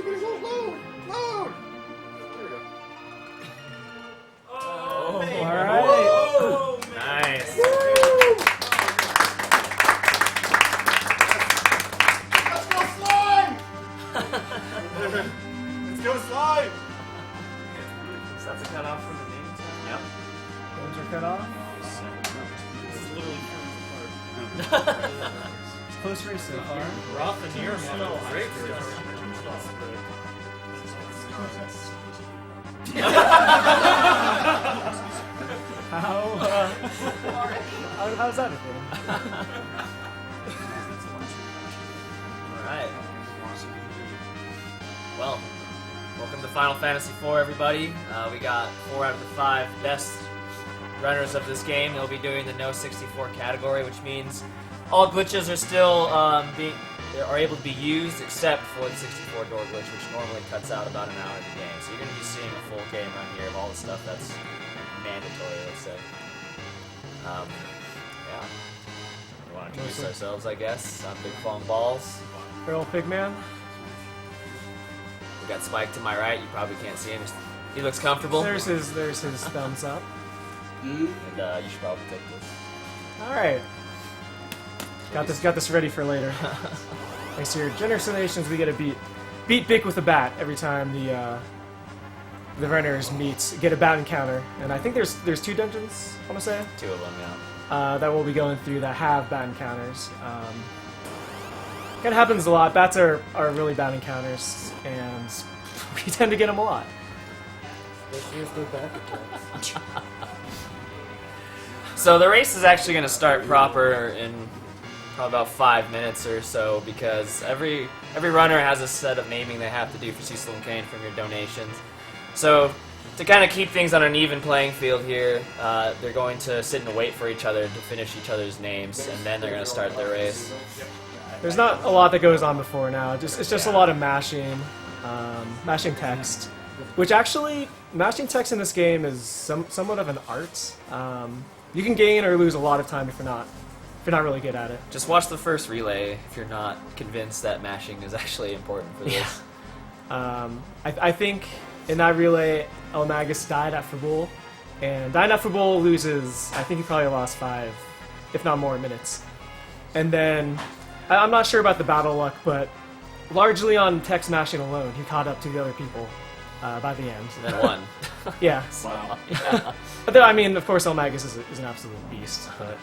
Everybody vote loud! Loud! There we go. Oh, All right. oh, Nice. Let's go slime! Let's go slime! So that's a cutoff from the name tag? Yep. Those are cut off. This is literally falling apart. Close race so far. Roth and neerrm. Great How's that a thing? Alright. Well, welcome to Final Fantasy IV, everybody. We got 4 out of the 5 best runners of this game. They'll be doing the No 64 category, which means all glitches are still are able to be used, except for the 64 door glitch, which normally cuts out about an hour of the game. So you're going to be seeing a full game run here of all the stuff that's mandatory, let's say. Yeah. We want to introduce ourselves, I guess. I'm Big Fong Balls. Earl Pigman. We got Spike to my right. You probably can't see him. He looks comfortable. There's his thumbs up. And you should probably take this. All right. Got this ready for later. Thanks to your generous donations, we get to beat Bick with a bat every time the runners get a bat encounter. And I think there's 2 dungeons, I want to say. 2 of them, yeah. That we'll be going through that have bat encounters. Kind of happens a lot. Bats are really bad encounters, and we tend to get them a lot. Especially if they're back attacks. So the race is actually going to start proper in probably about 5 minutes or so, because every runner has a set of naming they have to do for Cecil and Kane from your donations. So to kind of keep things on an even playing field here, they're going to sit and wait for each other to finish each other's names, and then they're going to start their race. There's not a lot that goes on before now. It's just a lot of mashing text, which actually mashing text in this game is somewhat of an art. You can gain or lose a lot of time if you're not really good at it. Just watch the first relay if you're not convinced that mashing is actually important for this. I think in that relay, Magus died at Fabul, and dying at Fabul loses, I think he probably lost 5, if not more, minutes. And then, I'm not sure about the battle luck, but largely on text mashing alone, he caught up to the other people by the end. And then won. Yeah. Wow. But I mean, of course, Magus is an absolute beast, but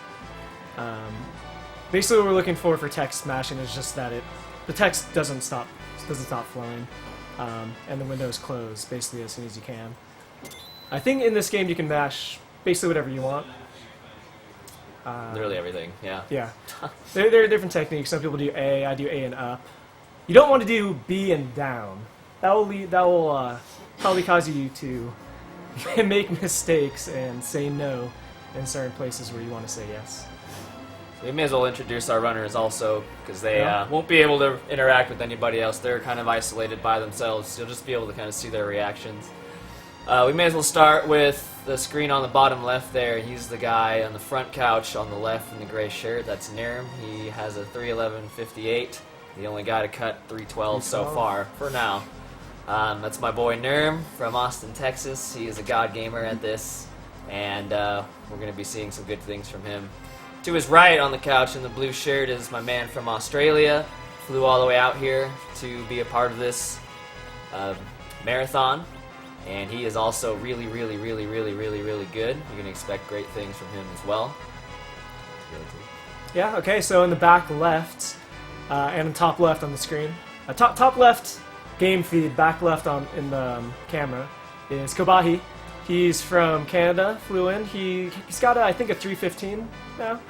basically what we're looking for text mashing is just that the text doesn't stop flowing, and the windows close basically as soon as you can. I think in this game you can mash basically whatever you want. Literally everything, yeah. Yeah. There are different techniques. Some people do A. I do A and up. You don't want to do B and down. That will probably cause you to make mistakes and say no in certain places where you want to say yes. We may as well introduce our runners also, because they won't be able to interact with anybody else. They're kind of isolated by themselves. You'll just be able to kind of see their reactions. We may as well start with the screen on the bottom left there. He's the guy on the front couch on the left in the gray shirt. That's neerrm. He has a 311.58. The only guy to cut 312 so far, for now. That's my boy neerrm from Austin, Texas. He is a god gamer at this, and we're going to be seeing some good things from him. To his right on the couch in the blue shirt is my man from Australia. Flew all the way out here to be a part of this marathon. And he is also really, really, really, really, really, really good. You're going to expect great things from him as well. Yeah, okay, so in the back left, and in top left on the screen, top left game feed, back left in the camera, is Khobahi. He's from Canada, flew in. He's got, I think, a 3:15 now.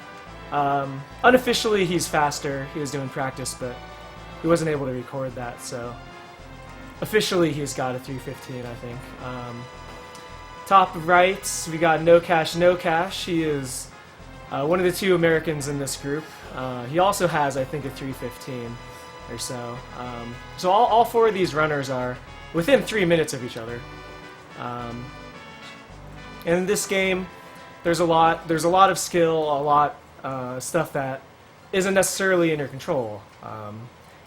Unofficially, he's faster. He was doing practice, but he wasn't able to record that, so officially he's got a 3:15, I think. Top right, we got Nocashnocash. He is one of the 2 Americans in this group. He also has, I think, a 3:15 or so. So all 4 of these runners are within 3 minutes of each other. And in this game, there's a lot of skill, a lot stuff that isn't necessarily in your control.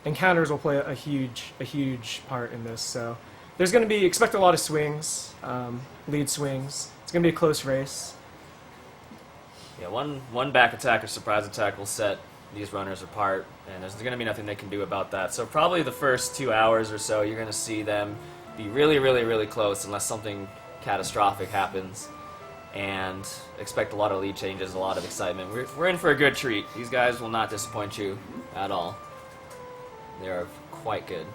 encounters will play a huge part in this. So there's going to be, expect a lot of swings, lead swings. It's going to be a close race. Yeah, one back attack or surprise attack will set these runners apart, and there's going to be nothing they can do about that. So probably the first 2 hours or so, you're going to see them be really close unless something catastrophic happens, and expect a lot of lead changes, a lot of excitement. We're in for a good treat. These guys will not disappoint you at all. They are quite good.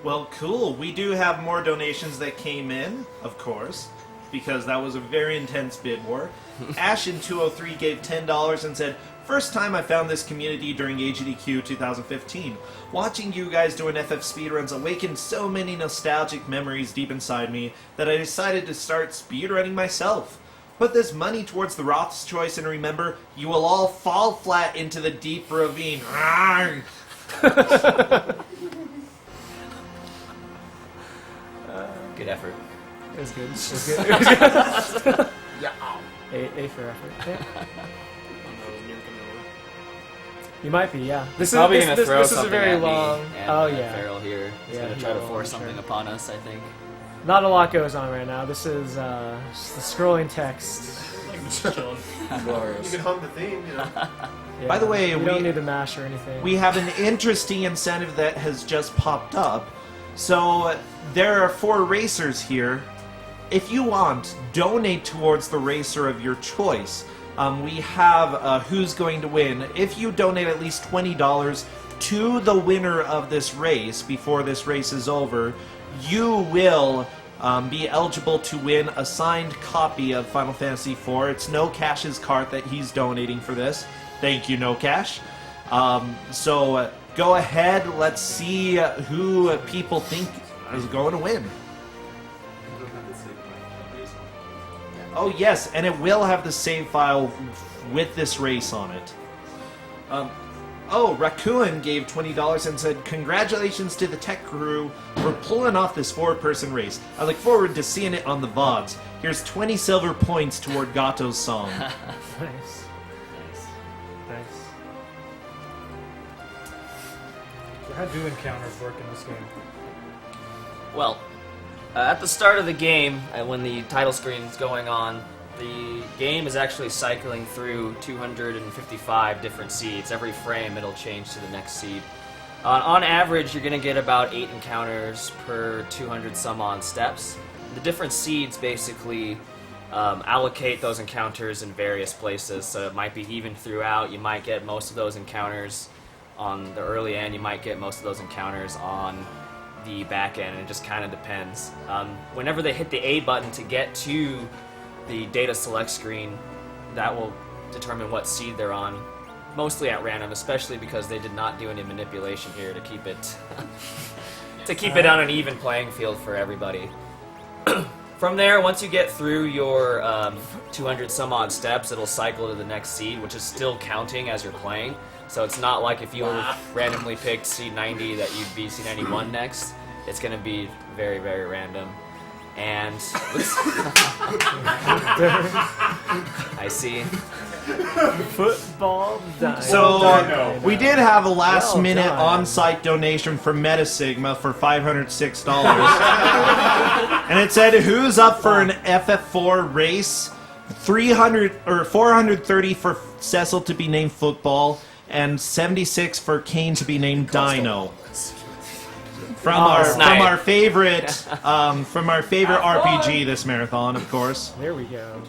Well, cool. We do have more donations that came in, of course, because that was a very intense bid war. Ashin203 gave $10 and said, "First time I found this community during AGDQ 2015. Watching you guys doing FF speedruns awakened so many nostalgic memories deep inside me that I decided to start speedrunning myself. Put this money towards the Roth's choice and remember, you will all fall flat into the deep ravine." Arrgh. Good effort. It was good. It was good. It was good. Yeah. A for effort. Yeah. Oh no, near coming over. You might be, yeah. This Probably is going this, to throw this is a something very at long. me, and Oh yeah. Farrell here is Yeah, going to he try to will, force for something sure. upon us, I think. Not a lot goes on right now. This is just the scrolling text. Like just chilling. You Glorious. can hum the theme, you know. Yeah. By the way, we we- don't need to mash or anything. We have an interesting incentive that has just popped up. So there are 4 racers here. If you want, donate towards the racer of your choice. We have who's going to win. If you donate at least $20 to the winner of this race before this race is over, you will be eligible to win a signed copy of Final Fantasy IV. It's Nocash's cart that he's donating for this. Thank you, Nocash. So go ahead, let's see who people think is going to win. Oh yes, and it will have the save file with this race on it. Raccoon gave $20 and said, "Congratulations to the tech crew for pulling off this 4-person race. I look forward to seeing it on the VODs. Here's 20 silver points toward Gato's song." Nice. Nice. So how do encounters work in this game? Well, at the start of the game, when the title screen is going on, the game is actually cycling through 255 different seeds. Every frame, it'll change to the next seed. On average, you're going to get about 8 encounters per 200 some odd steps. The different seeds basically allocate those encounters in various places, so it might be even throughout. You might get most of those encounters on the early end, you might get most of those encounters on the back end, and it just kind of depends. Whenever they hit the A button to get to the data select screen, that will determine what seed they're on, mostly at random, especially because they did not do any manipulation here to keep it on an even playing field for everybody. From there, once you get through your 200 some odd steps, it'll cycle to the next seed, which is still counting as you're playing. So it's not like if you randomly picked seed 90 that you'd be seed 91 next. It's going to be very, very random. And I see. Football dino. So we did have a last Well minute done. on-site donation from Metasigma for $506. And it said, "Who's up for an FF4 race? 300 or 430 for Cecil to be named Football, and 76 for Kane to be named Dino." From our favorite RPG this marathon, of course. There we go.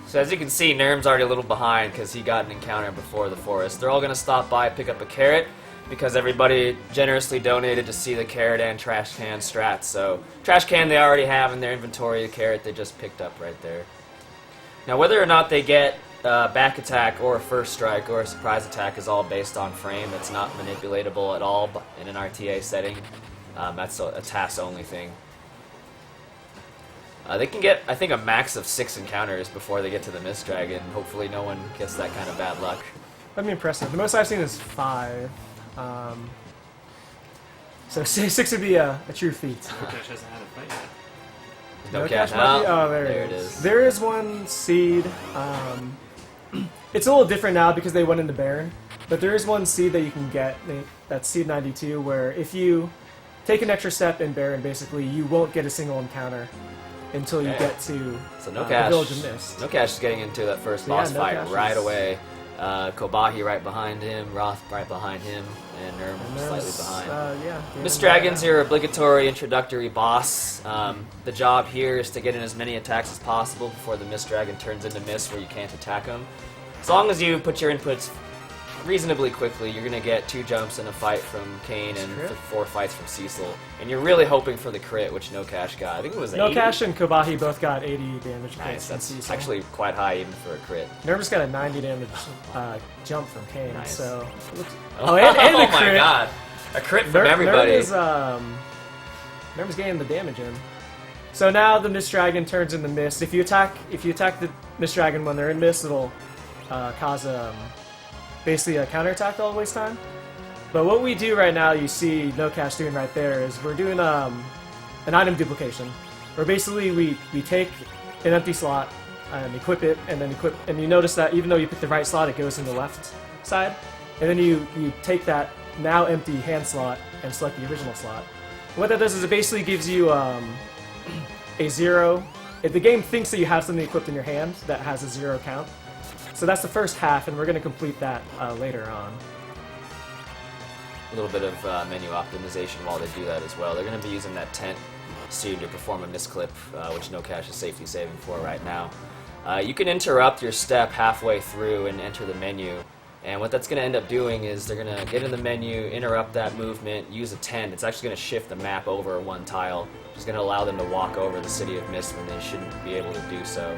So as you can see, neerrm's already a little behind because he got an encounter before the forest. They're all going to stop by, pick up a carrot, because everybody generously donated to see the carrot and trash can strats. So trash can they already have in their inventory, the carrot they just picked up right there. Now whether or not they get back attack or a first strike or a surprise attack is all based on frame. It's not manipulatable at all in an RTA setting. That's a task only thing. They can get, I think, a max of 6 encounters before they get to the Mist Dragon. Hopefully no one gets that kind of bad luck. That'd be impressive. The most I've seen is 5. So 6 would be a true feat. Nocashnocash hasn't had a fight yet. No Cash cash. might be- Oh, there there it it is. is. There is one seed. it's a little different now because they went into Baron. But there is one seed that you can get, that's seed 92, where if you take an extra step in Baron, basically, you won't get a single encounter until you get to So the Village of Mist. Nocash is getting into that first boss fight right away. Khobahi right behind him, Roth right behind him, and neerrm slightly behind. Mist Dragon's your obligatory introductory boss. The job here is to get in as many attacks as possible before the Mist Dragon turns into Mist where you can't attack him. As long as you put your inputs reasonably quickly, you're going to get 2 jumps in a fight from Kane and 4 fights from Cecil. And you're really hoping for the crit, which Nocash got. I think it was 80. Nocash and Khobahi both got 80 damage. Nice, that's actually quite high even for a crit. neerrm's got a 90 damage jump from Kane. Nice. So, Oh, and a my crit. god. A crit from everybody. neerrm's getting the damage in. So now the Mist Dragon turns into Mist. If you attack the Mist Dragon when they're in Mist, it'll cause basically a counterattack all waste time. But what we do right now, you see Nocash doing right there, is we're doing an item duplication, where basically we take an empty slot and equip it, and then and you notice that even though you pick the right slot, it goes in the left side, and then you take that now empty hand slot and select the original slot. And what that does is it basically gives you a 0. If the game thinks that you have something equipped in your hand that has a 0 count. So that's the first half, and we're going to complete that later on. A little bit of menu optimization while they do that as well. They're going to be using that tent soon to perform a misclip, which Nocash is safety saving for right now. You can interrupt your step halfway through and enter the menu. And what that's going to end up doing is they're going to get in the menu, interrupt that movement, use a tent. It's actually going to shift the map over 1 tile, which is going to allow them to walk over the City of Mist when they shouldn't be able to do so.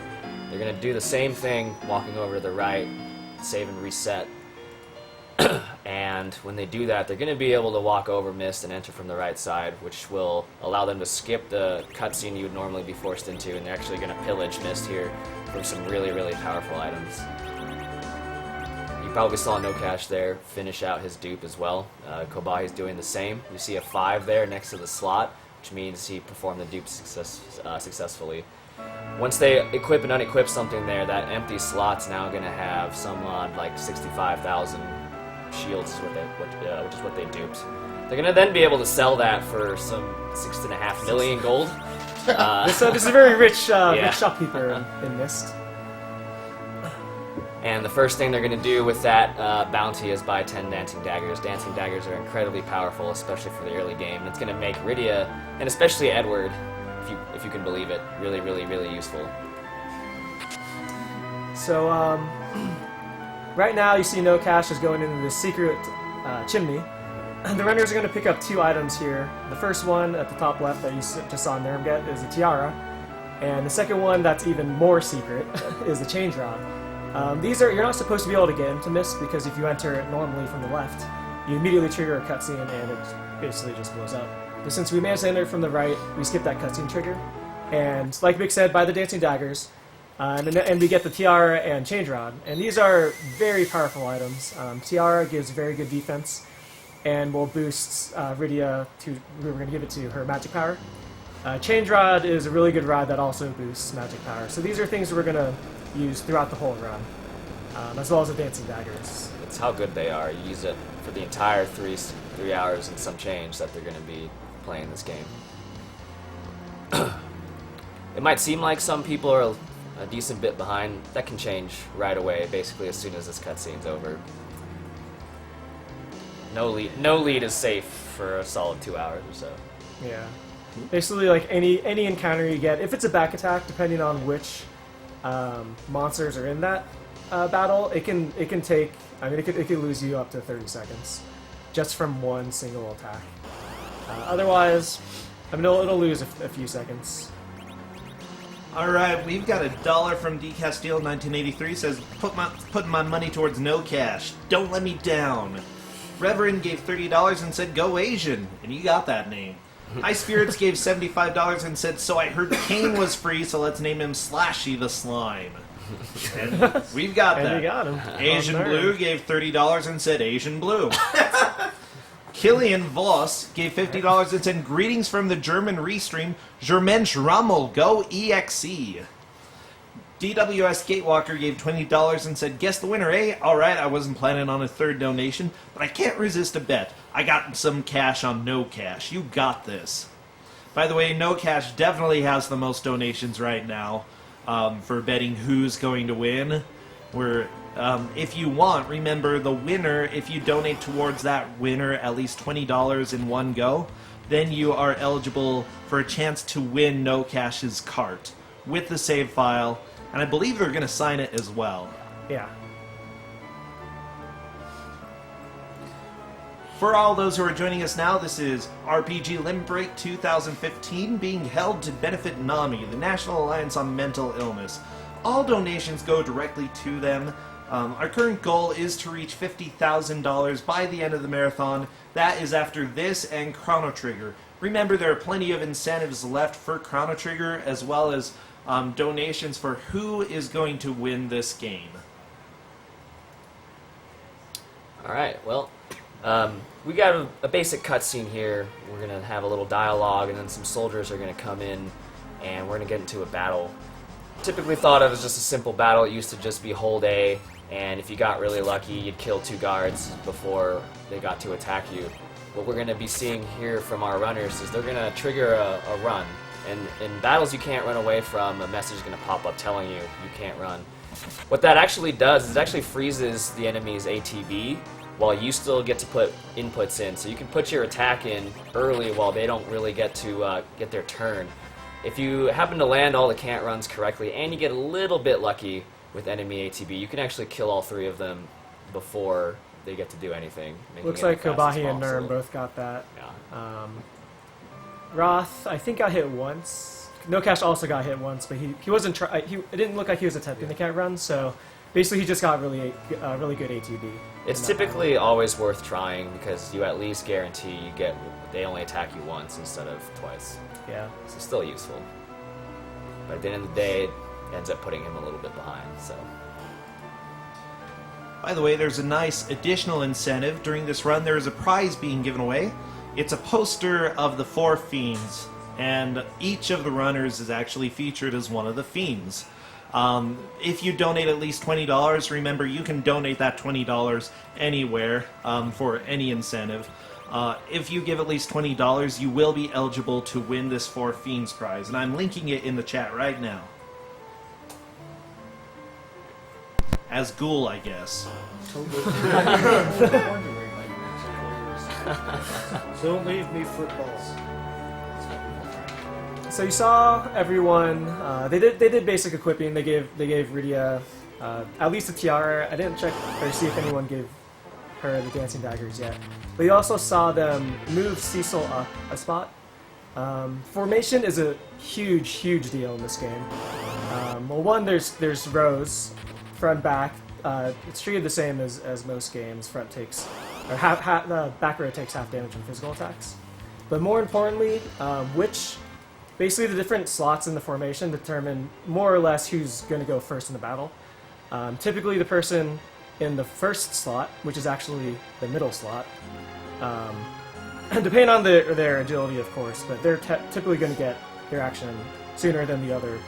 They're going to do the same thing, walking over to the right, save and reset. And when they do that, they're going to be able to walk over Mist and enter from the right side, which will allow them to skip the cutscene you would normally be forced into, and they're actually going to pillage Mist here for some really, really powerful items. You probably saw Nocash there finish out his dupe as well. Khobahi's doing the same. You see a 5 there next to the slot, which means he performed the dupe successfully. Once they equip and unequip something there, that empty slot's now going to have some odd like 65,000 shields, which is what they duped. They're going to then be able to sell that for some 6.5 million gold. This is a very rich shopkeeper in Mist. And the first thing they're going to do with that bounty is buy 10 Dancing Daggers. Dancing Daggers are incredibly powerful, especially for the early game. And it's going to make Rydia, and especially Edward, if you can believe it, really, really, really useful. So, right now you see Nocash is going into the secret chimney. The runners are going to pick up 2 items here. The first one at the top left that you just saw neerrm get is a tiara. And the second one that's even more secret is the change rod. You're not supposed to be able to get into Mist because if you enter it normally from the left, you immediately trigger a cutscene and it basically just blows up. But since we managed to enter it from the right, we skip that cutscene trigger. And like Vic said, buy the Dancing Daggers, and we get the Tiara and Change Rod. And these are very powerful items. Tiara gives very good defense, and will boost Rydia we're going to give it to her magic power. Change Rod is a really good rod that also boosts magic power. So these are things that we're going to use throughout the whole run, as well as the Dancing Daggers. It's how good they are. You use it for the entire 3 hours and some change that they're going to be playing this game. It might seem like some people are a decent bit behind. That can change right away, basically as soon as this cutscene's over. No lead is safe for a solid 2 hours or so. Yeah. Basically, like any encounter you get, if it's a back attack, depending on which monsters are in that battle, it can take. I mean, it could lose you up to 30 seconds just from one single attack. Otherwise, I mean, it'll lose a few seconds. All right, we've got $1 from D Castile 1983. Says putting my money towards Nocash. Don't let me down. Reverend gave $30 and said go Asian, and you got that name. High Spirits gave $75 and said, so I heard Kane was free, so let's name him Slashy the Slime. And we've got that. And we got him. Asian Blue gave $30 and said Asian Blue. Killian Voss gave $50 and said, greetings from the German restream, Germensch Rummel, go EXE. DWS Gatewalker gave $20 and said, guess the winner, eh? Alright, I wasn't planning on a third donation, but I can't resist a bet. I got some cash on Nocash. You got this. By the way, Nocash definitely has the most donations right now for betting who's going to win. If you want, remember the winner, if you donate towards that winner at least $20 in one go, then you are eligible for a chance to win Nocash's cart with the save file, and I believe they're going to sign it as well. Yeah. For all those who are joining us now, this is RPG Limit Break 2015 being held to benefit NAMI, the National Alliance on Mental Illness. All donations go directly to them. Our current goal is to reach $50,000 by the end of the marathon. That is after this and Chrono Trigger. Remember, there are plenty of incentives left for Chrono Trigger, as well as donations for who is going to win this game. Alright, well, we got a basic cutscene here. We're going to have a little dialogue, and then some soldiers are going to come in, and we're going to get into a battle. Typically thought of as just a simple battle. It used to just be hold A, and if you got really lucky, you'd kill 2 guards before they got to attack you. What we're going to be seeing here from our runners is they're going to trigger a run. And in battles you can't run away from, a message is going to pop up telling you can't run. What that actually does is it actually freezes the enemy's ATB while you still get to put inputs in. So you can put your attack in early while they don't really get to get their turn. If you happen to land all the can't runs correctly and you get a little bit lucky with enemy ATB, you can actually kill all 3 of them before they get to do anything. Looks like Khobahi and neerrm both got that. Yeah. Roth, I think, got hit once. Nocash also got hit once, but he wasn't. It didn't look like he was attempting the can't run. So basically, he just got really good ATB. It's typically always worth trying because you at least guarantee you get. They only attack you once instead of twice. Yeah. So it's still useful. But at the end of the day, it ends up putting him a little bit behind. So. By the way, there's a nice additional incentive. During this run, there is a prize being given away. It's a poster of the 4 fiends, and each of the runners is actually featured as one of the fiends. If you donate at least $20, remember you can donate that $20 anywhere for any incentive. If you give at least $20, you will be eligible to win this 4 fiends prize, and I'm linking it in the chat right now. As Ghoul, I guess. Don't leave me footballs. So you saw everyone. They did basic equipping. They gave Rydia at least a tiara. I didn't check or see if anyone gave her the dancing daggers yet. But you also saw them move Cecil up a spot. Formation is a huge deal in this game. Well, one, there's rows, front, back. It's treated the same as most games. Front takes, or back row takes half damage from physical attacks. But more importantly, basically the different slots in the formation determine more or less who's going to go first in the battle. Typically the person in the first slot, which is actually the middle slot, depending on their agility, of course, but they're typically going to get their action sooner than the other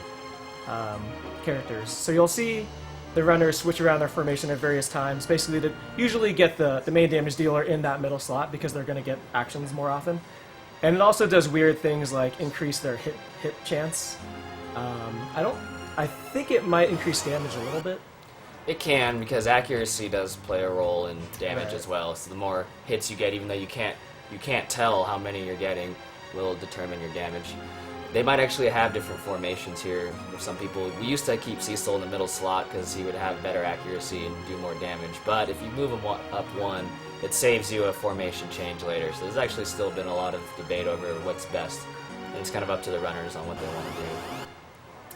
characters. So you'll see the runners switch around their formation at various times, basically to usually get the main damage dealer in that middle slot because they're going to get actions more often. And it also does weird things like increase their hit chance. I think it might increase damage a little bit. It can, because accuracy does play a role in damage as well. So the more hits you get, even though you can't tell how many you're getting, will determine your damage. They might actually have different formations here. For some people, we used to keep Cecil in the middle slot because he would have better accuracy and do more damage. But if you move him up 1, it saves you a formation change later. So there's actually still been a lot of debate over what's best. And it's kind of up to the runners on what they want to do.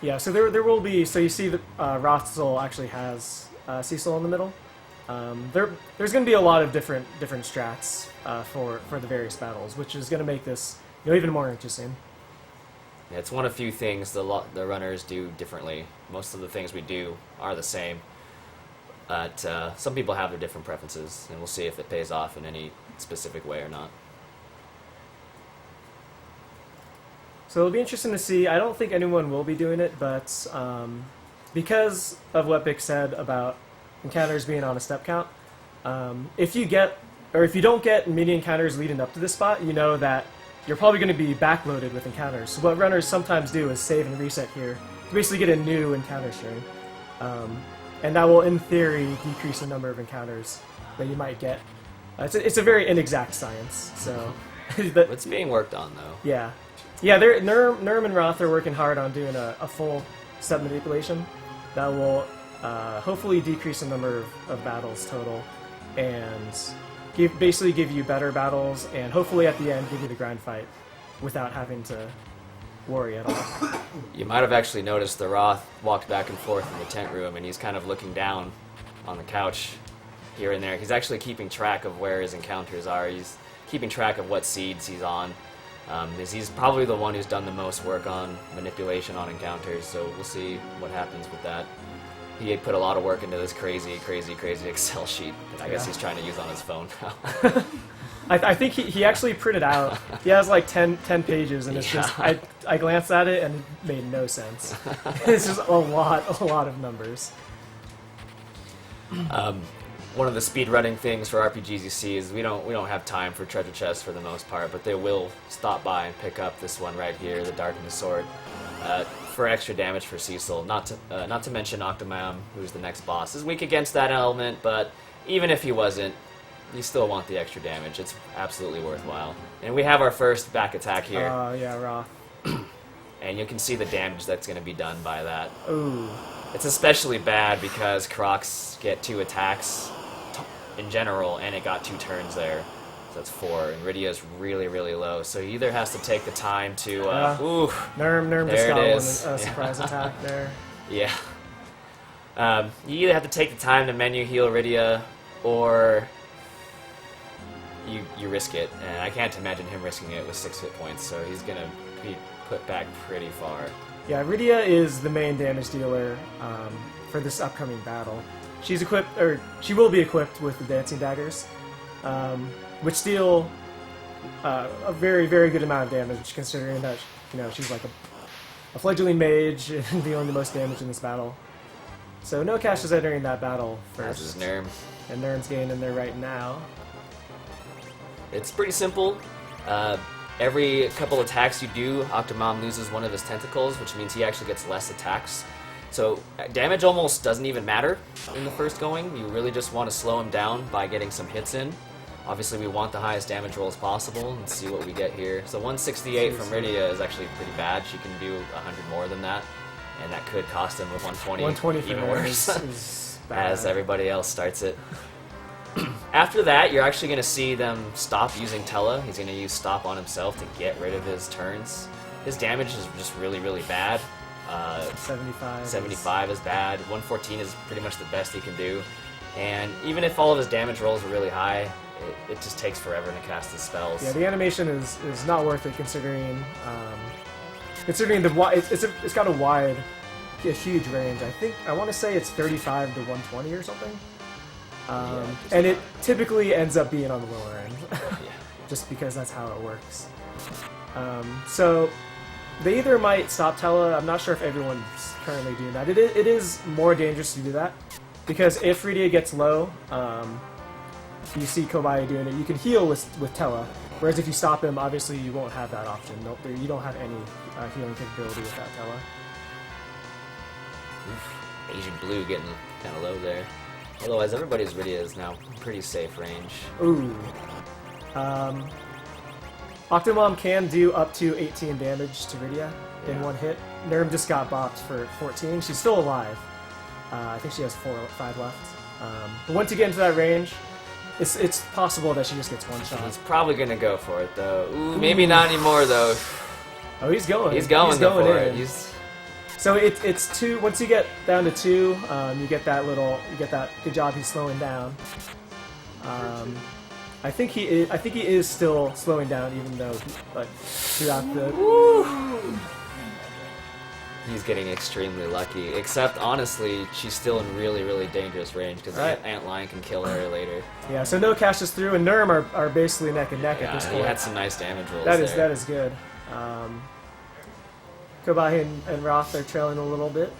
Yeah, so there will be. So you see that Roth still actually has Cecil in the middle. There's going to be a lot of different strats for the various battles, which is going to make this even more interesting. Yeah, it's one of few things the runners do differently. Most of the things we do are the same. But some people have their different preferences, and we'll see if it pays off in any specific way or not. So it'll be interesting to see. I don't think anyone will be doing it, but because of what Bick said about encounters being on a step count, if you don't get many encounters leading up to this spot, you know that you're probably going to be backloaded with encounters. So what runners sometimes do is save and reset here to basically get a new encounter string. And that will, in theory, decrease the number of encounters that you might get. It's a very inexact science, so... It's being worked on, though. Yeah. Yeah, neerrm and Roth are working hard on doing a full step manipulation that will hopefully decrease the number of battles total and basically give you better battles and hopefully at the end give you the grind fight without having to worry at all. You might have actually noticed the Roth walked back and forth in the tent room, and he's kind of looking down on the couch here and there. He's actually keeping track of where his encounters are. He's keeping track of what seeds he's on. He's probably the one who's done the most work on manipulation on encounters, so we'll see what happens with that. He put a lot of work into this crazy Excel sheet that I guess he's trying to use on his phone now. I think he actually printed out, he has like 10 pages, and it's just, I glanced at it and it made no sense. It's just a lot of numbers. One of the speedrunning things for RPGs you see is we don't have time for treasure chests for the most part, but they will stop by and pick up this one right here, the Darkness Sword, for extra damage for Cecil. Not to mention Octomamm, who's the next boss, is weak against that element, but even if he wasn't, you still want the extra damage. It's absolutely worthwhile. And we have our first back attack here. Yeah, Roth. And you can see the damage that's going to be done by that. Ooh. It's especially bad because Crocs get 2 attacks in general, and it got 2 turns there. So that's 4, and Rydia's really low. So he either has to take the time to... ooh, neerrm just there got it one, is. a surprise attack there. Yeah. You either have to take the time to menu heal Rydia, or you risk it. And I can't imagine him risking it with 6 hit points, so he's going to be put back pretty far. Yeah, Rydia is the main damage dealer for this upcoming battle. She's equipped, or she will be equipped with the Dancing Daggers, which deal a very good amount of damage, considering that she's like a fledgling mage and dealing the most damage in this battle. So Nocash is entering that battle first. As is neerrm. And neerrm's getting in there right now. It's pretty simple. Every couple attacks you do, Octomamm loses one of his tentacles, which means he actually gets less attacks. So damage almost doesn't even matter in the first going. You really just want to slow him down by getting some hits in. Obviously we want the highest damage rolls possible, and see what we get here. So 168 from Rydia is actually pretty bad. She can do 100 more than that, and that could cost him with 120 even worse, is bad. as everybody else starts it. After that, you're actually going to see them stop using Tella. He's going to use Stop on himself to get rid of his turns. His damage is just really bad. 75 is bad. 114 is pretty much the best he can do. And even if all of his damage rolls are really high, it just takes forever to cast his spells. Yeah, the animation is not worth it considering it's got a huge range. I want to say it's 35 to 120 or something. And it typically ends up being on the lower end, just because that's how it works. So they either might stop Tella. I'm not sure if everyone's currently doing that. It is more dangerous to do that, because if Rydia gets low, you see Khobahi doing it. You can heal with Tella, whereas if you stop him, obviously you won't have that option. You don't have any healing capability without Tella. Oof. Asian Blue getting kind of low there. Otherwise, everybody's Rydia is now pretty safe range. Ooh. Octomamm can do up to 18 damage to Rydia in one hit. neerrm just got bopped for 14. She's still alive. I think she has 5 left. But once you get into that range, it's possible that she just gets one shot. He's probably going to go for it, though. Ooh, maybe not anymore, though. Oh, he's going. He's going for in. it. So it's 2. Once you get down to 2, you get that. Good job. He's slowing down. I think he is still slowing down, even though throughout the. He's getting extremely lucky. Except honestly, she's still in really dangerous range because Antlion can kill her later. Yeah. So Nocash is through, and neerrm are basically neck and neck at this point. He had some nice damage rolls. That is good. Khobahi and Roth are trailing a little bit.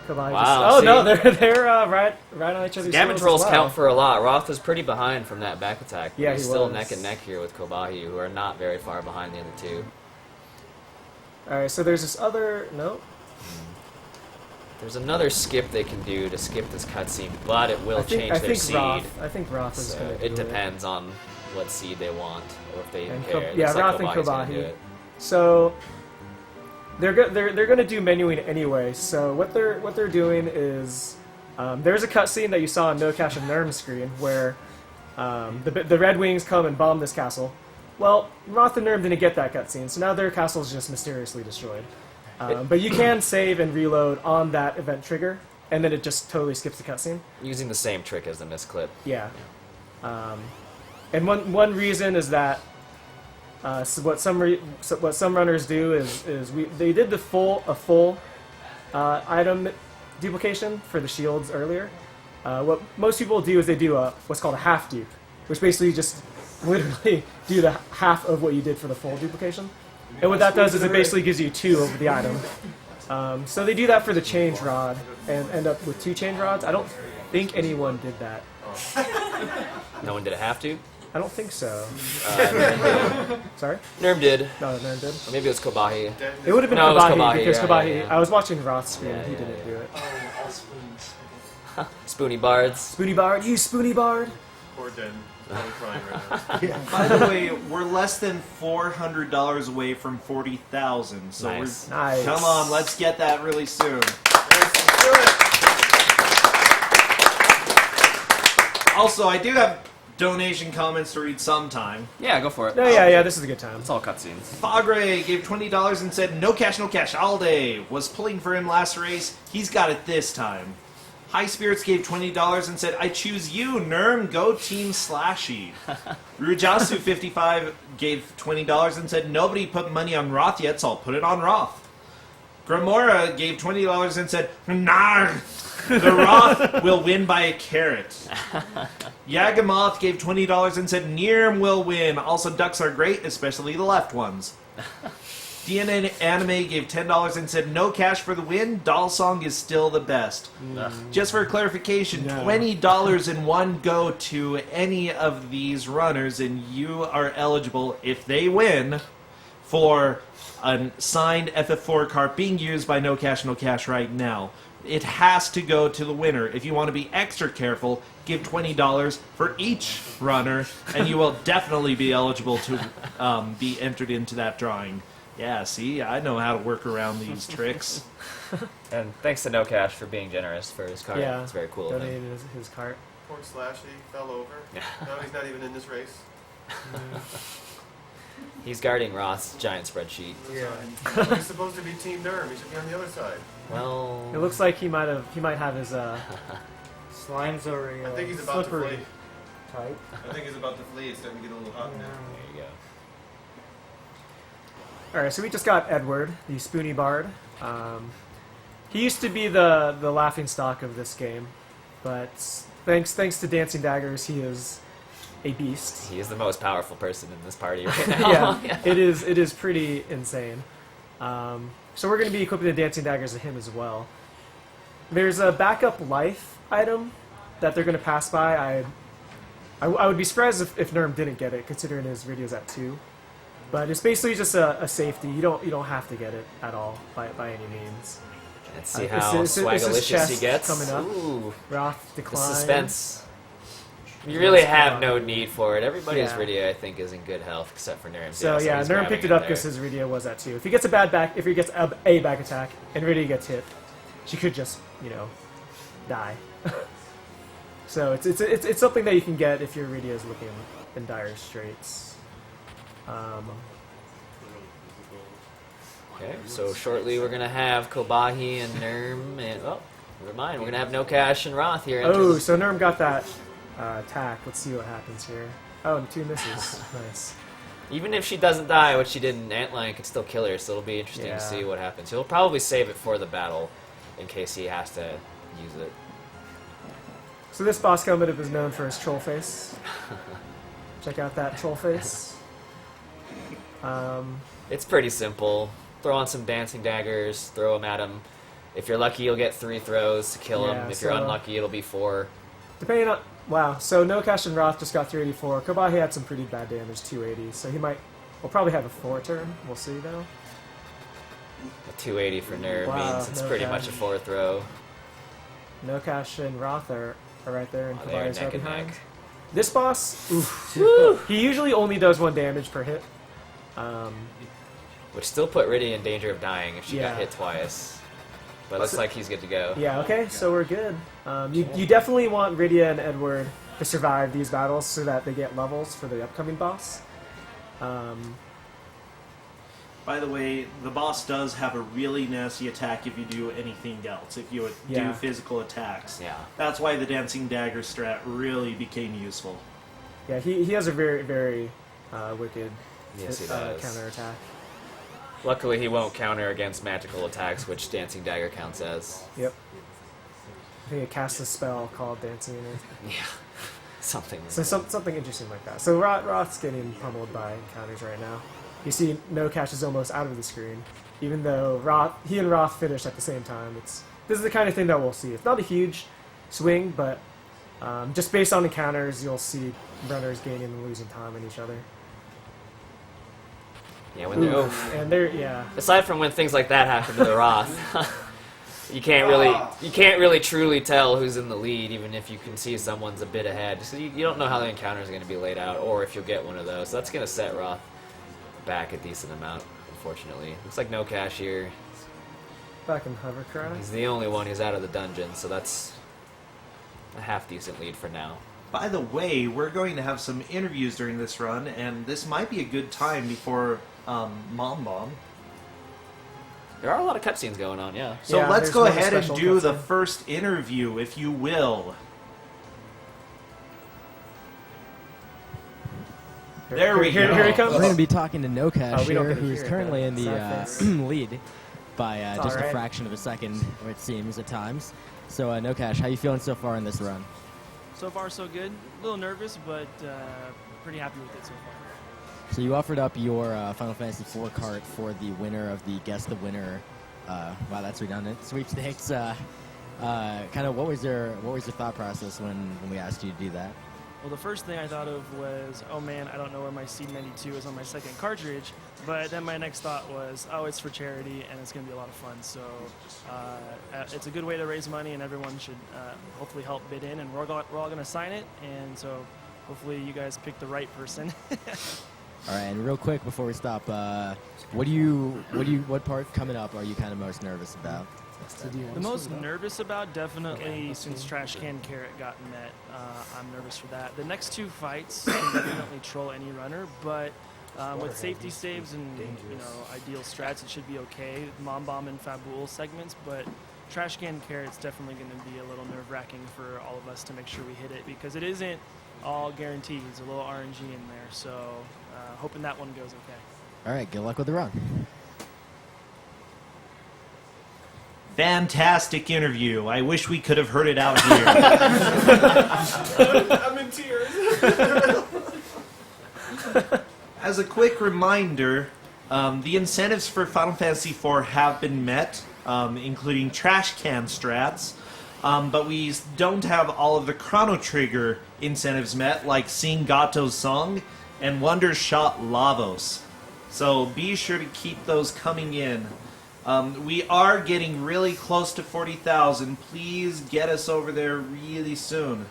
Khobahi Wow, just, oh see? no, they're right on each other's Damage heels rolls as well. count for a lot. Roth is pretty behind from that back attack. But Yeah, he's he still was. neck and neck here with Khobahi, who are not very far behind the other two. Alright, so there's this other... No? There's another skip they can do to skip this cutscene, but it will change their seed. I think Roth is So going to do it depends on what seed they want, or if they even And care. yeah, Looks like Roth and Khobahi's gonna do Khobahi. it. So they're going to do menuing anyway. So what they're doing is there's a cutscene that you saw on Nocash and neerrm screen where the Red Wings come and bomb this castle. Well, Roth and neerrm didn't get that cutscene, so now their castle is just mysteriously destroyed. But you can save and reload on that event trigger, and then it just totally skips the cutscene. Using the same trick as the misclip. Yeah. And one reason is that so what some runners do is they did a full item duplication for the shields earlier. What most people do is they do what's called a half dupe, which basically just literally do the half of what you did for the full duplication. And what that does is it basically gives you 2 over the item. So they do that for the change rod and end up with 2 change rods. I don't think anyone did that. No one did a have to? I don't think so. Neerrm Sorry? did. No, no, did. Or maybe it was Khobahi. It would have been No, it was Khobahi, Khobahi, because yeah, Khobahi. yeah, yeah. I was watching Roth's screen. Yeah, He yeah, didn't yeah. do it. Oh, all spoons. Spoony Bards. Spoony Bard, you Spoony Bard. Poor Den. He's probably crying right now. By the way, we're less than $400 away from 40,000. So Nice. Nice. come on, let's get that really soon. Yes, let's do it. Also, I do have donation comments to read sometime. Yeah, go for it. No, yeah, this is a good time. It's all cutscenes. Fagre gave $20 and said, no cash all day. Was pulling for him last race. He's got it this time. High Spirits gave $20 and said, I choose you, neerrm, go Team Slashy. Rujasu 55 gave $20 and said, nobody put money on Roth yet, so I'll put it on Roth. Gramora gave $20 and said, nah, the Roth will win by a carrot. Yagamoth gave $20 and said, neerrm will win. Also, ducks are great, especially the left ones. DNA Anime gave $10 and said, no cash for the win, Doll Song is still the best. Just for clarification, No. $20 in one go to any of these runners, and you are eligible, if they win, for a signed FF4 card being used by Nocashnocash right now. It has to go to the winner. If you want to be extra careful, give $20 for each runner, and you will definitely be eligible to be entered into that drawing. Yeah, see, I know how to work around these tricks. And thanks to Nocash for being generous for his card. Yeah, It's very cool of him. donated his cart. Poor Slashy fell over. No, he's not even in this race. He's guarding Roth's giant spreadsheet. Yeah. He's supposed to be Team neerrm. He should be on the other side. Well, It looks like he might have his Slimes are I think he's about to slippery flee. type. I think he's about to flee. It's starting to get a little hot in there. there you go. Alright, so we just got Edward, the Spoony Bard. He used to be the laughing stock of this game, but thanks to Dancing Daggers, he is a beast. He is the most powerful person in this party right now. Yeah, it is pretty insane. So we're going to be equipping the Dancing Daggers to him as well. There's a backup life item that they're going to pass by. I would be surprised if neerrm didn't get it, considering his radio's at 2. But it's basically just a safety. You don't have to get it at all by any means. Let's see It's- how it's his swagalicious he chest gets. coming up. Ooh, Roth the decline. suspense. You really have no need for it. Everybody's Yeah. radio, I think, is in good health except for neerrm. So yeah, he's neerrm grabbing picked it up there. because his radio was at 2. If he gets a back attack and radio gets hit, she could just die. So it's something that you can get if your radio is looking in dire straits. Okay, so shortly we're gonna have Khobahi and neerrm, and never mind, we're gonna have Nocash and Roth here. Oh, so neerrm got that attack. Let's see what happens here. Oh, and 2 misses. Nice. Even if she doesn't die, what she did in Antlion could still kill her, so it'll be interesting Yeah. to see what happens. He'll probably save it for the battle in case he has to use it. So this boss combative is known for his troll face. Check out that troll face. It's pretty simple. Throw on some dancing daggers, throw them at him. If you're lucky, you'll get 3 throws to kill him. Yeah, If you're so- unlucky, it'll be 4. Depending on... Wow, so Nocash and Roth just got 384. Khobahi had some pretty bad damage, 280, so he might... We'll probably have a 4 turn. We'll see, though. A 280 for Nerve Wow, means it's no pretty cash. much a 4 throw. Nocash and Roth are right there, and Oh, they're Khobahi's right neck and behind. neck. This boss, oof. He usually only does 1 damage per hit. Which still put Riddy in danger of dying if she got Yeah. hit twice. But looks like he's good to go. Yeah, okay, so we're good. You definitely want Rydia and Edward to survive these battles so that they get levels for the upcoming boss. By the way, the boss does have a really nasty attack if you do anything else, if you do Yeah. physical attacks. Yeah. That's why the Dancing Dagger strat really became useful. Yeah, he has a very, very wicked Yes, he does. counterattack. Luckily, he won't counter against magical attacks, which Dancing Dagger counts as. Yep. I think it casts a spell called Dancing. Yeah. Something. So something interesting like that. So Roth's getting pummeled by encounters right now. You see Nocash is almost out of the screen, even though he and Roth finished at the same time. This is the kind of thing that we'll see. It's not a huge swing, but just based on encounters, you'll see runners gaining and losing time on each other. Yeah, when they're... And they're, yeah. Aside from when things like that happen to the Roth, you can't really truly tell who's in the lead, even if you can see someone's a bit ahead. So you don't know how the encounter is going to be laid out, or if you'll get one of those. So that's going to set Roth back a decent amount, unfortunately. Looks like Nocash here. Back in Hovercraft. He's the only one who's out of the dungeon, so that's a half-decent lead for now. By the way, we're going to have some interviews during this run, and this might be a good time before Mom Bomb. There are a lot of cutscenes going on, yeah. So Yeah, let's there's go one ahead and special do the cutscene. first interview, if you will. There we Here go. he comes. We're going to be talking to Nocash we don't here, get to who's hear it, currently though. in the Sad face. lead by just alright. a fraction of a second, or it seems at times. So, Nocash, how you feeling so far in this run? So far, so good. A little nervous, but pretty happy with it so far. So you offered up your Final Fantasy IV cart for the winner of the Guess the Winner. Wow, that's redundant. Sweepstakes. Kind of what was your thought process when we asked you to do that? Well, the first thing I thought of was, oh man, I don't know where my C92 is on my second cartridge. But then my next thought was, oh, it's for charity and it's going to be a lot of fun. So it's a good way to raise money, and everyone should hopefully help bid in. And we're all going to sign it, and so hopefully you guys pick the right person. All right, and real quick before we stop, what part coming up are you kind of most nervous about? The most nervous about, definitely, since Trash Can Carrot got met, I'm nervous for that. The next 2 fights can definitely troll any runner, but with safety saves and ideal strats, it should be okay. Mom Bomb and Fabul segments, but Trash Can Carrot's definitely going to be a little nerve-wracking for all of us to make sure we hit it, because it isn't all guaranteed. There's a little RNG in there, so hoping that one goes okay. All right, good luck with the run. Fantastic interview. I wish we could have heard it out here. I'm in tears. As a quick reminder, the incentives for Final Fantasy IV have been met, including trash can strats, but we don't have all of the Chrono Trigger incentives met, like Sing Gato's Song and Wonder Shot Lavos. So be sure to keep those coming in. We are getting really close to 40,000. Please get us over there really soon.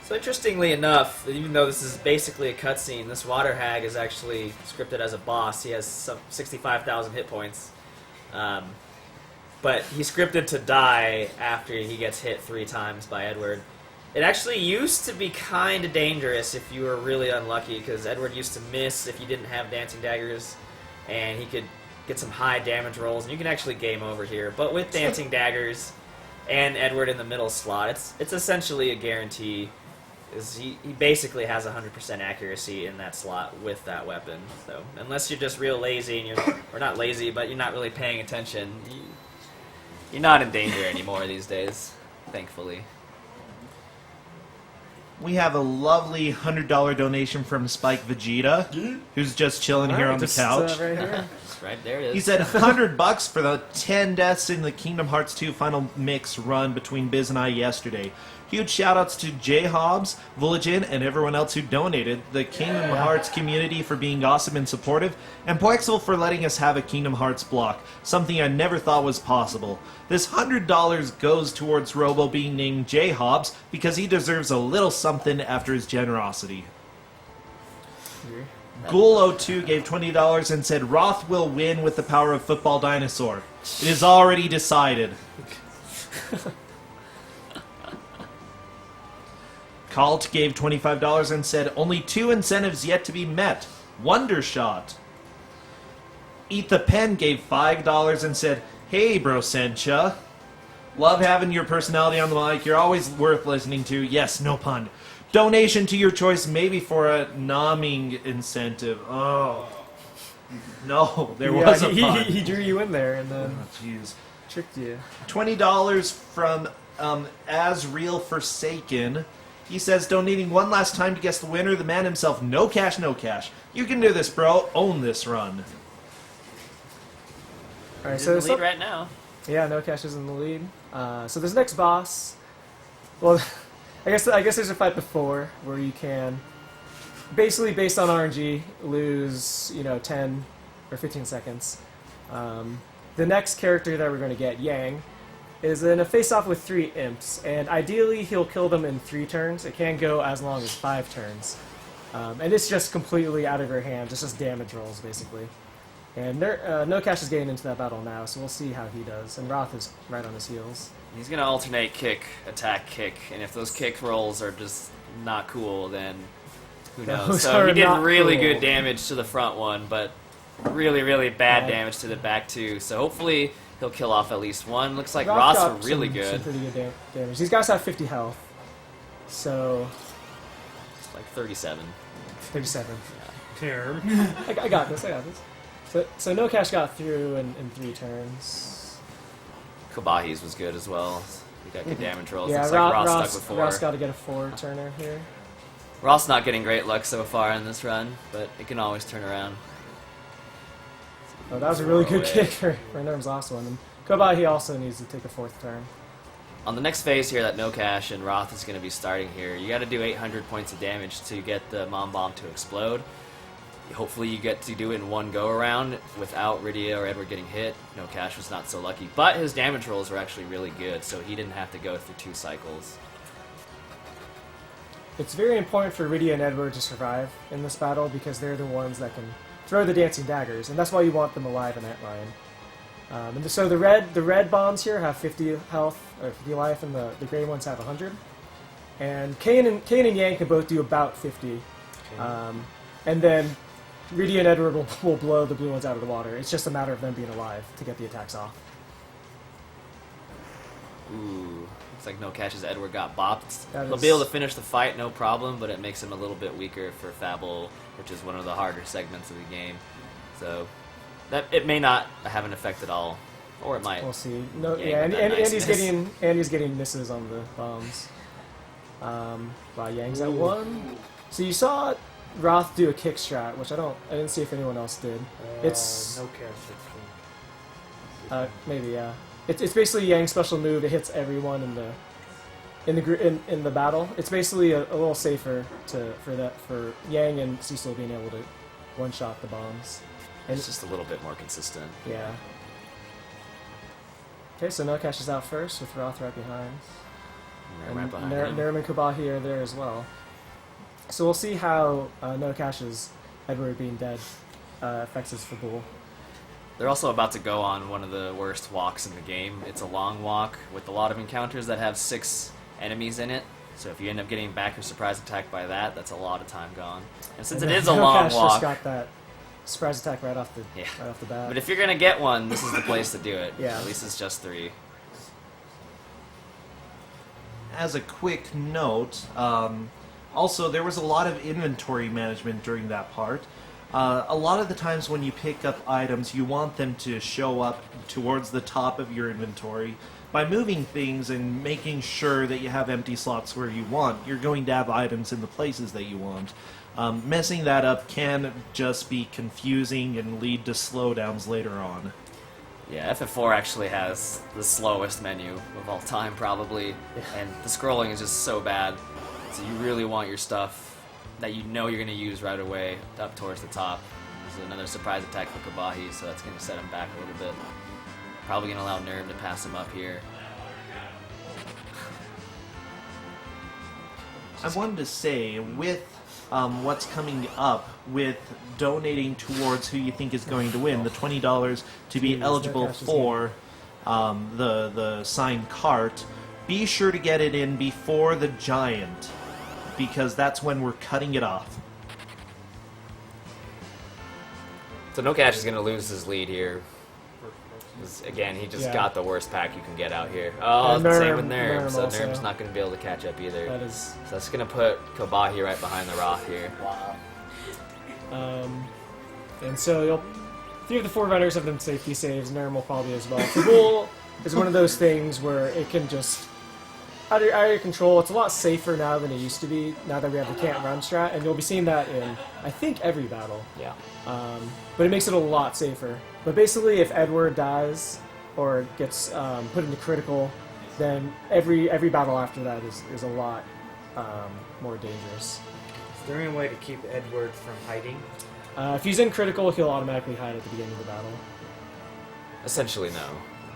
So interestingly enough, even though this is basically a cutscene, this Water Hag is actually scripted as a boss. He has some 65,000 hit points. But he's scripted to die after he gets hit 3 times by Edward. It actually used to be kind of dangerous if you were really unlucky, because Edward used to miss if you didn't have Dancing Daggers, and he could get some high damage rolls, and you can actually game over here. But with Dancing Daggers and Edward in the middle slot, it's essentially a guarantee. He basically has 100% accuracy in that slot with that weapon. So unless you're just real lazy, and or not lazy, but you're not really paying attention, you're not in danger anymore these days, thankfully. We have a lovely $100 donation from Spike Vegeta, who's just chilling here on the Just, couch. right here. Right there it is. He said $100 for the 10 deaths in the Kingdom Hearts 2 final mix run between Biz and I yesterday. Huge shoutouts to J Hobbs, Villagin, and everyone else who donated, the Kingdom Hearts community for being awesome and supportive, and Poexel for letting us have a Kingdom Hearts block, something I never thought was possible. This $100 goes towards Robo being named J Hobbs because he deserves a little something after his generosity. Ghoul02 gave $20 and said Roth will win with the power of Football Dinosaur. It is already decided. Kalt gave $25 and said only 2 incentives yet to be met. Wondershot. Eat the Pen gave $5 and said, hey, bro Sencha. Love having your personality on the mic. You're always worth listening to. Yes, no pun. Donation to your choice, maybe for a nomming incentive. Oh. No, there was a pun. He drew you in there and then Jeez. tricked you. $20 from As Real Forsaken. He says, donating one last time to guess the winner, the man himself, Nocashnocash. You can do this, bro. Own this run. All right, He's so in the lead right now. Yeah, Nocash is in the lead. So this next boss, well, I guess there's a fight before where you can, basically based on RNG, lose 10 or 15 seconds. The next character that we're going to get, Yang, is in a face-off with 3 imps, and ideally he'll kill them in 3 turns. It can go as long as 5 turns. And it's just completely out of your hands. It's just damage rolls, basically. And Nocash is getting into that battle now, so we'll see how he does. And Roth is right on his heels. He's going to alternate kick, attack, kick, and if those kick rolls are just not cool, then who knows. Those So are he did not really cool. good damage to the front one, but really, really bad damage to the back two. So hopefully he'll kill off at least one. Looks like Roth Roth's got really some good. pretty good damage. These guys have 50 health, so It's like 37. 37. Term. I got this. So Nocash got through in 3 turns. Khobahi's was good as well. He got good damage rolls. Yeah, Looks like Roth Roth's stuck with 4. got to get a 4-turner here. Roth's not getting great luck so far in this run, but it can always turn around. Oh, that was a really good away. kick for Nerm's last one. And Kobahi also needs to take a 4th turn. On the next phase here that Nocash and Roth is going to be starting here, you got to do 800 points of damage to get the Mom Bomb to explode. Hopefully you get to do it in one go-around without Rydia or Edward getting hit. Nocash was not so lucky, but his damage rolls were actually really good, so he didn't have to go through 2 cycles. It's very important for Rydia and Edward to survive in this battle because they're the ones that can throw the dancing daggers, and that's why you want them alive in Antlion. And so the red bombs here have 50 health, or 50 life, and the gray ones have 100. And Kane and Yang can both do about 50. And then Rydia and Edward will blow the blue ones out of the water. It's just a matter of them being alive to get the attacks off. Ooh, looks like Nocash's Edward got bopped. That He'll is- be able to finish the fight, no problem, but it makes him a little bit weaker for Fable, which is one of the harder segments of the game. So that it may not have an effect at all, or it might. We'll see. No, Yang yeah, with and that niceness. Andy's getting misses on the bombs. Wow, Yang's at 1. So you saw Roth do a kick strat, which I didn't see if anyone else did. It's No cash. maybe yeah. It's basically Yang's special move. It hits everyone in the battle. It's basically a little safer for Yang and Cecil being able to one-shot the bombs. And It's just a little bit more consistent. yeah. Okay, so Nocash is out first with Roth right behind. And right behind him. Neerrm and Khobahi are there as well. So we'll see how Nocash's Edward being dead affects his Fabul. They're also about to go on one of the worst walks in the game. It's a long walk with a lot of encounters that have 6 enemies in it. So if you end up getting back or surprise attacked by that, that's a lot of time gone. And since it is a long Nocash just walk, got that surprise attack right off the bat. but if you're gonna get one, this is the place to do it. Yeah. At least it's just 3. As a quick note, also there was a lot of inventory management during that part. A lot of the times when you pick up items, you want them to show up towards the top of your inventory. by moving things and making sure that you have empty slots where you want, you're going to have items in the places that you want. Messing that up can just be confusing and lead to slowdowns later on. Yeah, FF4 actually has the slowest menu of all time, probably, and the scrolling is just so bad. So you really want your stuff that you know you're going to use right away up towards the top. There's another surprise attack for Khobahi, so that's going to set him back a little bit. Probably going to allow neerrm to pass him up here. I wanted to say, with what's coming up, with donating towards who you think is going to win, the $20 to be eligible for the signed cart, be sure to get it in before the giant, because that's when we're cutting it off. So Nocash is going to lose his lead here. 'Cause, again, he just got the worst pack you can get out here. Oh, And same with neerrm, so also. neerrm's not going to be able to catch up either. That is. So that's going to put Khobahi right behind the Roth here. And so 3 of the 4 runners have them safety saves. neerrm will probably as well. The rule is one of those things where it can just out of your control. It's a lot safer now than it used to be. Now that we have the can't run strat, and you'll be seeing that in I think every battle. Yeah. But it makes it a lot safer. But basically, if Edward dies or gets put into critical, then every battle after that is a lot more dangerous. Is there any way to keep Edward from hiding? If he's in critical, he'll automatically hide at the beginning of the battle. Essentially, no.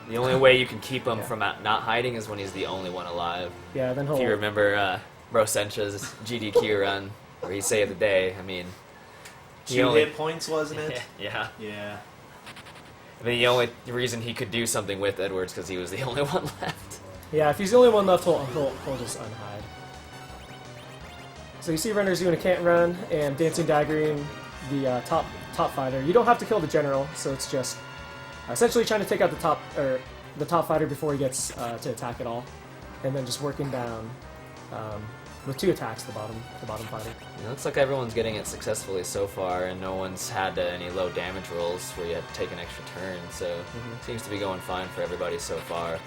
The only way you can keep him from not hiding is when he's the only one alive. Yeah, then If you he'll. remember Rosencha's GDQ run, where he saved the day, I mean... he 2 only- hit points, wasn't it? Yeah. Yeah. I mean, the only reason he could do something with Edwards because he was the only one left. Yeah, if he's the only one left, he'll just unhide. So you see runners doing a can't run and dancing daggering the top fighter. You don't have to kill the general, so it's just essentially trying to take out the top fighter before he gets to attack at all, and then just working down with 2 attacks the bottom fighter. It looks like everyone's getting it successfully so far, and no one's had any low damage rolls where you have to take an extra turn, so it seems to be going fine for everybody so far.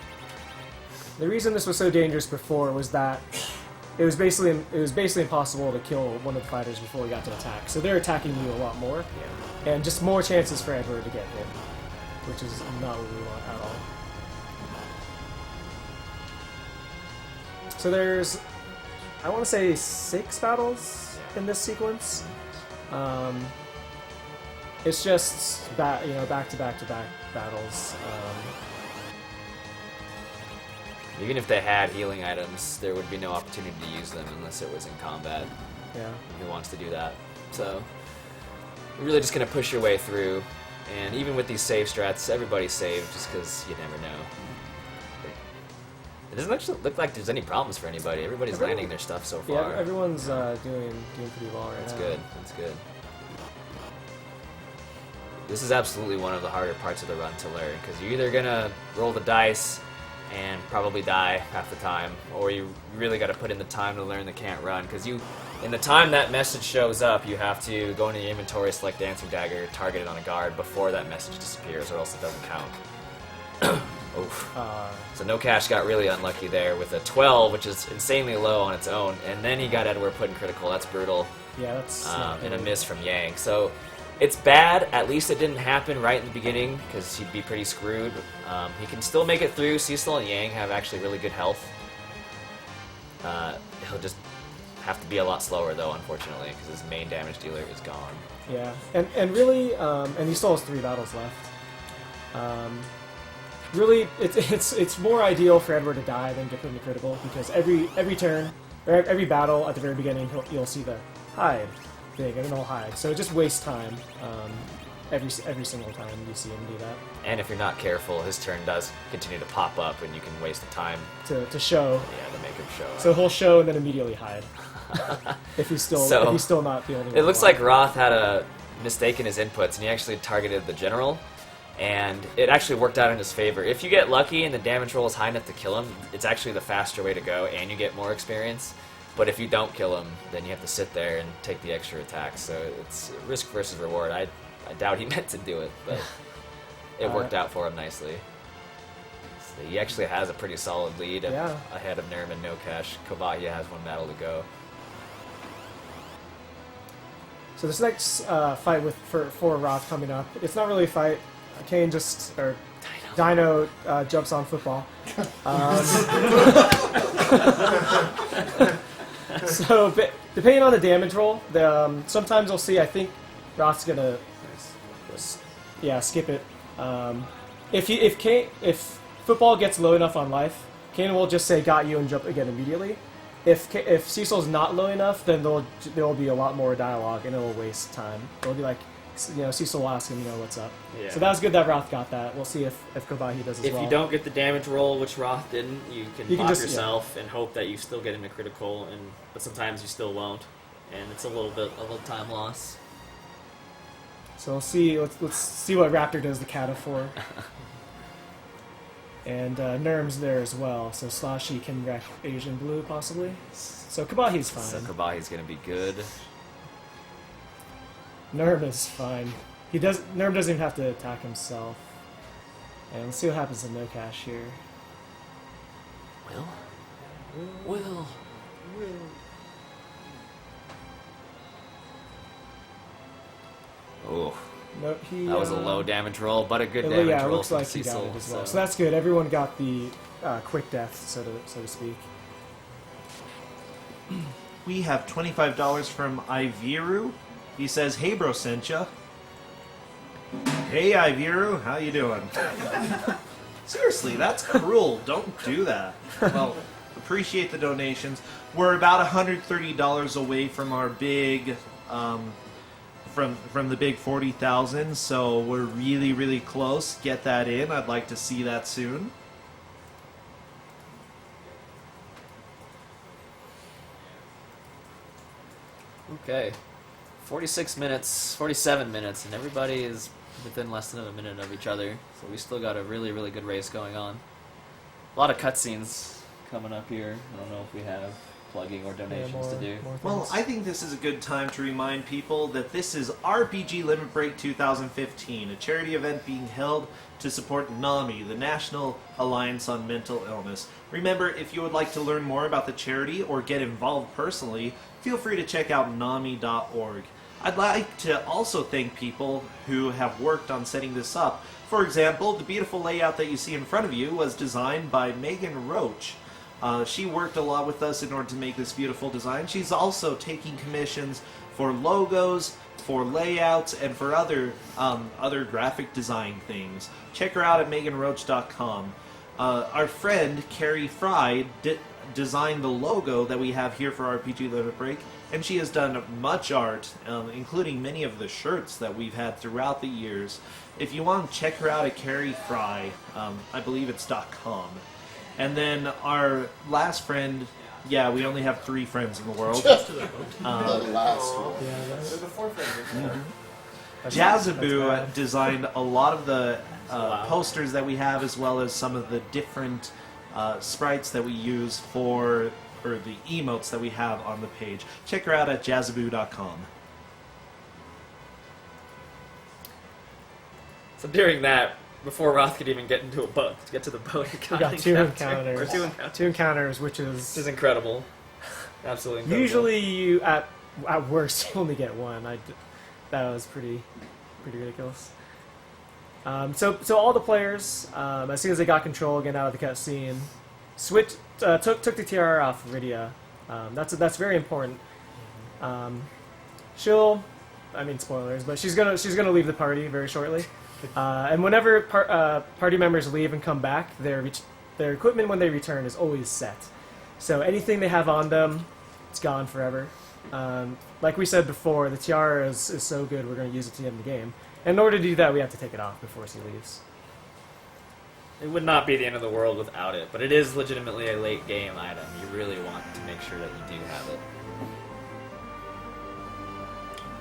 The reason this was so dangerous before was that it was basically impossible to kill one of the fighters before he got to attack. So they're attacking you a lot more, and just more chances for Edward to get hit, which is not what we want at all. So there's, I want to say 6 battles in this sequence. It's just back to back battles. Even if they had healing items, there would be no opportunity to use them unless it was in combat. Yeah. Who wants to do that? So, you're really just going to push your way through, and even with these save strats, everybody's saved just because you never know. It doesn't actually look like there's any problems for anybody. Everybody's landing their stuff so far. Yeah, everyone's doing pretty well right That's now. good. That's good. This is absolutely one of the harder parts of the run to learn, because you're either going to roll the dice and probably die half the time, or you really got to put in the time to learn the can't run, because in the time that message shows up, you have to go into your inventory, select Dancing Dagger, target it on a guard before that message disappears, or else it doesn't count. Oof. So Nocash got really unlucky there with a 12, which is insanely low on its own, and then he got Edward put in critical. That's brutal. Yeah, that's not And a good. miss from Yang. So it's bad. At least it didn't happen right in the beginning, because he'd be pretty screwed. He can still make it through. Cecil and Yang have actually really good health. He'll just have to be a lot slower, though, unfortunately, because his main damage dealer is gone. Yeah, and really, and he still has 3 battles left. Really, it's more ideal for Edward to die than get put into critical, because every turn, or every battle at the very beginning, you'll see the hide thing, and then he'll hide. So it just wastes time every single time you see him do that. And if you're not careful, his turn does continue to pop up, and you can waste the time To show. to make him show up. So he'll show and then immediately hide. if he's still not the only one. It looks alive. like Roth had a mistake in his inputs, and he actually targeted the general, and it actually worked out in his favor. If you get lucky and the damage roll is high enough to kill him, it's actually the faster way to go, and you get more experience. But if you don't kill him, then you have to sit there and take the extra attacks. So it's risk versus reward. I doubt he meant to do it, but it worked out for him nicely. So he actually has a pretty solid lead Yeah. ahead of neerrm and Nocash. Khobahi has one battle to go. So this next fight for Roth coming up, it's not really a fight. Kane Dino jumps on football. So depending on the damage roll, sometimes we'll see. I think Roth's gonna skip it. If football gets low enough on life, Kane will just say "got you" and jump again immediately. If Cecil's not low enough, then there'll be a lot more dialogue and it'll waste time. It'll be like, Cecil will ask him, what's up. Yeah. So that was good that Roth got that. We'll see if Khobahi does as well. If you don't get the damage roll, which Roth didn't, you can pop just- yourself and hope that you still get into critical, but sometimes you still won't, and it's a little time loss. So we'll see. Let's see what Raptor does to Kata for. And neerrm's there as well, so Slashy can wreck Asian Blue possibly. So Khobahi's fine. So Khobahi's going to be good. neerrm is fine. neerrm doesn't even have to attack himself. And let's see what happens to Nocash here. Will. Oh, No, that was a low damage roll, but a good damage yeah, it roll looks from like he got Cecil. it as well. So that's good. Everyone got the quick death, so to speak. We have $25 from Iviru. He says, "Hey bro, sent ya." Hey Iviru, how you doing? Seriously, that's cruel. Don't do that. Well, appreciate the donations. We're about $130 away from our big, from the big 40,000. So we're really, really close. Get that in. I'd like to see that soon. Okay. 47 minutes, and everybody is within less than a minute of each other. So we still got a really, really good race going on. A lot of cutscenes coming up here. I don't know if we have plugging or donations to do. Well, I think this is a good time to remind people that this is RPG Limit Break 2015, a charity event being held to support NAMI, the National Alliance on Mental Illness. Remember, if you would like to learn more about the charity or get involved personally, feel free to check out NAMI.org. I'd like to also thank people who have worked on setting this up. For example, the beautiful layout that you see in front of you was designed by Megan Roach. She worked a lot with us in order to make this beautiful design. She's also taking commissions for logos, for layouts, and for other graphic design things. Check her out at meganroach.com. Our friend Carrie Fry designed the logo that we have here for RPG Limit Break, and she has done much art, including many of the shirts that we've had throughout the years. If you want, check her out at Carrie Fry. I believe it's .com. And then our last friend, yeah, we only have 3 friends in the world. The last one. There's a fourth friend. Jazaboo designed a lot of the posters that we have, as well as some of the different sprites that we use or the emotes that we have on the page. Check her out at jazaboo.com. So during that, before Roth could even get into a boat, to get to the boat, We got 2 encounters. Or 2 encounters. 2 encounters, which Which is incredible. Absolutely incredible. usually you at worst you only get 1. That was pretty ridiculous. So all the players, as soon as they got control again out of the cutscene, took the tiara off Rydia. That's very important. Spoilers, but she's gonna leave the party very shortly. And whenever party members leave and come back, their equipment when they return is always set. So anything they have on them, it's gone forever. Like we said before, the tiara is so good, we're going to use it to end the game. And in order to do that, we have to take it off before she leaves. It would not be the end of the world without it, but it is legitimately a late game item. You really want to make sure that you do have it.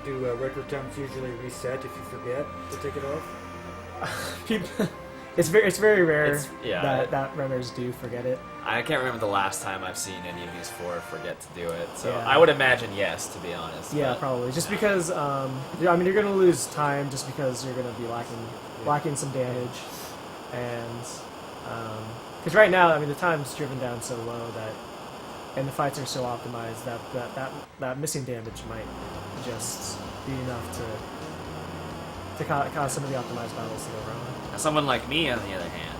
Do record times usually reset if you forget to take it off? It's very rare Yeah. that runners do forget it. I can't remember the last time I've seen any of these 4 forget to do it, so Yeah. I would imagine yes, to be honest. Yeah, but probably. Just because, you're going to lose time just because you're going to be lacking some damage. And Because right now, I mean, the time's driven down so low that, and the fights are so optimized that missing damage might just be enough to cause some of the optimized battles to go wrong. Now, someone like me, on the other hand,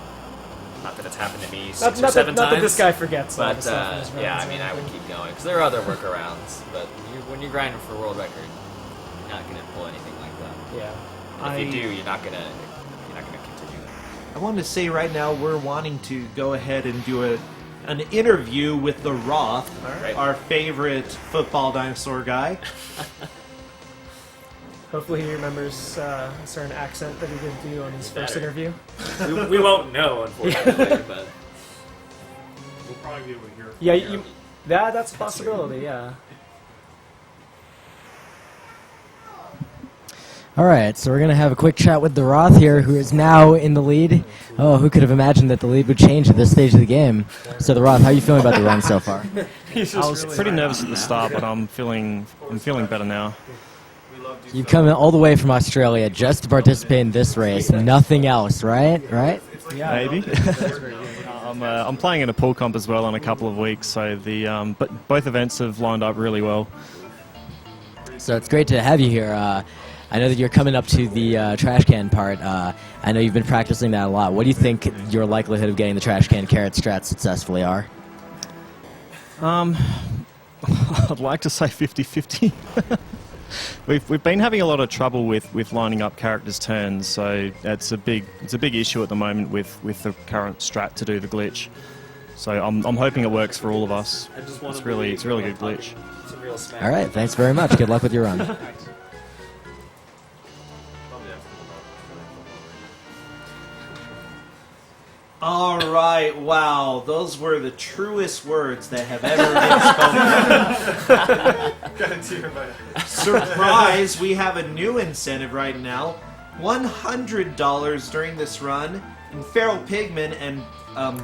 not that it's happened to me six Not or seven that times. this guy forgets all But the stuff in his yeah, runs I mean, and I would everything. keep going because there are other workarounds. But when you're grinding for world record, you're not gonna pull anything like that. Yeah. And if you do, you're not gonna continue. I want to say right now we're wanting to go ahead and do an interview with the Roth, right. our favorite football dinosaur guy. Hopefully he remembers a certain accent that he didn't do on his first Better. interview. we won't know, unfortunately. But We'll probably be able to hear. Yeah, that's a possibility, yeah. All right, so we're going to have a quick chat with the Roth here, who is now in the lead. Oh, who could have imagined that the lead would change at this stage of the game? So the Roth, how are you feeling about the run so far? I was pretty nervous at the start, but I'm feeling better now. You've come all the way from Australia just to participate in this race, nothing else, right? Right? Maybe. I'm playing in a pool comp as well in a couple of weeks, so but both events have lined up really well. So it's great to have you here. I know that you're coming up to the trash can part. I know you've been practicing that a lot. What do you think your likelihood of getting the trash can carrot strat successfully are? I'd like to say 50-50. We've been having a lot of trouble with lining up characters' turns, so it's a big issue at the moment with the current strat to do the glitch. So I'm hoping it works for all of us. It's a really good glitch. All right, thanks very much. Good luck with your run. All right, wow, those were the truest words that have ever been spoken. Got a tear in my eye. Surprise, we have a new incentive right now. $100 during this run, and Feral Pigman and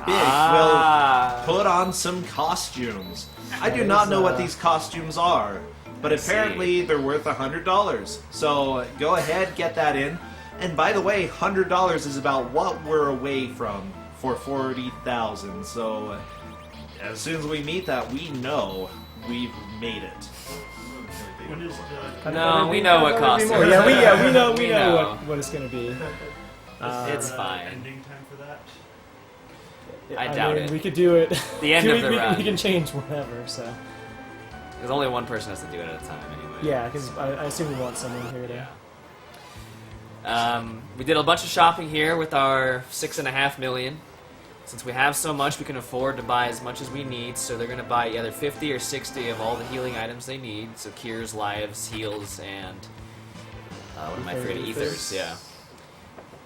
Big will put on some costumes. I do not know what these costumes are, but apparently they're worth $100. So go ahead, get that in. And by the way, $100 is about what we're away from for 40,000. So as soon as we meet that, we know we've made it. no, we know what costume. Yeah, we know what it's going to be. It's fine. Ending time for that. I doubt mean, it. We could do it. The end of the we run. can change whatever, so. Because only one person has to do it at a time anyway. Yeah, because I assume we want someone here to... We did a bunch of shopping here with our 6.5 million. Since we have so much, we can afford to buy as much as we need, so they're going to buy either 50 or 60 of all the healing items they need. So cures, lives, heals, and what am I afraid of? Ethers, yeah.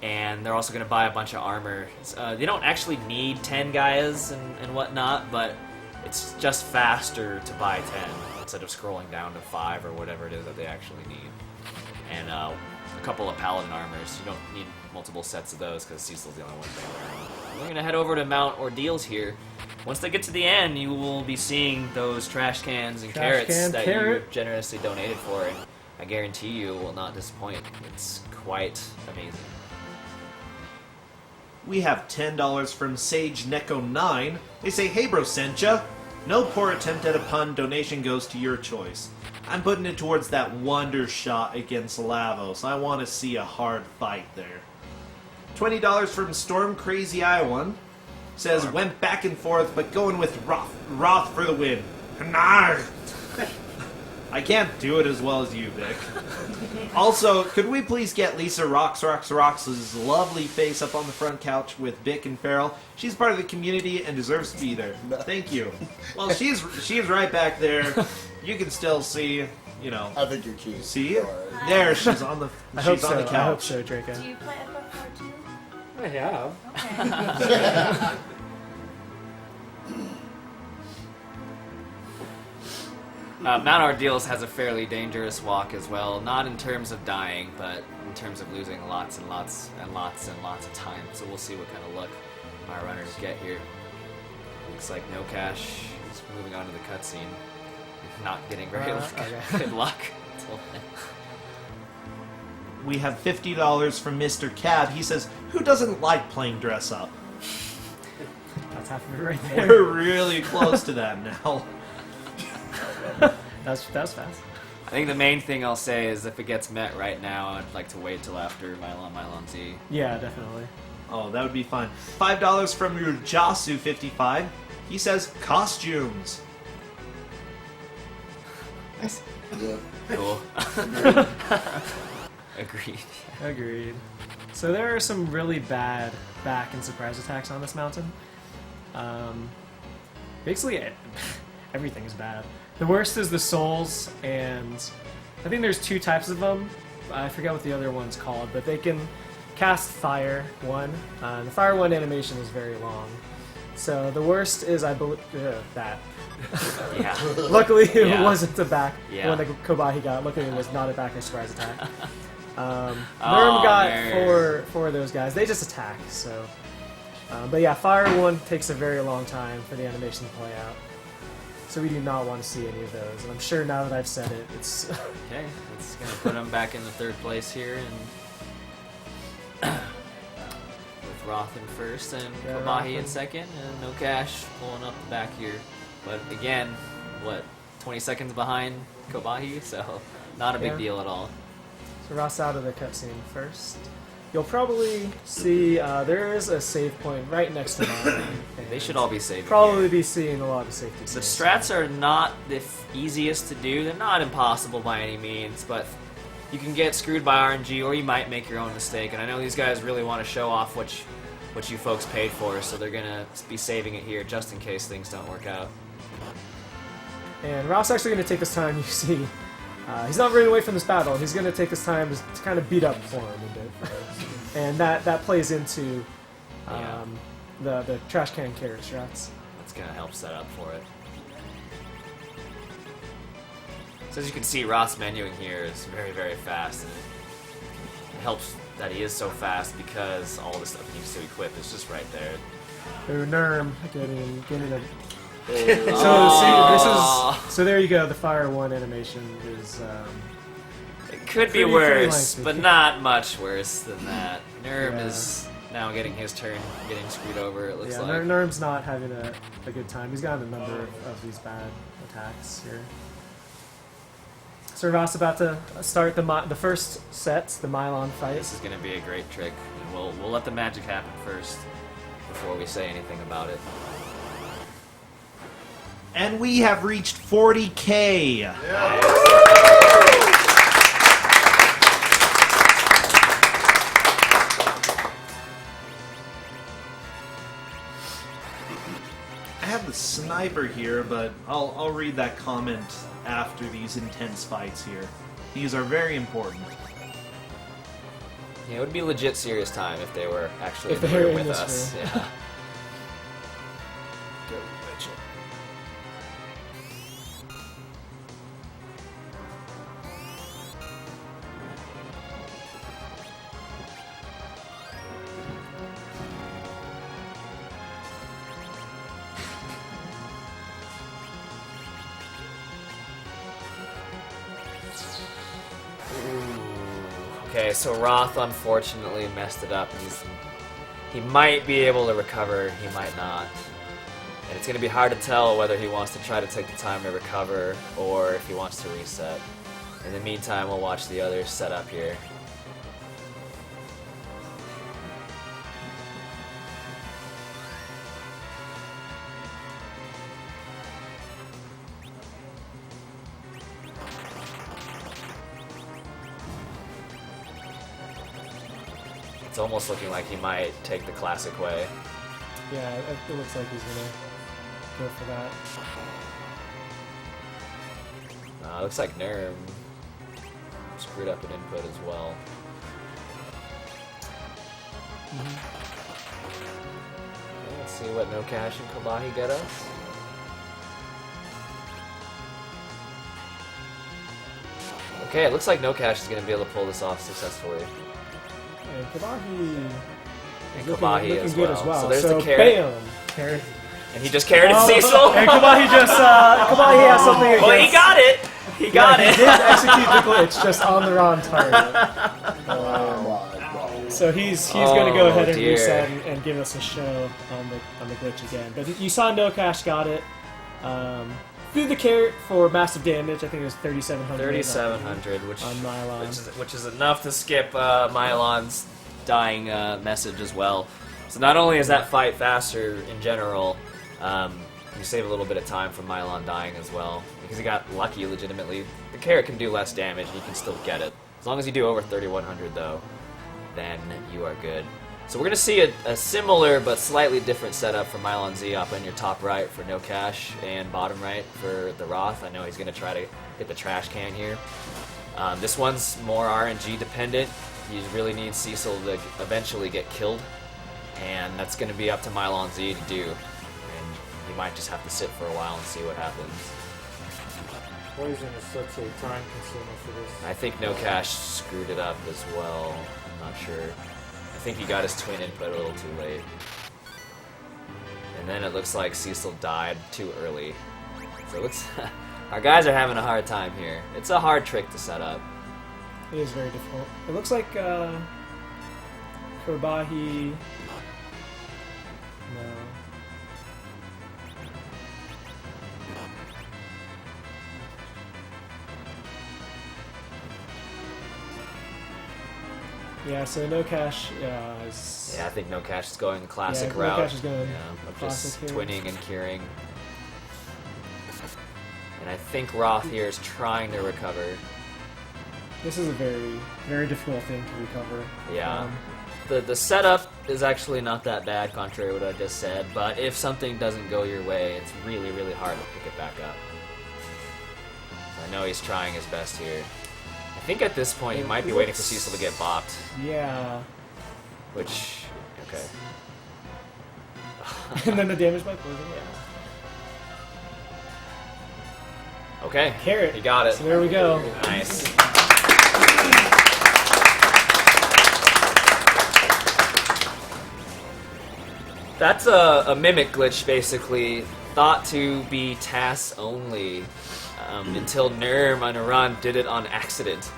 And they're also going to buy a bunch of armor. They don't actually need 10 Gaias and whatnot, but it's just faster to buy 10 instead of scrolling down to 5 or whatever it is that they actually need. And a couple of paladin armors. You don't need multiple sets of those because Cecil's the only one thing around. We're going to head over to Mount Ordeals here. Once they get to the end, you will be seeing those trash cans and carrots that you generously donated for, and I guarantee you will not disappoint. It's quite amazing. We have $10 from Sage Neko9. They say, "Hey bro, sent ya. No poor attempt at a pun. Donation goes to your choice. I'm putting it towards that wonder shot against Lavos. I want to see a hard fight there." $20 from Storm Crazy Iowan. Says, "Went back and forth, but going with Roth. Roth for the win." Narr. I can't do it as well as you, Vic. Also, could we please get Lisa Rocks' lovely face up on the front couch with Vic and Farrell? She's part of the community and deserves to be there. Thank you. Well, she's right back there. You can still see, you know. I think you're cute. See? There, she's on the I hope on the so. I hope couch. so, Draco. Do you play FF4 too? I have. Okay. Mount Ordeals has a fairly dangerous walk as well, not in terms of dying, but in terms of losing lots and lots and lots and lots of time. So we'll see what kind of luck our runners get here. Looks like Nocash is moving on to the cutscene, not getting very good luck until then. We have $50 from Mr. Cab. He says, "Who doesn't like playing dress up?" half of it right there. We're really close to that now. That's fast. I think the main thing I'll say is if it gets met right now, I'd like to wait till after Milon Z. Yeah, definitely. Oh, that would be fun. $5 from your Jasu55. He says costumes. Yeah. Cool. Agreed. Agreed. So there are some really bad back and surprise attacks on this mountain. Basically, everything is bad. The worst is the souls, and I think there's 2 types of them. I forget what the other one's called, but they can cast Fire 1. The Fire 1 animation is very long. So the worst is, I believe, that. Yeah. Luckily, it Yeah. wasn't the back Yeah. one that Khobahi got. Luckily, it was not a back or surprise attack. Oh, Nerm got Nerm. four of those guys. They just attack, so. But yeah, Fire 1 takes a very long time for the animation to play out. So we do not want to see any of those. And I'm sure now that I've said it, it's... Okay, it's going to put him back in the 3rd place here. And with Roth in 1st and Yeah, Khobahi in Roth 2nd. And Nocash pulling up the back here. But again, what, 20 seconds behind Khobahi? So not a big Yeah. deal at all. So Ross out of the cutscene first. You'll probably see there is a save point right next to mine. They should all be saving probably here. be seeing a lot of safety. The saves. strats are not the easiest to do. They're not impossible by any means, but you can get screwed by RNG, or you might make your own mistake. And I know these guys really want to show off what you folks paid for, so they're gonna be saving it here just in case things don't work out. And Ross actually going to take this time, you see. He's not running away from this battle. He's going to take this time to kind of beat up for him a bit. And that plays into the trash can carrot strats. That's gonna help set up for it. So as you can see, Roth's menuing here is very, very fast, and it helps that he is so fast because all the stuff he needs to equip is just right there. So Nerm getting a... Oh. So there you go. The Fire 1 animation is... It could be pretty worse, lengthy. but not much worse than that. Nerm Yeah. is now getting his turn, getting screwed over, it looks Yeah, like. Nerm's not having a good time. He's gotten a number of these bad attacks here. So Ross about to start the first set, the Milon fight. This is going to be a great trick, and we'll let the magic happen first before we say anything about it. And we have reached 40K. I have the sniper here, but I'll read that comment after these intense fights here. These are very important. Yeah, it would be legit serious time if they were actually If in they the were room in with this us. room. Yeah. Okay, so Roth unfortunately messed it up. He might be able to recover, he might not. And it's going to be hard to tell whether he wants to try to take the time to recover or if he wants to reset. In the meantime, we'll watch the others set up here. It's almost looking like he might take the classic way. Yeah, it looks like he's gonna go for that. Looks like Nerm screwed up an input as well. Okay, let's see what Nocash and Khobahi get us. Okay, it looks like Nocash is going to be able to pull this off successfully. And Khobahi And is looking Khobahi good as well. So there's the carrot. Bam! Carrot. And he just carried Oh, Cecil. And Khobahi just, Khobahi has something against... Well, he got it! He got He it! did execute the glitch, just on the wrong target. Oh my god. So he's going to go ahead and dear. reset and give us a show on the glitch again. But you saw Nocash got it. Threw the carrot for massive damage. I think it was 3,700. 3,700, which on Milon. which is enough to skip Milon's dying message as well. So not only is that fight faster in general, you save a little bit of time from Milon dying as well because he got lucky legitimately. The carrot can do less damage and you can still get it. As long as you do over 3,100 though, then you are good. So we're going to see a similar but slightly different setup for Milon Z up in your top right for Nocash and bottom right for the Roth. I know he's going to try to get the trash can here. This one's more RNG dependent. You really need Cecil to eventually get killed, and that's going to be up to Milon Z to do. And you might just have to sit for a while and see what happens. Poison is such a time consumer for this. I think Nocash screwed it up as well. I'm not sure. I think he got his twin input a little too late. And then it looks like Cecil died too early. So it looks our guys are having a hard time here. It's a hard trick to set up. It is very difficult. It looks like Khobahi. No. Yeah, so Nocash is... Yeah, I think Nocash is going the classic yeah, route. Nocash is going of classic just here. twinning and curing. And I think Roth here is trying to recover. This is a very, very difficult thing to recover. Yeah. The setup is actually not that bad, contrary to what I just said, but if something doesn't go your way, it's really, really hard to pick it back up. I know he's trying his best here. I think at this point he might be waiting for Cecil to get bopped. Yeah. Which, okay. And then the damage by poison, yeah. Okay, Carrot. he got it. So there we go. Nice. That's a mimic glitch, basically, thought to be TAS only, until neerrm on a run did it on accident.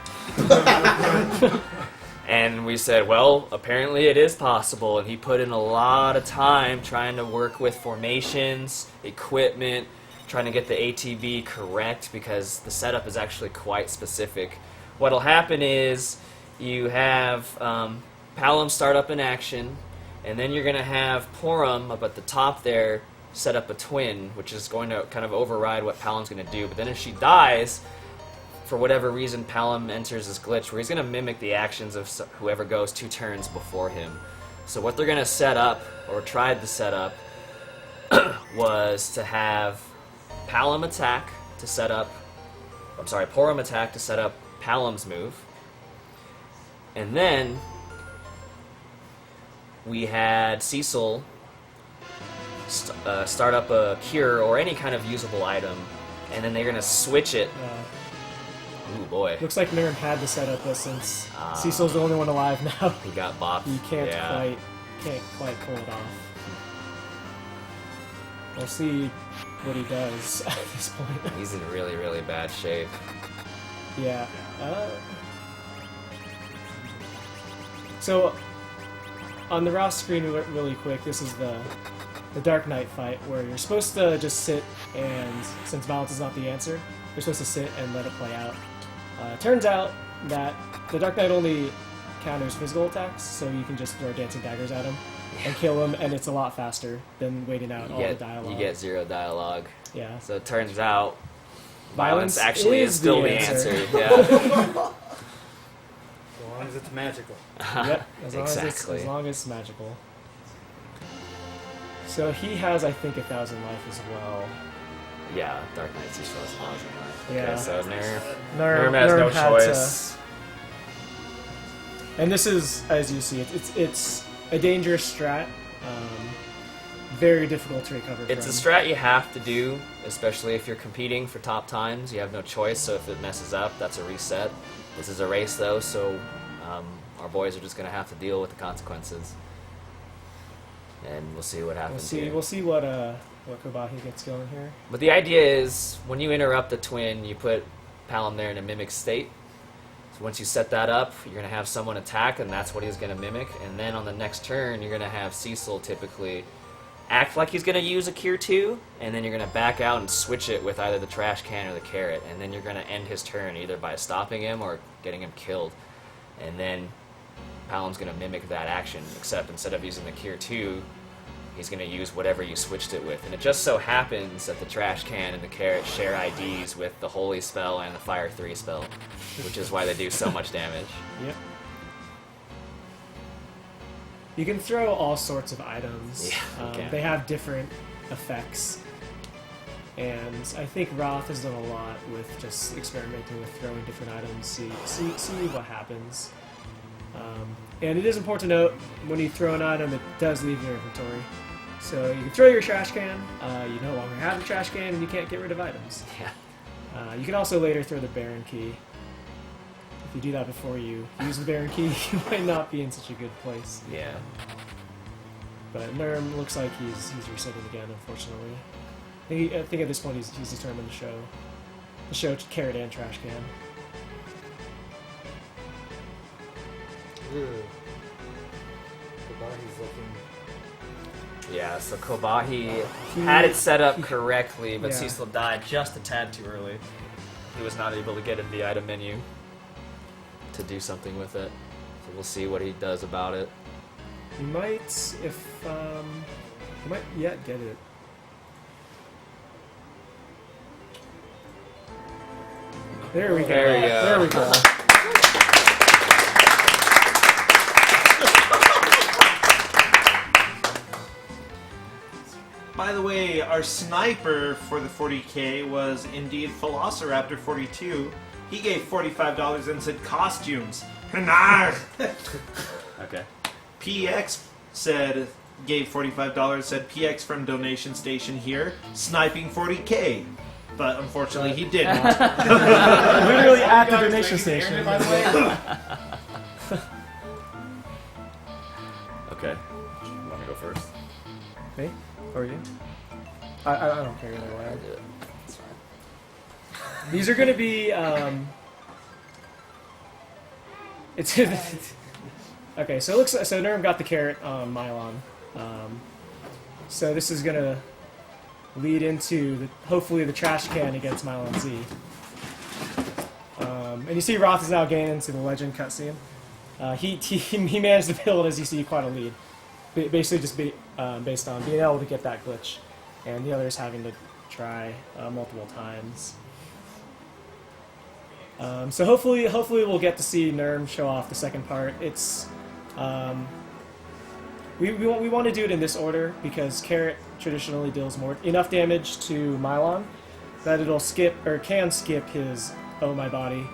And we said, well, apparently it is possible, and he put in a lot of time trying to work with formations, equipment, trying to get the ATB correct, because the setup is actually quite specific. What'll happen is you have Palom start up in action, and then you're going to have Porum up at the top there set up a twin, which is going to kind of override what Palom's going to do. But then if she dies, for whatever reason, Palom enters this glitch where he's going to mimic the actions of whoever goes 2 turns before him. So what they're going to set up, or tried to set up, was to have Palom attack to set up... I'm sorry, Porum attack to set up Palom's move. And then we had Cecil start up a cure or any kind of usable item, and then they're going to switch it. Ooh, boy. Looks like neerrm had to set up this since Cecil's the only one alive now. He got bopped. He can't quite pull it off. We'll see what he does at this point. He's in really, really bad shape. Yeah. So, on the Roth screen really quick, this is the Dark Knight fight where you're supposed to just sit and, since balance is not the answer, you're supposed to sit and let it play out. Turns out that the Dark Knight only counters physical attacks, so you can just throw dancing daggers at him and kill him, and it's a lot faster than waiting out all the dialogue. You get 0 dialogue. Yeah. So it turns out Violence actually is still the answer. Yeah. As long as it's magical. Yep, as long Exactly. as long as it's magical. So he has, I think, 1,000 life as well. Yeah, Dark Knight's just has 1,000 life. Yeah. Okay, so neerrm neerrm has no had choice. And this is, as you see, it's a dangerous strat. Very difficult to recover It's from. a strat you have to do, especially if you're competing for top times. You have no choice, so if it messes up, that's a reset. This is a race, though, so our boys are just going to have to deal with the consequences. And we'll see what happens here. We'll see what Khobahi gets going here. But the idea is, when you interrupt the twin, you put Palom there in a mimic state. So once you set that up, you're going to have someone attack, and that's what he's going to mimic. And then on the next turn, you're going to have Cecil typically act like he's going to use a Cure 2, and then you're going to back out and switch it with either the trash can or the carrot, and then you're going to end his turn either by stopping him or getting him killed. And then Palom's going to mimic that action, except instead of using the Cure 2, he's going to use whatever you switched it with. And it just so happens that the trash can and the carrot share IDs with the Holy spell and the Fire 3 spell, which is why they do so much damage. Yep. You can throw all sorts of items. Yeah, you can. They have different effects. And I think Roth has done a lot with just experimenting with throwing different items, see what happens. And it is important to note, when you throw an item, it does leave your inventory. So you can throw your trash can, you no longer have the trash can, and you can't get rid of items. Yeah. You can also later throw the Baron key. If you do that before you use the Baron key, you might not be in such a good place. Yeah. But neerrm looks like he's resetting again, unfortunately. I think at this point he's determined to show carrot and trash can. Khobahi's looking. Yeah, so Khobahi had it set up correctly, but Yeah. Cecil died just a tad too early. He was not able to get in the item menu to do something with it. So we'll see what he does about it. He might, he might yet get it. There we go. There we go. There we go. By the way, our sniper for the 40k was indeed Velociraptor 42. He gave $45 and said costumes. Hanar! Okay. PX gave $45, said PX from donation station here, sniping 40k. But unfortunately he didn't. Literally at the donation station. By the way, Okay. You want me to go first? Me? Or you? I don't care either way. I'll do it. That's fine. These are going to be, it's okay. So it looks so neerrm got the carrot on Milon. So this is going to lead into hopefully the trash can against Milon Z. And you see Roth is now gaining into the legend cutscene. He managed to build, as you see, quite a lead. Basically just based on being able to get that glitch, and the others having to try multiple times. So hopefully we'll get to see neerrm show off the second part. It's we want to do it in this order because carrot traditionally deals enough damage to Milon that it'll can skip his oh my body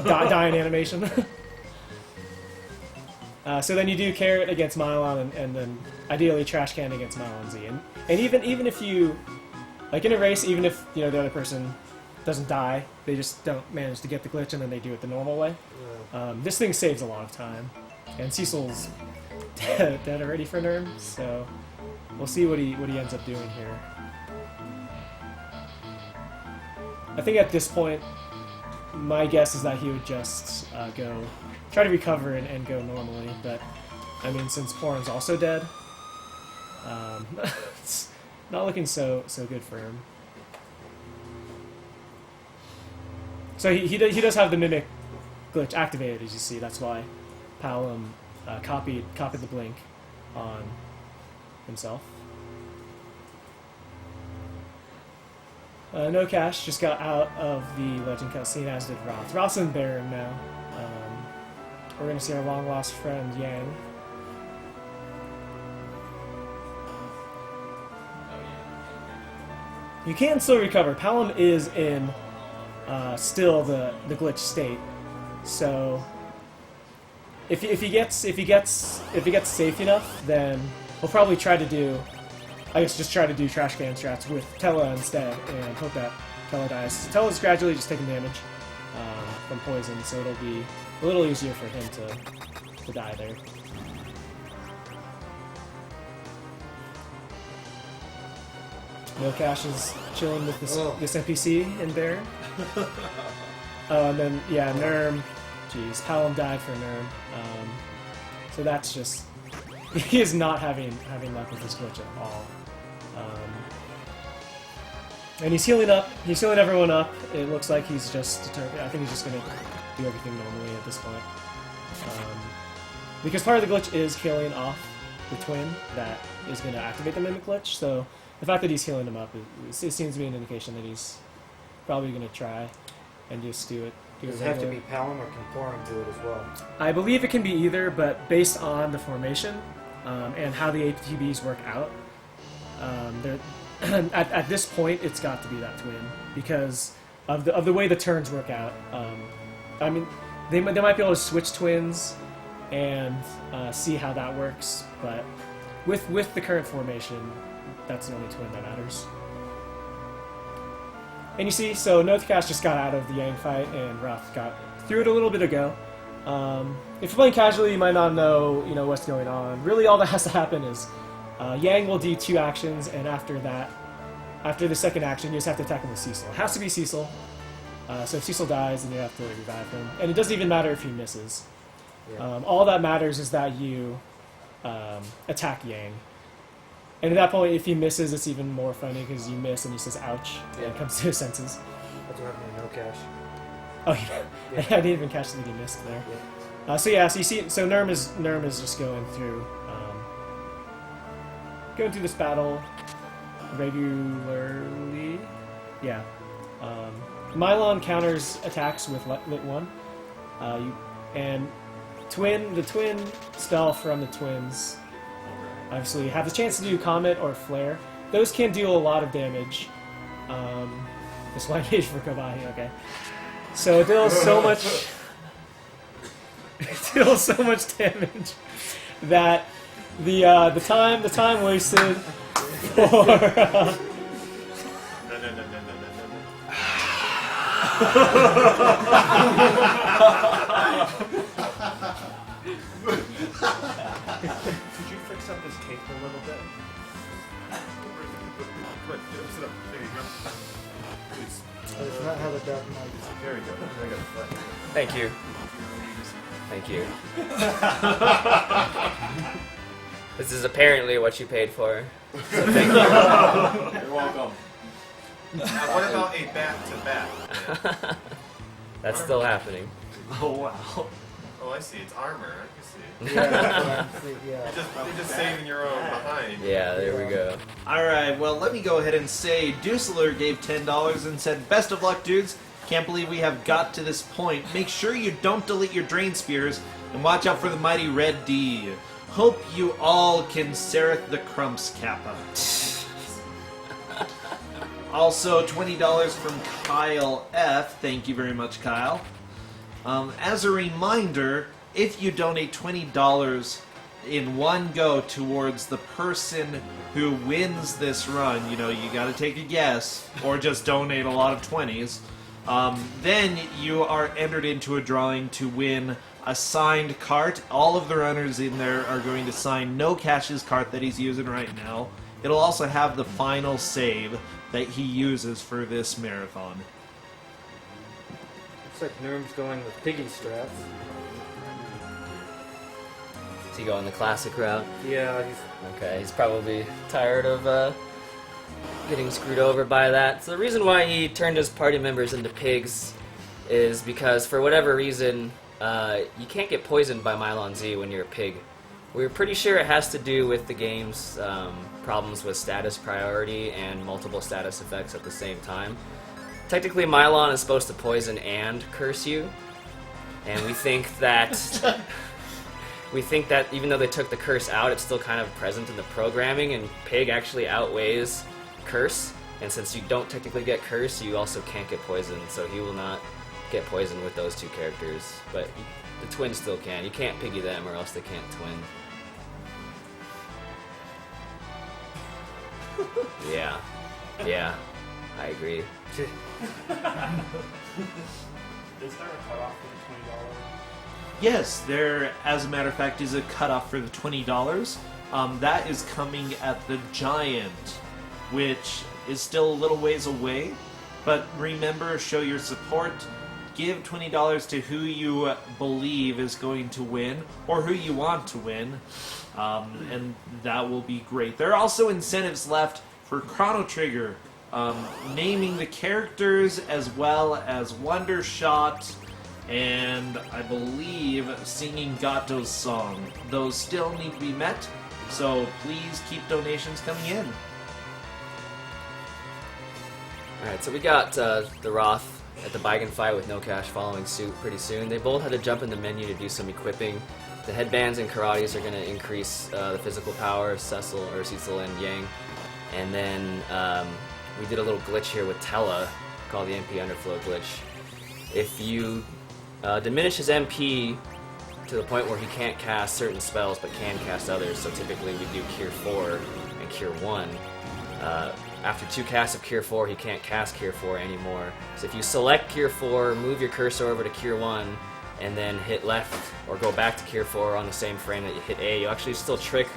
dying animation. So then you do carrot against Milon, and then ideally trash can against Milon Z. And even if you, like in a race, even if the other person doesn't die, they just don't manage to get the glitch, and then they do it the normal way. This thing saves a lot of time, and Cecil's dead already for neerrm, so we'll see what he ends up doing here. I think at this point, my guess is that he would just try to recover and go normally, but I mean, since Porin's also dead, it's not looking so good for him. So he does have the mimic glitch activated, as you see. That's why Palom copied the blink on himself. Nocash just got out of the legend cutscene, as did Roth. Roth's in Baron now. We're going to see our long-lost friend, Yang. You can still recover. Palom is in still the glitch state, so if he gets safe enough, then we'll probably try to do trash can strats with Tella instead, and hope that Tella dies. Tella's gradually just taking damage from poison, so it'll be a little easier for him to die there. Nocash is chilling with this NPC in Baron. Oh, and then, yeah, neerrm. Jeez, Palom died for neerrm. So that's just... He is not having luck with this glitch at all. And he's healing up. He's healing everyone up. It looks like he's just determined. I think he's just going to do everything normally at this point. Because part of the glitch is killing off the twin that is going to activate the mimic glitch. So the fact that he's healing him up, it seems to be an indication that he's probably going to try and just do it. Does it have to be Palom or can Thorum do it as well? I believe it can be either, but based on the formation and how the ATBs work out, at this point it's got to be that twin because of the way the turns work out. I mean, they might be able to switch twins and see how that works, but with the current formation, that's the only twin that matters. And you see, so Nocashnocash just got out of the Yang fight, and Roth got through it a little bit ago. If you're playing casually, you might not know, what's going on. Really, all that has to happen is Yang will do 2 actions, and after that, after the second action, you just have to attack him with Cecil. It has to be Cecil. So if Cecil dies, then you have to revive him. And it doesn't even matter if he misses. Yeah. All that matters is that you attack Yang. And at that point, if he misses, it's even more funny because you miss and he says "ouch" and comes to his senses. That's what happened to Nocash. Oh yeah, I didn't even catch that he missed there. Yeah. So you see, so neerrm is just going through this battle regularly. Yeah. Milon counters attacks with Lit 1, and the twin spell from the twins. Obviously, have the chance to do Comet or Flare. Those can deal a lot of damage. This white mage for Khobahi, okay. So it deals so much. It deals so much damage that the time wasted for. Could you fix up this cake a little bit? Good. Sit up. There you go. Please. That's not how the Dark Knight. There you go. I got a flat. Thank you. Thank you. This is apparently what you paid for. So thank you. You're welcome. Now, what about a back-to-back? That's still happening. Oh wow. Oh, I see. It's armor. I can see. Yeah. You're just saving your own behind. Yeah, there we go. Alright, well, let me go ahead and say Dusseler gave $10 and said, "Best of luck, dudes. Can't believe we have got to this point. Make sure you don't delete your Drain Spears, and watch out for the mighty Red D. Hope you all can Sereth the Crumps Kappa." Also, $20 from Kyle F. Thank you very much, Kyle. As a reminder, if you donate $20 in one go towards the person who wins this run, you gotta take a guess, or just donate a lot of 20s, then you are entered into a drawing to win a signed cart. All of the runners in there are going to sign Nocash's cart that he's using right now. It'll also have the final save that he uses for this marathon. Looks like neerrm's going with Piggy Strats. Is he going the classic route? Yeah, Okay, he's probably tired of getting screwed over by that. So the reason why he turned his party members into pigs is because, for whatever reason, you can't get poisoned by Milon Z when you're a pig. We're pretty sure it has to do with the game's problems with status priority and multiple status effects at the same time. Technically, Milon is supposed to poison and curse you, and we think that even though they took the curse out, it's still kind of present in the programming, and pig actually outweighs curse, and since you don't technically get curse, you also can't get poisoned, so he will not get poisoned with those 2 characters, but the twins still can. You can't piggy them or else they can't twin. Yeah, I agree. Is there a cutoff for the $20? Yes, there, as a matter of fact, is a cutoff for the $20. That is coming at the Giant, which is still a little ways away. But remember, show your support give $20 to who you believe is going to win, or who you want to win, and that will be great. There are also incentives left for Chrono Trigger, naming the characters as well as Wonder Shot, and I believe singing Gato's song. Those still need to be met, so please keep donations coming in. Alright, so we got the Roth at the Byan fight with Nocash following suit pretty soon. They both had to jump in the menu to do some equipping. The headbands and karates are going to increase the physical power of Cecil and Yang. And then we did a little glitch here with Tella called the MP Underflow glitch. If you diminish his MP to the point where he can't cast certain spells but can cast others, so typically we do Cure 4 and Cure 1. After 2 casts of Cure 4, he can't cast Cure 4 anymore. So if you select Cure 4, move your cursor over to Cure 1, and then hit left or go back to Cure 4 on the same frame that you hit A, you actually still trick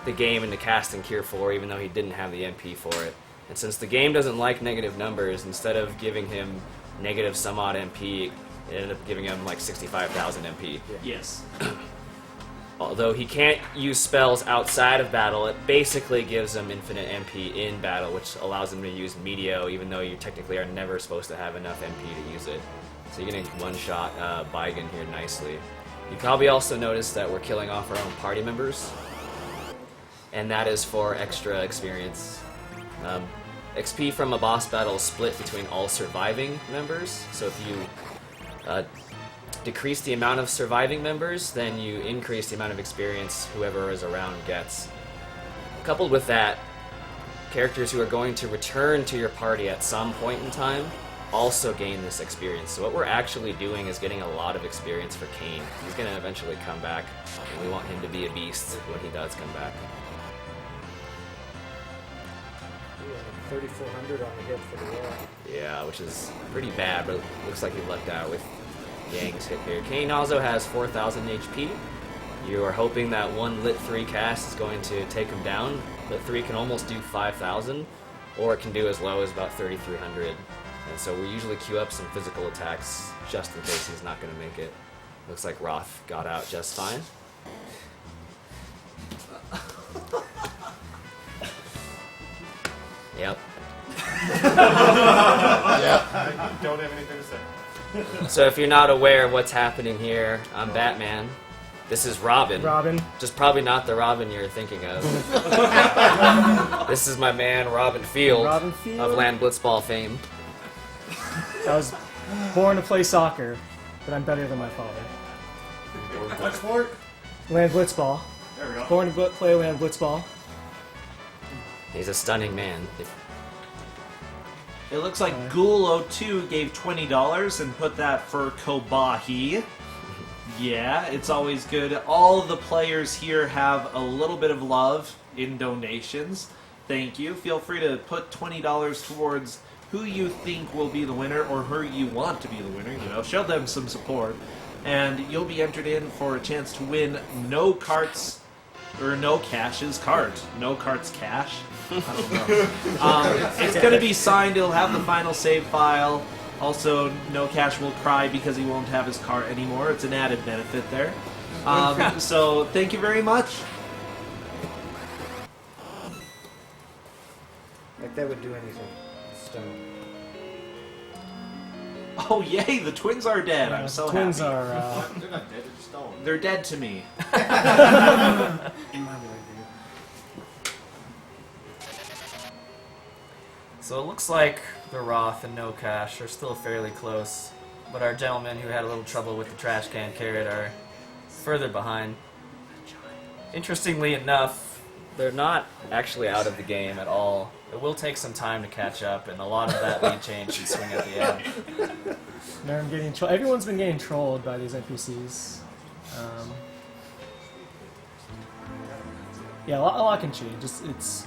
the game into casting Cure 4 even though he didn't have the MP for it. And since the game doesn't like negative numbers, instead of giving him negative some odd MP, it ended up giving him like 65,000 MP. Yes. Although he can't use spells outside of battle, it basically gives him infinite MP in battle, which allows him to use Meteo, even though you technically are never supposed to have enough MP to use it. So you're going to one-shot Byan here nicely. You probably also noticed that we're killing off our own party members, and that is for extra experience. XP from a boss battle is split between all surviving members, so if you decrease the amount of surviving members, then you increase the amount of experience whoever is around gets. Coupled with that, characters who are going to return to your party at some point in time also gain this experience. So what we're actually doing is getting a lot of experience for Kane. He's going to eventually come back, and we want him to be a beast when he does come back. 3,400 on the hit for the wall. Yeah, which is pretty bad, but it looks like he lucked out with Yang's hit here. Kane also has 4,000 HP. You are hoping that one Lit 3 cast is going to take him down. Lit 3 can almost do 5,000, or it can do as low as about 3,300. And so we usually queue up some physical attacks just in case he's not going to make it. Looks like Roth got out just fine. Yep. Yeah. Don't have anything to say. So if you're not aware of what's happening here, I'm Batman. This is Robin. Robin. Just probably not the Robin you're thinking of. This is my man, Robin Field, Robin Field. of Land Blitzball fame. I was born to play soccer, but I'm better than my father. What sport? Land Blitzball. There we go. Born to play Land Blitzball. He's a stunning man. It looks like Ghoul02 gave $20 and put that for Khobahi. Yeah, it's always good. All of the players here have a little bit of love in donations. Thank you. Feel free to put $20 towards who you think will be the winner or who you want to be the winner. You know, show them some support. And you'll be entered in for a chance to win No Cash's cart. No Cart's cash. I don't know. It's going to be signed. It'll have the final save file. Also, No Cash will cry because he won't have his cart anymore. It's an added benefit there. So, thank you very much. Like that would do anything. Stone. Oh, yay, the twins are dead. I'm so twins happy. are. They're not dead, they're stone. They're dead to me. So it looks like the Roth and Nocash are still fairly close, but our gentlemen who had a little trouble with the trash can carrot are further behind. Interestingly enough, they're not actually out of the game at all. It will take some time to catch up, and a lot of that lead change should swing at the end. Now I'm getting everyone's been getting trolled by these NPCs. Yeah, a lot can change. It's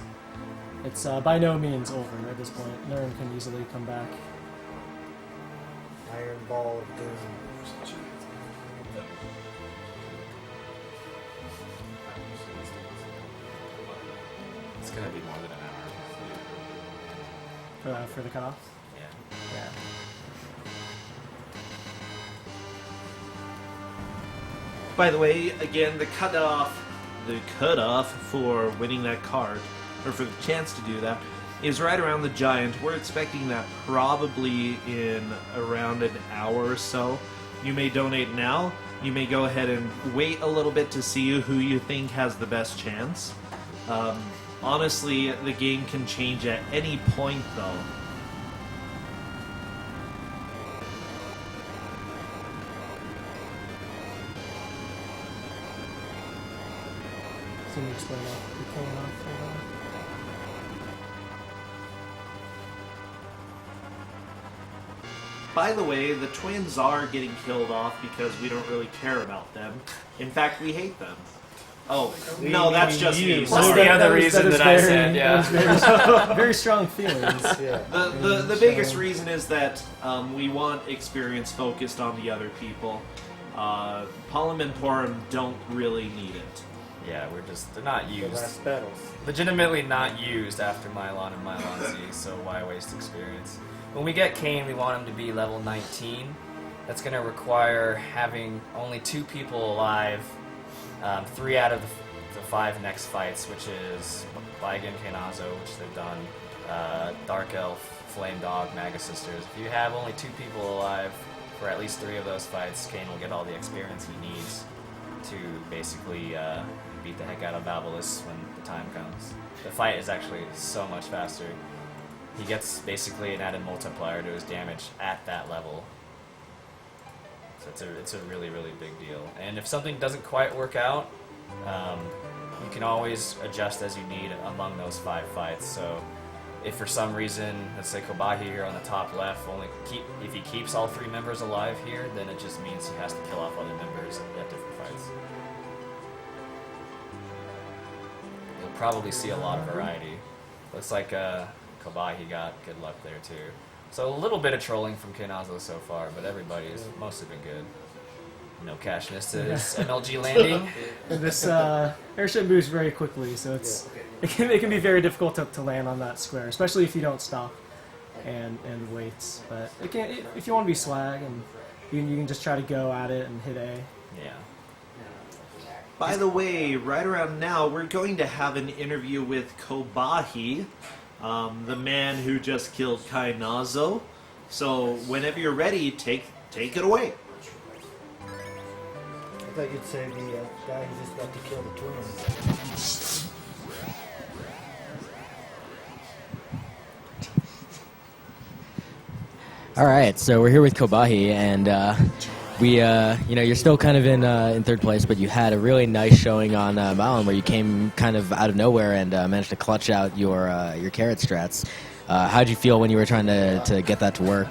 by no means over at this point. Neerrm can easily come back. Iron Ball of Doom. It's gonna be more than an hour. For the cutoff. Yeah. Yeah. By the way, again, the cutoff for winning that card, or for the chance to do that, is right around the giant. We're expecting that probably in around an hour or so. You may donate now. You may go ahead and wait a little bit to see who you think has the best chance. Honestly, the game can change at any point, though. So you explain that. You came off for By the way, the twins are getting killed off because we don't really care about them. In fact, we hate them. Oh, no, that's just me. That's the other reason that I said, yeah. Very strong feelings. Yeah. The biggest reason is that we want experience focused on the other people. Polym and Porum don't really need it. Yeah, they're not The used. last battles. Legitimately not used after Milon and Milon Z, so why waste experience? When we get Kane, we want him to be level 19. That's going to require having only 2 people alive, 3 out of the 5 next fights, which is Byan, Kainazo, which they've done, Dark Elf, Flame Dog, Magus Sisters. If you have only 2 people alive for at least 3 of those fights, Kane will get all the experience he needs to basically beat the heck out of Babelis when the time comes. The fight is actually so much faster. He gets basically an added multiplier to his damage at that level. So it's a really, really big deal. And if something doesn't quite work out, you can always adjust as you need among those 5 fights. So if for some reason, let's say Khobahi here on the top left, if he keeps all 3 members alive here, then it just means he has to kill off other members at different fights. You'll probably see a lot of variety. Looks like Khobahi got good luck there too. So a little bit of trolling from Kainazo so far, but everybody's mostly been good. Nocashnocash MLG landing. This airship moves very quickly, so it can be very difficult to land on that square, especially if you don't stop and wait. But if you want to be swag, and you can just try to go at it and hit A. Yeah. By the way, right around now, we're going to have an interview with Khobahi, the man who just killed Kainazo. So whenever you're ready, take it away. I thought you'd say the guy who's just about to kill the twins. All right, so we're here with Khobahi, and you're still kind of in 3rd place, but you had a really nice showing on Milon, where you came kind of out of nowhere and managed to clutch out your carrot strats. How did you feel when you were trying to get that to work?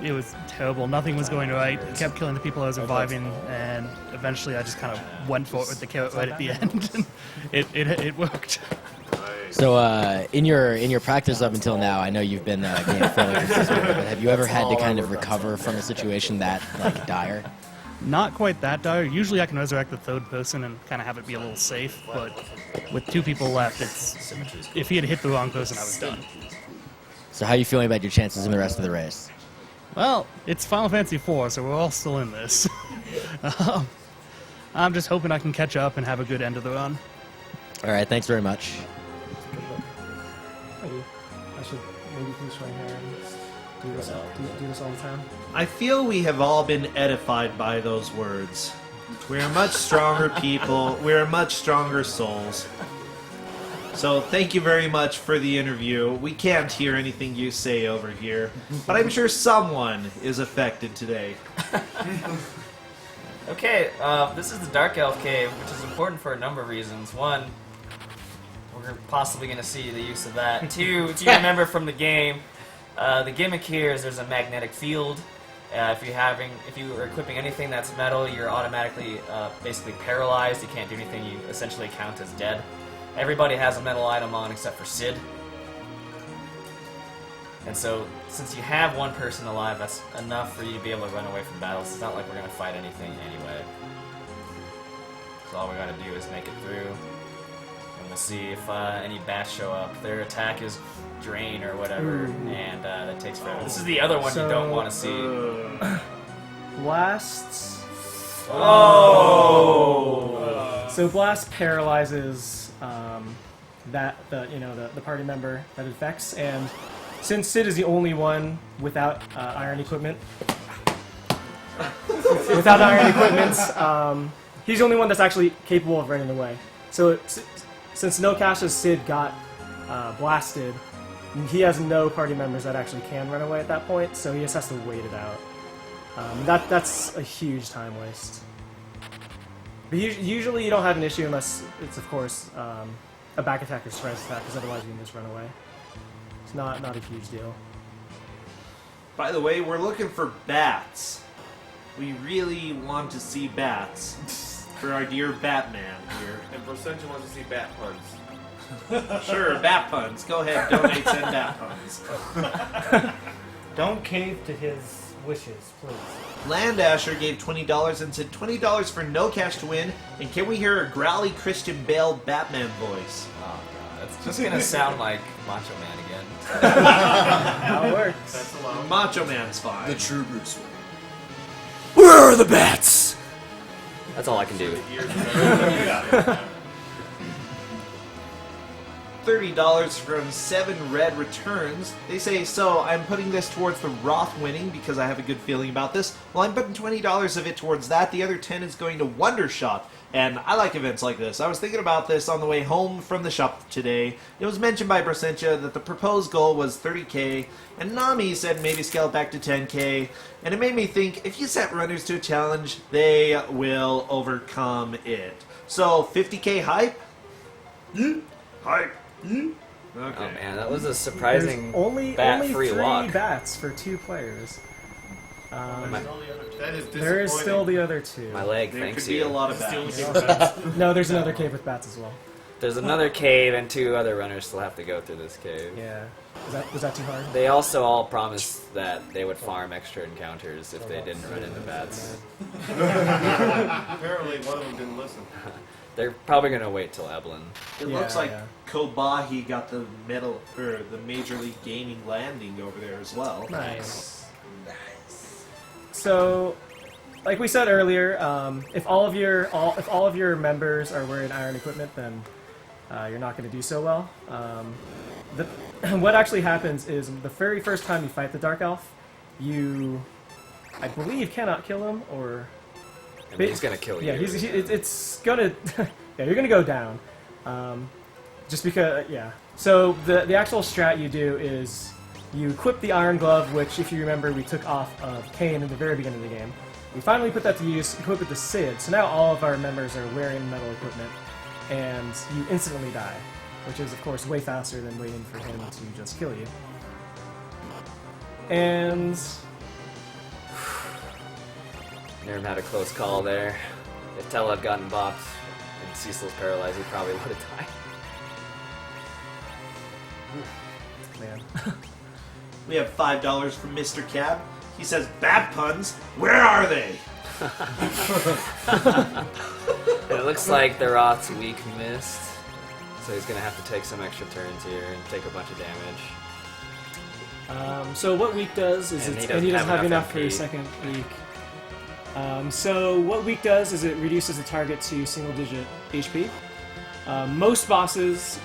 It was terrible. Nothing was going right. I kept killing the people I was reviving, and eventually I just kind of went for it with the carrot right at the end. And it worked. So in your practice up until now, I know you've been getting fairly consistent, but have you ever had to kind of recover from a situation that dire? Not quite that dire. Usually I can resurrect the 3rd person and kind of have it be a little safe, but with 2 people left, if he had hit the wrong person, I was done. So how are you feeling about your chances in the rest of the race? Well, it's Final Fantasy IV, so we're all still in this. I'm just hoping I can catch up and have a good end of the run. All right, thanks very much. I should maybe finish my hair and do this all the time. I feel we have all been edified by those words. We are much stronger people. We are much stronger souls. So thank you very much for the interview. We can't hear anything you say over here, but I'm sure someone is affected today. Okay, this is the Dark Elf Cave, which is important for a number of reasons. 1, we're possibly going to see the use of that. 2, if you remember from the game, the gimmick here is there's a magnetic field. If you are equipping anything that's metal, you're automatically basically paralyzed. You can't do anything. You essentially count as dead. Everybody has a metal item on except for Sid. And so, since you have 1 person alive, that's enough for you to be able to run away from battles. It's not like we're going to fight anything anyway. So all we got to do is make it through. And we'll see if any bats show up. Their attack is Drain or whatever, and that takes forever. This is the other one you don't want to see. Lasts Oh! So Blast paralyzes the party member that it affects, and since Sid is the only one without iron equipment, he's the only one that's actually capable of running away. So since Nocash's Sid got blasted, he has no party members that actually can run away at that point, so he just has to wait it out. That's a huge time waste. But usually you don't have an issue unless it's, of course, a back attack or surprise attack, because otherwise you can just run away. It's not a huge deal. By the way, we're looking for bats. We really want to see bats for our dear Batman here. And Brossentia wants to see bat puns. Sure, bat puns. Go ahead, donate, send bat puns. Don't cave to his wishes, please. Landasher gave $20 and said $20 for Nocash to win. And can we hear a growly Christian Bale Batman voice? Oh god, that's just gonna sound like Macho Man again. That works. That's allowed. Macho Man's fine. The true Bruce Wayne. Where are the bats? That's all I can do. $30 from 7 Red Returns. They say, so I'm putting this towards the Roth winning because I have a good feeling about this. Well, I'm putting $20 of it towards that. The other 10 is going to Wondershot. And I like events like this. I was thinking about this on the way home from the shop today. It was mentioned by Brossentia that the proposed goal was 30k, and Nami said maybe scale it back to 10k. And it made me think, if you set runners to a challenge, they will overcome it. So, 50k hype? Hype. Okay. Oh man, that was a surprising There's only bat-free 3 walk. bats for 2 players. That is There is still the other 2. My leg There thanks could be you. a lot of bats. No, there's another cave with bats as well. There's another cave, and 2 other runners still have to go through this cave. Yeah. Was that too hard? They also all promised that they would farm extra encounters if they didn't run into bats. Apparently, one of them didn't listen. They're probably gonna wait till Evelyn. It Yeah, looks like yeah. Kobahi got the the Major League Gaming landing over there as well. Nice. So, like we said earlier, if all of your members are wearing iron equipment, then you're not going to do so well. What actually happens is the very first time you fight the Dark Elf, you, I believe, cannot kill him, or And he's gonna kill you. yeah, it's gonna yeah, you're gonna go down, just because yeah. So the actual strat you do is you equip the Iron Glove, which, if you remember, we took off of Kane in the very beginning of the game. We finally put that to use, equip it to Sid, so now all of our members are wearing metal equipment, and you instantly die, which is, of course, way faster than waiting for him to just kill you. And neerrm had a close call there. If Tell had gotten bopped and Cecil's paralyzed, he probably would have died. man, We have $5 from Mr. Cab. He says, "Bad puns, where are they?" And it looks like the Roth's weak missed, so he's gonna have to take some extra turns here and take a bunch of damage. so what weak does is And he he doesn't have enough for MP. his second weak. So what weak does is it reduces the target to single-digit HP. Most bosses,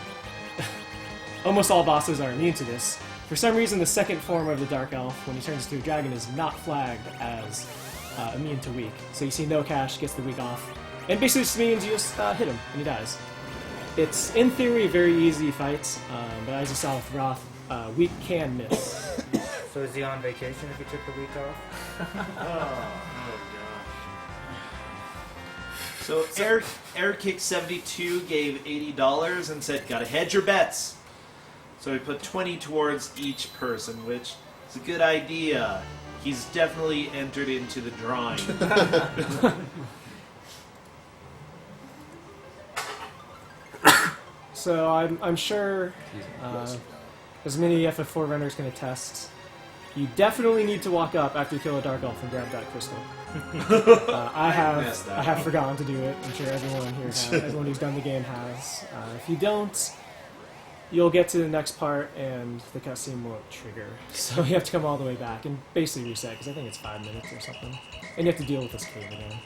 almost all bosses are immune to this. For some reason, the second form of the Dark Elf, when he turns into a dragon, is not flagged as immune to weak. So you see Nocash gets the weak off, and basically just means you just hit him and he dies. It's, in theory, a very easy fight, but as you saw with Roth, weak can miss. So is he on vacation if he took the week off? So Airkick72 gave $80 and said, "Gotta hedge your bets." So he put 20 towards each person, which is a good idea. He's definitely entered into the drawing. So I'm sure as many FF4 runners can attest, you definitely need to walk up after you kill a Dark Elf and grab that crystal. I have forgotten to do it. I'm sure everyone here has. Everyone who's done the game has. If you don't, you'll get to the next part and the cutscene won't trigger. So you have to come all the way back and basically reset, because I think it's 5 minutes or something. And you have to deal with this cave again.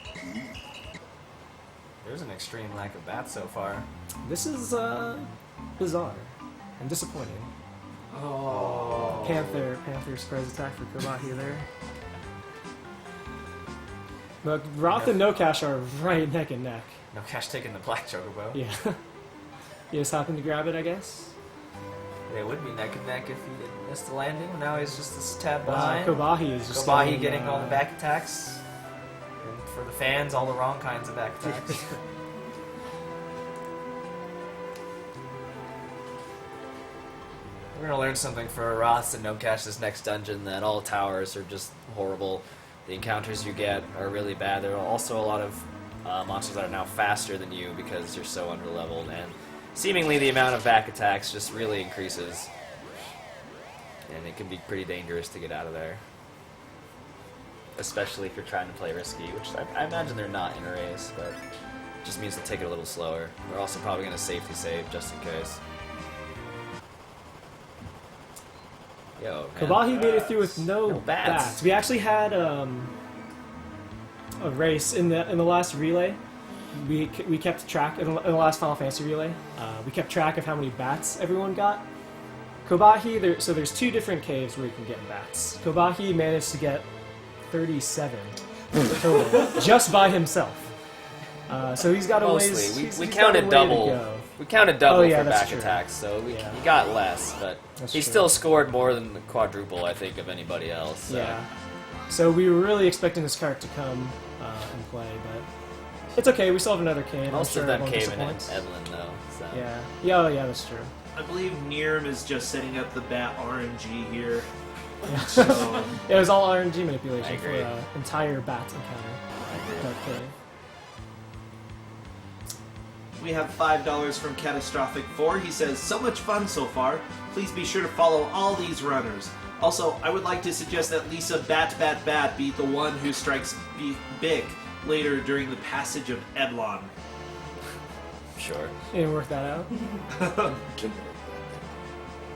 There's an extreme lack of bats so far. This is bizarre and disappointing. Oh. Panther surprise attack for Khobahi there. Look, Roth and Nocash are right neck and neck. Nocash taking the black chocobo. Yeah. You just happened to grab it, I guess. They would be neck and neck if he didn't miss the landing. Now he's just this tab behind. Khobahi is just Khobahi getting all the back attacks. And for the fans, all the wrong kinds of back attacks. We're going to learn something for Roth and Nocash's next dungeon, that all towers are just horrible. The encounters you get are really bad. There are also a lot of monsters that are now faster than you because you're so underleveled, and seemingly the amount of back attacks just really increases. And it can be pretty dangerous to get out of there. Especially if you're trying to play risky, which I imagine they're not in a race, but it just means to take it a little slower. They're also probably going to safety save just in case. Yo, man. Khobahi made it through with no bats. We actually had a race in the last relay. We kept track in the last Final Fantasy relay. We kept track of how many bats everyone got. Khobahi, so there's 2 different caves where you can get bats. Khobahi managed to get 37 total just by himself. So he's got a ways. We counted double. We counted double for back true. attacks, so he got less, but he still scored more than the quadruple, I think, of anybody else. So. Yeah. So we were really expecting this cart to come and play, but it's okay. We still have another Kane. Most of them came in Edlin, though. So. Yeah. Yeah. Oh, yeah. That's true. I believe neerrm is just setting up the bat RNG here. Yeah, it was all RNG manipulation for an entire bat encounter. Dark Cave. We have $5 from Catastrophic 4. He says, so much fun so far. Please be sure to follow all these runners. Also, I would like to suggest that Lisa Bat be the one who strikes big later during the passage of Edlon. Sure. You didn't work that out?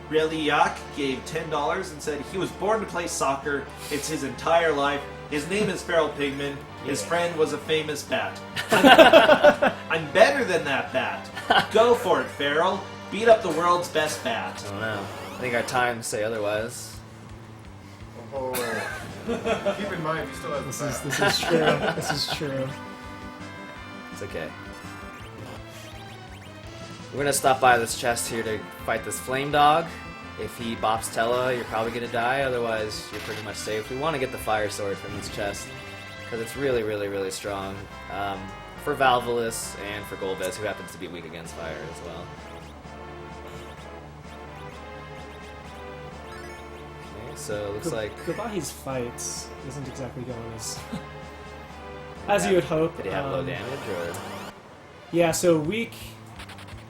Reliak gave $10 and said he was born to play soccer. It's his entire life. His name is Feral Pigman. His friend was a famous bat. I'm better than that bat. Go for it, Feral. Beat up the world's best bat. I don't know. I think our times say otherwise. Oh. Keep in mind, you still have this is true. This is true. It's okay. We're gonna stop by this chest here to fight this flame dog. If he bops Tella, you're probably gonna die. Otherwise, you're pretty much safe. We want to get the fire sword from this chest because it's really, really, really strong for Valvalis and for Goldbas, who happens to be weak against fire as well. Okay, so it looks like Khobahi's fights isn't exactly going as you would hope. Did he have low damage or? Yeah, so weak.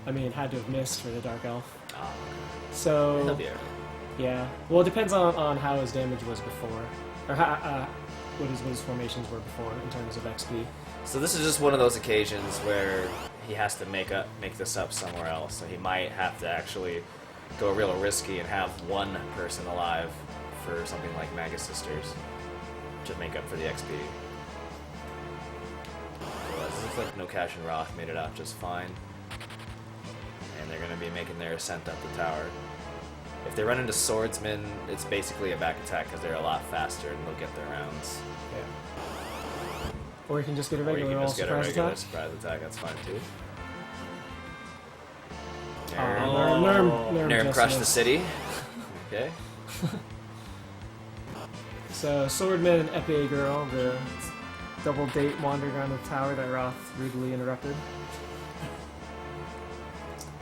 I mean, had to have missed for the Dark Elf. Oh. So He'll be alright. Yeah. Well, it depends on how his damage was before, or how, what his formations were before in terms of XP. So this is just one of those occasions where he has to make this up somewhere else. So he might have to actually go real risky and have one person alive for something like Magus Sisters to make up for the XP. Otherwise, it looks like Nocash and Roth made it out just fine. And they're going to be making their ascent up the tower. If they run into swordsmen, it's basically a back attack because they're a lot faster and they'll get their rounds. Yeah. Or you can just get a Or regular you can just get a regular attack. surprise attack, that's fine too. Neerrm crushed the city. Okay. So, Swordman and Epee Girl, the double date wandering around the tower that Roth rudely interrupted.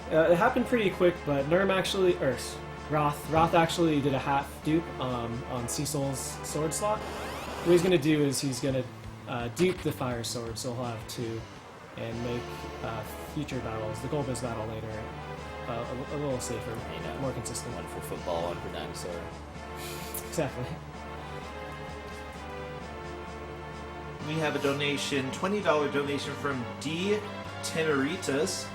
It happened pretty quick, but Roth actually did a half dupe on Cecil's sword slot. What he's going to do is he's going to dupe the fire sword, so he'll have 2, and make future battles, the Goldbas battle later, a little safer, more consistent. One for football, one for dinosaur. Exactly. We have a donation, $20 donation from D. Teneritas.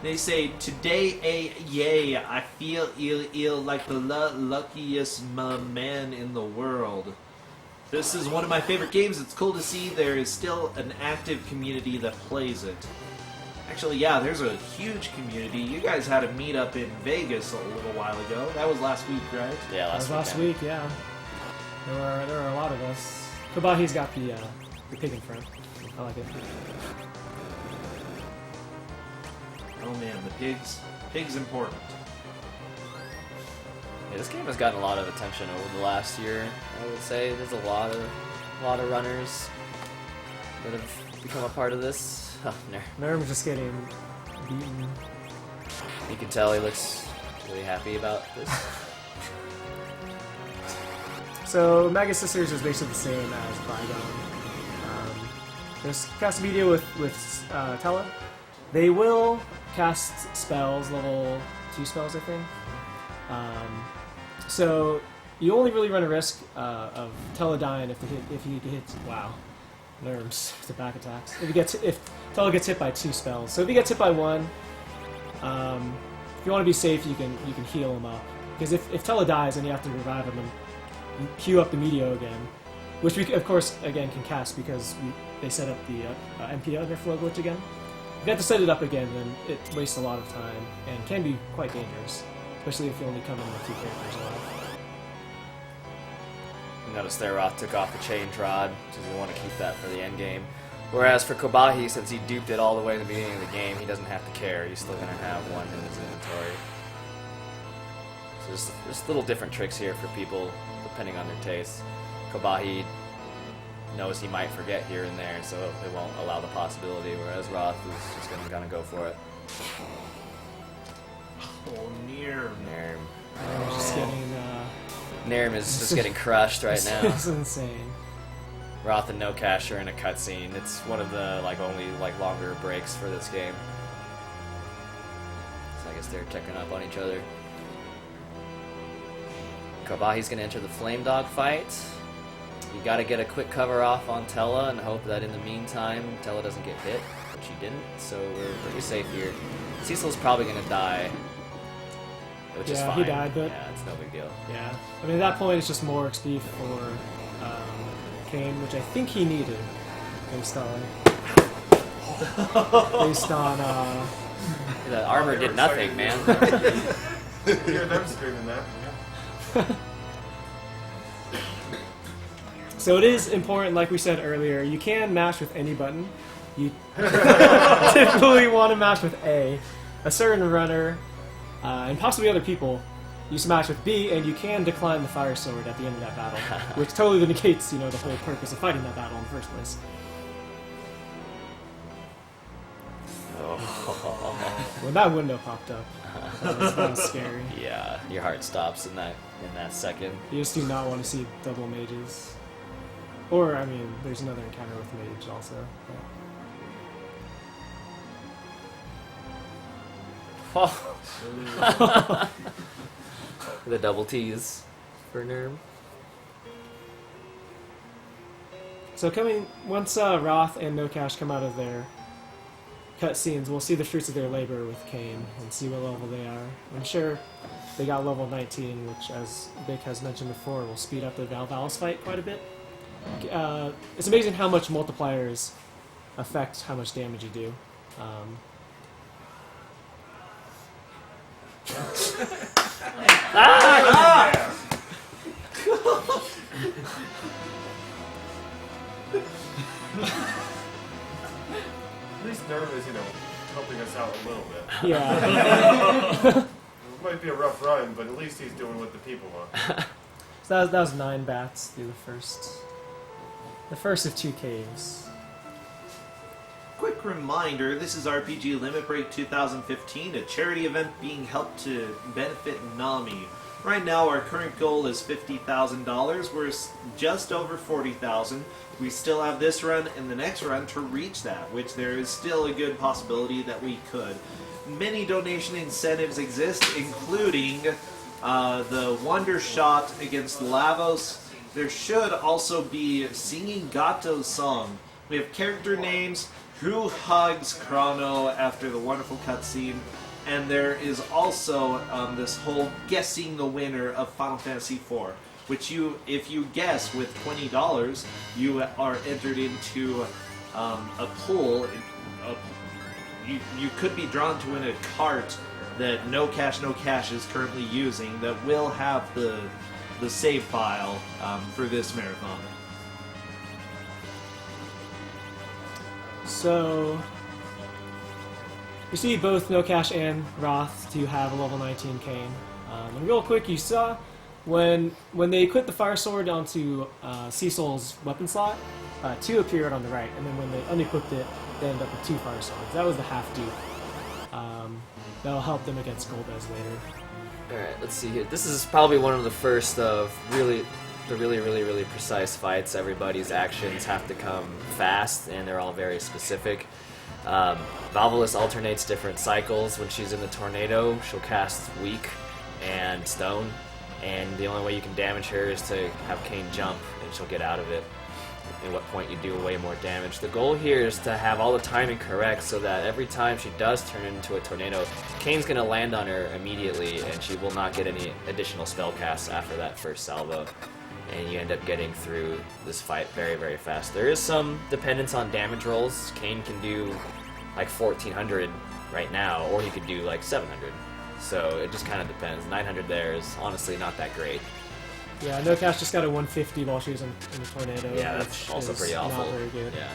They say, today, yay, I feel ill like the luckiest man in the world. This is one of my favorite games. It's cool to see there is still an active community that plays it. Actually, yeah, there's a huge community. You guys had a meetup in Vegas a little while ago. That was last week, right? Yeah, That was last week, yeah. There were a lot of us. Khobahi's got the pig in front. I like it. Oh man, the pig's important. Yeah, this game has gotten a lot of attention over the last year. I would say there's a lot of runners that have become a part of this. Oh, neerrm's just getting beaten. You can tell he looks really happy about this. So Magus Sisters is basically the same as Byan. There's cast media with Tella. They will cast spells, level 2 spells, I think. So you only really run a risk of Tella dying if he hits. Wow, neerrm's the back attacks. If Tella gets hit by 2 spells. So if he gets hit by 1, if you want to be safe, you can heal him up. Because if Tella dies, then you have to revive him and you queue up the medio again, which we of course again can cast because they set up the MP underflow glitch again. If you have to set it up again, then it wastes a lot of time and can be quite dangerous, especially if you only come in with 2 characters alive. Notice there Roth took off the chain rod, because we want to keep that for the end game. Whereas for Khobahi, since he duped it all the way in the beginning of the game, he doesn't have to care. He's still going to have 1 in his inventory. So there's little different tricks here for people, depending on their tastes. Khobahi knows he might forget here and there, so it won't allow the possibility, whereas Roth is just going to go for it. Oh, neerrm. Just getting, neerrm is just getting crushed right now. It's insane. Roth and Nocash are in a cutscene. It's one of the only longer breaks for this game. So I guess they're checking up on each other. Khobahi's gonna enter the Flame Dog fight. You gotta get a quick cover off on Tella and hope that in the meantime Tella doesn't get hit, which he didn't, so we're pretty safe here. Cecil's probably gonna die, which is fine. He died, but yeah, it's no big deal. Yeah, I mean at that point it's just more XP for Kane, which I think he needed based on the armor did nothing, man. You hear them screaming that. So it is important, like we said earlier, you can mash with any button. You typically want to mash with A. A certain runner, and possibly other people, you smash with B, and you can decline the fire sword at the end of that battle, which totally negates, the whole purpose of fighting that battle in the first place. When that window popped up, that was scary. Yeah, your heart stops in that second. You just do not want to see double mages. Or, I mean, there's another encounter with mage also. Oh. The double T's for neerrm. So once Roth and Nocash come out of their cutscenes, we'll see the fruits of their labor with Kane and see what level they are. I'm sure they got level 19, which, as Vic has mentioned before, will speed up the Valvalis fight quite a bit. It's amazing how much multipliers affect how much damage you do. At least neerrm is, helping us out a little bit. Yeah. It might be a rough run, but at least he's doing what the people want. So that was 9 bats through the first of 2 caves. Quick reminder, this is RPG Limit Break 2015, a charity event being helped to benefit NAMI. Right now our current goal is $50,000, we're just over $40,000. We still have this run and the next run to reach that, which there is still a good possibility that we could. Many donation incentives exist, including the Wonder Shot against Lavos. There should also be Singing Gato's song. We have character names, who hugs Chrono after the wonderful cutscene. And there is also this whole guessing the winner of Final Fantasy IV, which if you guess with $20, you are entered into a pool. You could be drawn to win a cart that Nocashnocash is currently using that will have the save file for this marathon. So you see both Nocash and Roth do have a level 19 Kane. And real quick, you saw when they put the Fire Sword onto Cecil's weapon slot, 2 appeared on the right, and then when they unequipped it, they ended up with 2 Fire Swords. That was the half dupe. That'll help them against Goldbas later. Alright, let's see here. This is probably one of the first of really precise fights. Everybody's actions have to come fast, and they're all very specific. Valvolus alternates different cycles. When she's in the tornado, she'll cast Weak and Stone, and the only way you can damage her is to have Kane jump, and she'll get out of it. At what point you do way more damage. The goal here is to have all the timing correct so that every time she does turn into a tornado, Kane's going to land on her immediately, and she will not get any additional spell casts after that first salvo. And you end up getting through this fight very fast. There is some dependence on damage rolls. Kane can do like 1400 right now, or he could do like 700. So it just kind of depends. 900 there is honestly not that great. Yeah, Nocash just got a 150 while she was in the tornado. Yeah, that's also pretty awful. Not very good. Yeah.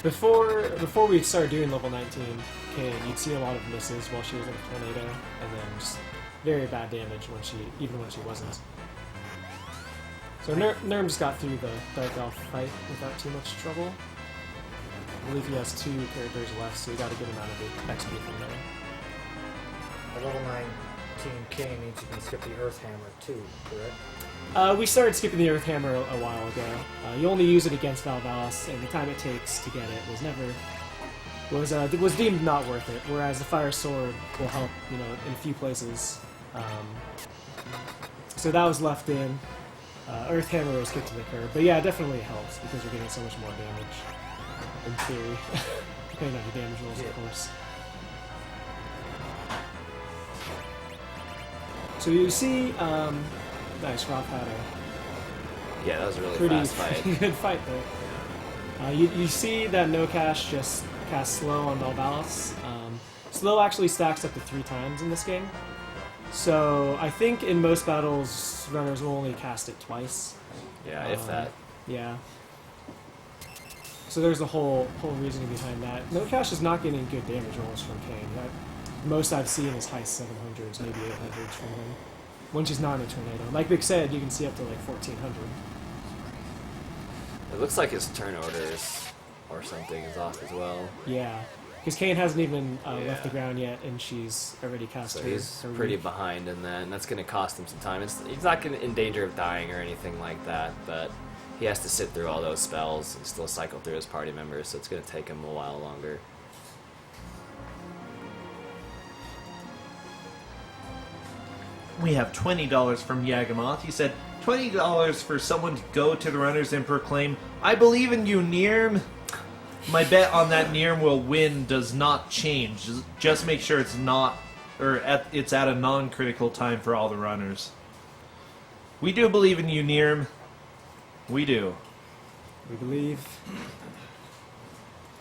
Before we started doing level 19 Kane, you'd see a lot of misses while she was in the tornado, and then just very bad damage even when she wasn't. So neerrm just got through the Dark Elf fight without too much trouble. I believe he has 2 characters left, so you got a good amount of the XP from there. The level 19 Kane means you can skip the Earth Hammer too, correct? We started skipping the Earth Hammer a while ago. You only use it against Valvalis, and the time it takes to get it was deemed not worth it. Whereas the Fire Sword will help, in a few places. So that was left in. Earth Hammer was kicked to the curb, but yeah, it definitely helps because you're getting so much more damage. In theory, depending on your damage rolls, of course. So you see, nice, Roth had a Yeah, that was a really fast fight. good fight there. You see that Nocash just casts Slow on Valvalis. Slow actually stacks up to 3 times in this game. So I think in most battles, runners will only cast it twice. Yeah, if that. Yeah. So there's a whole reasoning behind that. Nocash is not getting good damage rolls from Kane. Most I've seen is high 700s, maybe 800s from him. When she's not in a tornado. Like Vic said, you can see up to like 1400. It looks like his turn orders or something is off as well. Yeah. Because Kane hasn't even left the ground yet, and she's already cast So her. he's pretty behind in that, and that's going to cost him some time. He's not in danger of dying or anything like that, but he has to sit through all those spells and still cycle through his party members, so it's going to take him a while longer. We have $20 from Yagamoth. He said, $20 for someone to go to the runners and proclaim, "I believe in you, neerrm." My bet on that neerrm will win does not change. Just make sure it's not, it's at a non-critical time for all the runners. We do believe in you, neerrm. We do. We believe.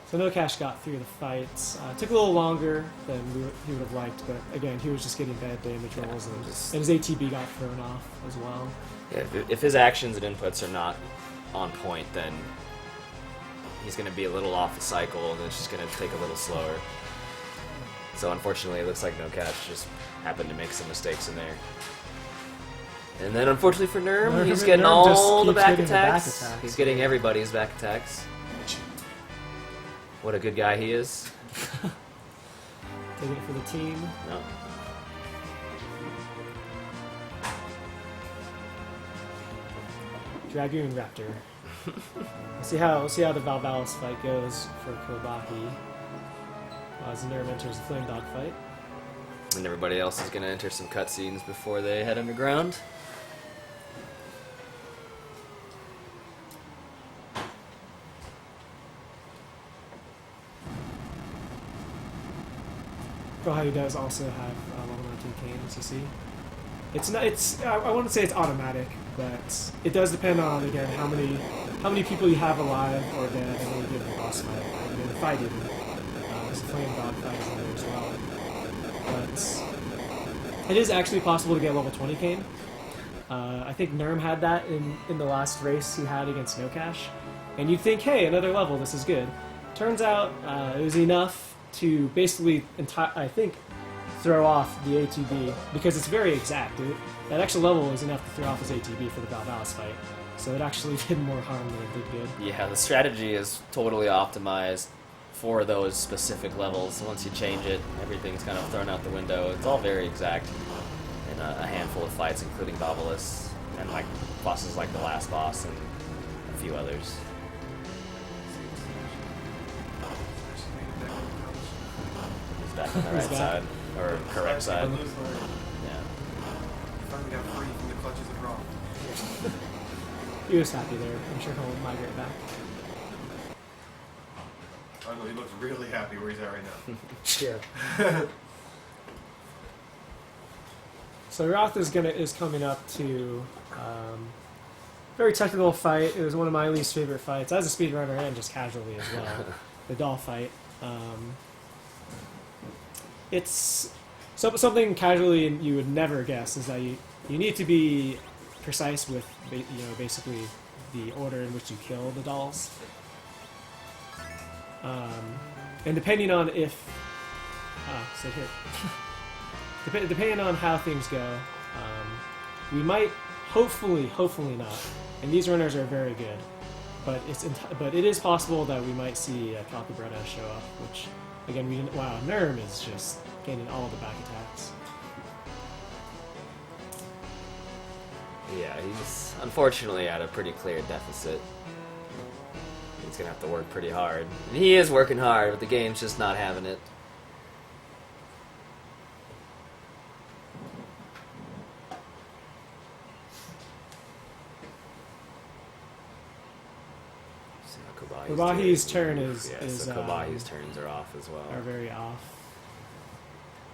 So Nocash got through the fights. Took a little longer than he would have liked, but again, he was just getting bad damage rolls, and his ATB got thrown off as well. Yeah, if his actions and inputs are not on point, then he's going to be a little off the cycle, and it's just going to take a little slower. So unfortunately, it looks like Nocash just happened to make some mistakes in there. And then unfortunately for neerrm, he's getting neerrm just all the keeps back getting the back attacks. attacks. He's getting everybody's back attacks. What a good guy he is. Taking it for the team. No. Dragoon Raptor. We'll see how the Valvalis fight goes for Khobahi. As neerrm enters the Flame Dog fight. And everybody else is going to enter some cutscenes before they head underground. Khobahi does also have level 19 Kane, as you see. It's not. It's. I wouldn't say it's automatic, but it does depend on again how many people you have alive or dead in any given boss fight, or in a fight even. There's a flame dog fight in there as well. But it is actually possible to get level 20 Kane. I think neerrm had that in the last race he had against Nocash, and you'd think, hey, another level, this is good. Turns out it was enough to basically, I think, throw off the ATB, because it's very exact. That extra level was enough to throw off his ATB for the Balbalis fight, so it actually did more harm than it did good. Yeah, the strategy is totally optimized for those specific levels. Once you change it, everything's kind of thrown out the window. It's all very exact in a handful of fights, including Balbalis, and like bosses like the last boss and a few others. He's back on the right side. Or correct side. Yeah. Finally got free from the clutches of Roth. He was happy there. I'm sure he'll migrate back. I know he looks really happy where he's at right now. Yeah. So Roth is coming up to very technical fight. It was one of my least favorite fights as a speedrunner and just casually as well. The doll fight. It's something casually you would never guess is that you need to be precise with basically the order in which you kill the dolls, and depending on if sit here. Depending on how things go, we might hopefully not. And these runners are very good, but it is possible that we might see Kalkabretta show up, which. Again, we didn't. Wow, neerrm is just getting all the back attacks. Yeah, he's unfortunately at a pretty clear deficit. He's gonna have to work pretty hard. And he is working hard, but the game's just not having it. Khobahi's turn is so Khobahi's turns are off as well. Are very off.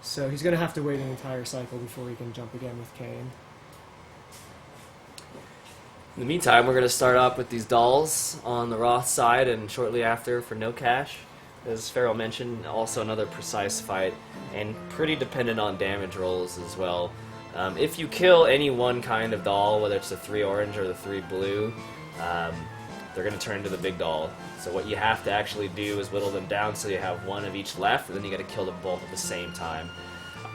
So he's going to have to wait an entire cycle before he can jump again with Kane. In the meantime, we're going to start off with these dolls on the Roth side, and shortly after for Nocash. As Pharaoh mentioned, also another precise fight, and pretty dependent on damage rolls as well. If you kill any one kind of doll, whether it's the 3 orange or the 3 blue, they're going to turn into the big doll. So what you have to actually do is whittle them down so you have one of each left, and then you got to kill them both at the same time.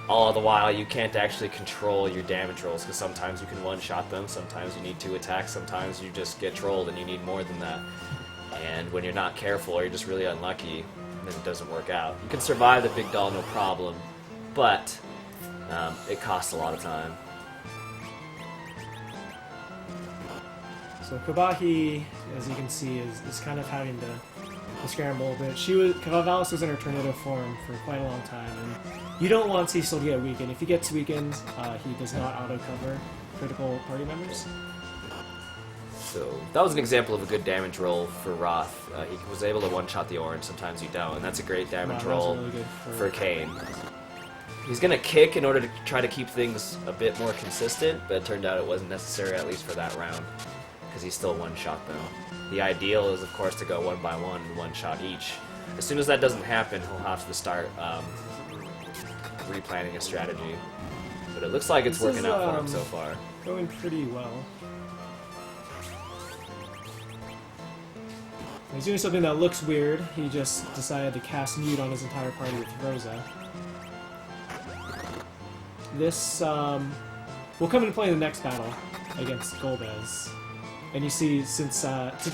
All the while, you can't actually control your damage rolls, because sometimes you can one-shot them, sometimes you need 2 attacks, sometimes you just get trolled and you need more than that. And when you're not careful or you're just really unlucky, then it doesn't work out. You can survive the big doll, no problem, but it costs a lot of time. So Khobahi, as you can see, is kind of having to scramble a bit. Kavalis was in her tornado form for quite a long time, and you don't want Cecil to get weakened. If he gets weakened, he does not auto-cover critical party members. So that was an example of a good damage roll for Roth. He was able to one-shot the orange, sometimes you don't, and that's a great damage roll really good for Kane. He's going to kick in order to try to keep things a bit more consistent, but it turned out it wasn't necessary, at least for that round, because he still one-shot them. The ideal is, of course, to go 1 by 1 and one-shot each. As soon as that doesn't happen, he'll have to start replanning a strategy. But it looks like it's working out for him so far. Going pretty well. He's doing something that looks weird. He just decided to cast mute on his entire party with Rosa. This will come into play in the next battle against Goldbas. And you see, since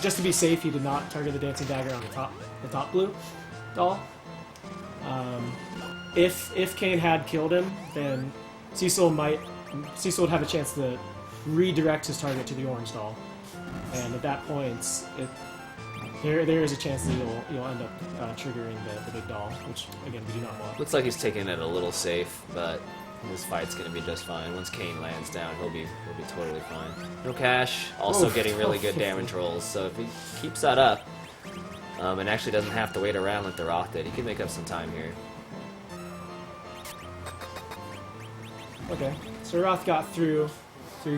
just to be safe, he did not target the dancing dagger on the top blue doll. If Kane had killed him, then Cecil would have a chance to redirect his target to the orange doll, and at that point, there is a chance that you'll end up triggering the big doll, which again we do not want. Looks like he's taking it a little safe, but this fight's gonna be just fine. Once Kane lands down, he'll be totally fine. Nocash also getting really good damage rolls, so if he keeps that up, and actually doesn't have to wait around like the Roth did, he can make up some time here. Okay. So Roth got through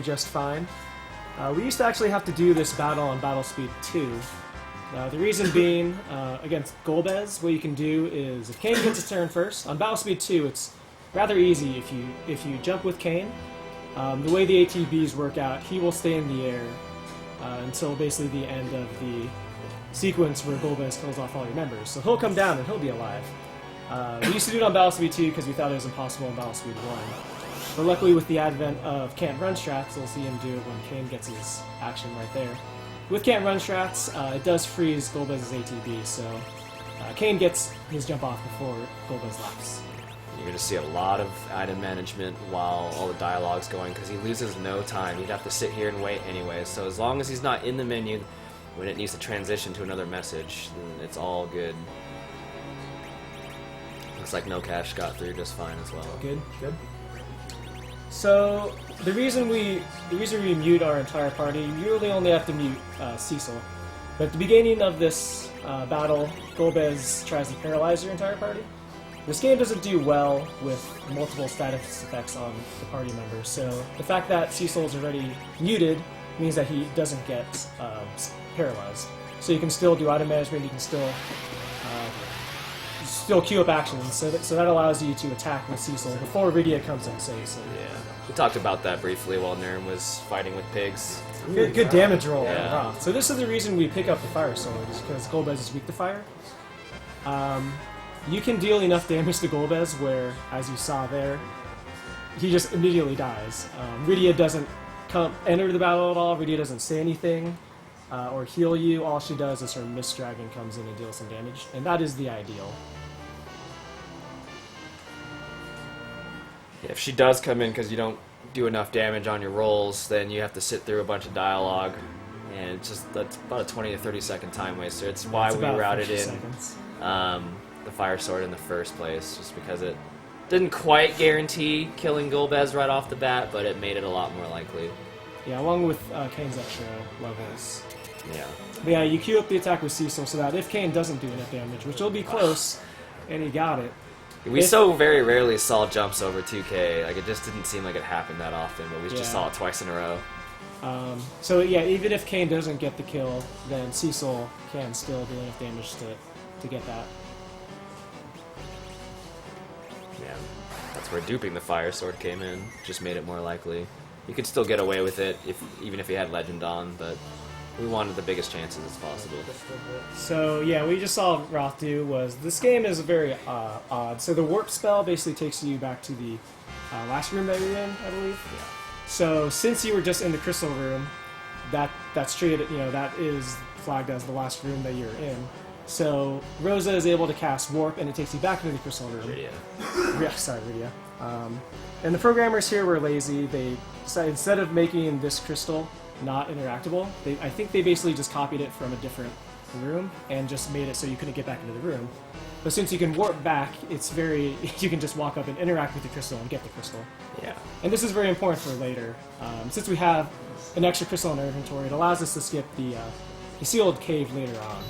just fine. We used to actually have to do this battle on battle speed 2. The reason being, against Goldbas, what you can do is, if Kane gets his turn first, on battle speed 2, it's rather easy if you jump with Kane. The way the ATBs work out, he will stay in the air until basically the end of the sequence where Goldbas kills off all your members. So he'll come down and he'll be alive. We used to do it on battle speed 2 because we thought it was impossible on battle speed 1. But luckily with the advent of can't run strats, we'll see him do it when Kane gets his action right there. With can't run strats, it does freeze Goldbas' ATB, so Kane gets his jump off before Goldbas laughs. You're going to see a lot of item management while all the dialogue's going, because he loses no time. He'd have to sit here and wait anyway, so as long as he's not in the menu when it needs to transition to another message, then it's all good. Looks like Nocash got through just fine as well. Good, good. So the reason we mute our entire party, you really only have to mute Cecil. But at the beginning of this battle, Goldbas tries to paralyze your entire party. This game doesn't do well with multiple status effects on the party members, so the fact that Cecil is already muted means that he doesn't get paralyzed. So you can still do item management, you can still queue up actions, so that allows you to attack with Cecil before Rydia comes in safe. So. Yeah, we talked about that briefly while neerrm was fighting with pigs. Good damage roll. Yeah. Wow. So this is the reason we pick up the fire sword, is because Goldbas is weak to fire. You can deal enough damage to Goldbas where, as you saw there, he just immediately dies. Rydia doesn't enter the battle at all. Rydia doesn't say anything or heal you. All she does is her Mist Dragon comes in and deals some damage, and that is the ideal. If she does come in because you don't do enough damage on your rolls, then you have to sit through a bunch of dialogue, and that's about a 20 to 30 second time waster. It's why we routed in the fire sword in the first place, just because it didn't quite guarantee killing Goldbas right off the bat, but it made it a lot more likely. Yeah, along with Kane's extra levels. Yeah. But yeah, you queue up the attack with Cecil so that if Kane doesn't do enough damage, which will be close, and he got it. We so very rarely saw jumps over 2K. Like, it just didn't seem like it happened that often, but we just saw it twice in a row. So yeah, even if Kane doesn't get the kill, then Cecil can still do enough damage to get that. Yeah, that's where duping the fire sword came in. Just made it more likely. You could still get away with it even if you had Legend on, but we wanted the biggest chances as possible. So yeah, what you just saw Roth do was, this game is very odd. So the warp spell basically takes you back to the last room that you're in, I believe. Yeah. So since you were just in the crystal room, that's treated, that is flagged as the last room that you're in. So Rosa is able to cast warp, and it takes you back into the crystal room. Rydia. And the programmers here were lazy. They decided, instead of making this crystal not interactable, I think they basically just copied it from a different room and just made it so you couldn't get back into the room. But since you can warp back, you can just walk up and interact with the crystal and get the crystal. Yeah. And this is very important for later. Since we have an extra crystal in our inventory, it allows us to skip the sealed cave later on,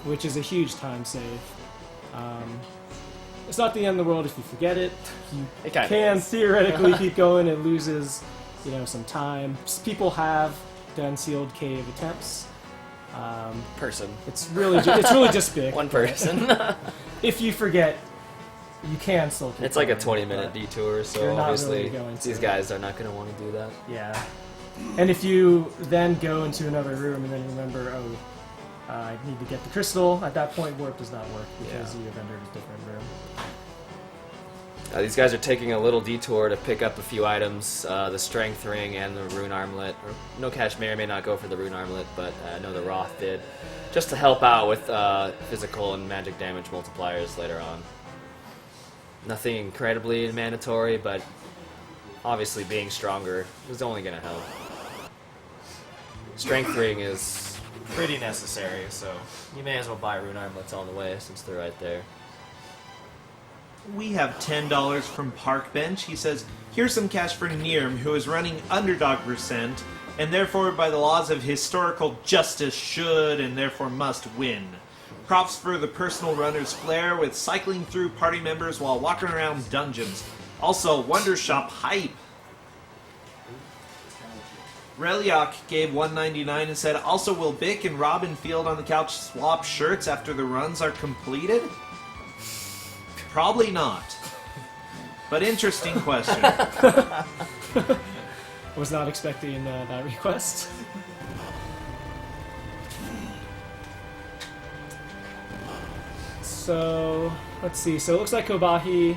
which is a huge time save. It's not the end of the world if you forget it. You can theoretically keep going and loses, some time. People have done sealed cave attempts. Person. It's really just big. One person. If you forget, you can still keep It's like a going, 20-minute detour, so you're not obviously really going to. these guys are not going to want to do that. Yeah. And if you then go into another room and then remember, I need to get the crystal, at that point warp does not work because you have entered a different room. These guys are taking a little detour to pick up a few items, the strength ring and the rune armlet. Nocash may or may not go for the rune armlet, but I know the Roth did, just to help out with physical and magic damage multipliers later on. Nothing incredibly mandatory, but obviously being stronger is only going to help. Strength ring is pretty necessary, so you may as well buy rune armlets on the way since they're right there. We have $10 from Parkbench. He says, here's some cash for neerrm, who is running underdog percent, and therefore by the laws of historical justice should and therefore must win. Props for the personal runner's flair with cycling through party members while walking around dungeons. Also, Wonder Shop hype. Reliok gave 199 and said, also, will Bick and Robin Field on the couch swap shirts after the runs are completed? Probably not. But interesting question. Was not expecting that request. So, let's see. So it looks like Khobahi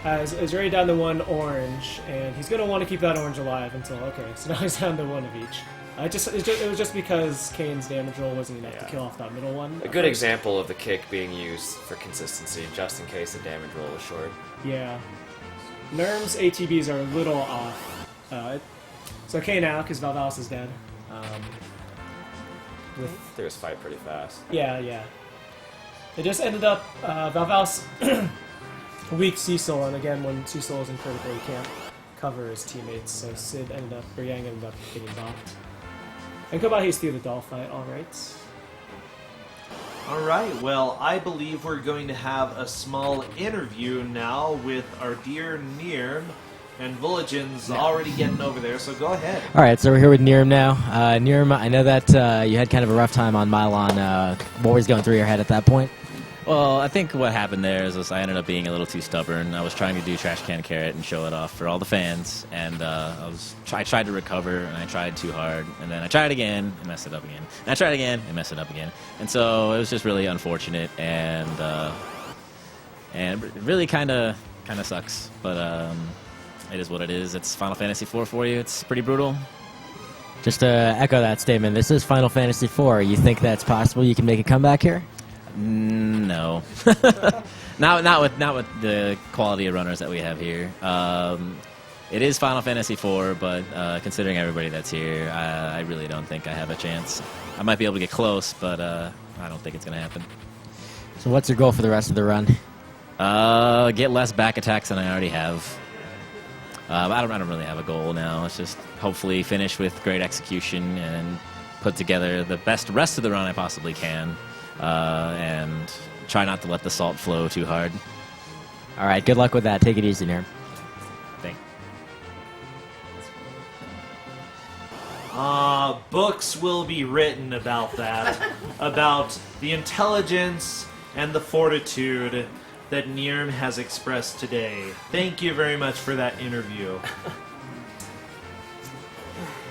is already down to 1 orange, and he's going to want to keep that orange alive until... Okay, so now he's down to 1 of each. It was just because Kane's damage roll wasn't enough to kill off that middle one. A good example of the kick being used for consistency, just in case the damage roll was short. Yeah. NERM's ATBs are a little off. It's okay now, because Valvalis is dead. Through his fight pretty fast. Yeah. It just ended up... Valvalis weak Cecil, and again, when Cecil is in critical, he can't cover his teammates, so Yang ended up getting bopped. And Khobahi's through the doll fight, alright. Alright, well, I believe we're going to have a small interview now with our dear neerrm, and Vulagin's already getting over there, so go ahead. Alright, so we're here with neerrm now. neerrm, I know that you had kind of a rough time on Milon. What was going through your head at that point? Well, I think what happened there is I ended up being a little too stubborn. I was trying to do Trash Can Carrot and show it off for all the fans, and I tried to recover, and I tried too hard, and then I tried again and messed it up again. And I tried again and messed it up again. And so it was just really unfortunate, and it really kind of sucks. But it is what it is. It's Final Fantasy IV for you. It's pretty brutal. Just to echo that statement, this is Final Fantasy IV. You think that's possible? You can make a comeback here? No, not with the quality of runners that we have here. It is Final Fantasy IV, but considering everybody that's here, I really don't think I have a chance. I might be able to get close, but I don't think it's going to happen. So what's your goal for the rest of the run? Get less back attacks than I already have. I don't really have a goal now. It's just hopefully finish with great execution and put together the best rest of the run I possibly can. And try not to let the salt flow too hard. All right, good luck with that. Take it easy, neerrm. Thanks. Books will be written about that, about the intelligence and the fortitude that neerrm has expressed today. Thank you very much for that interview.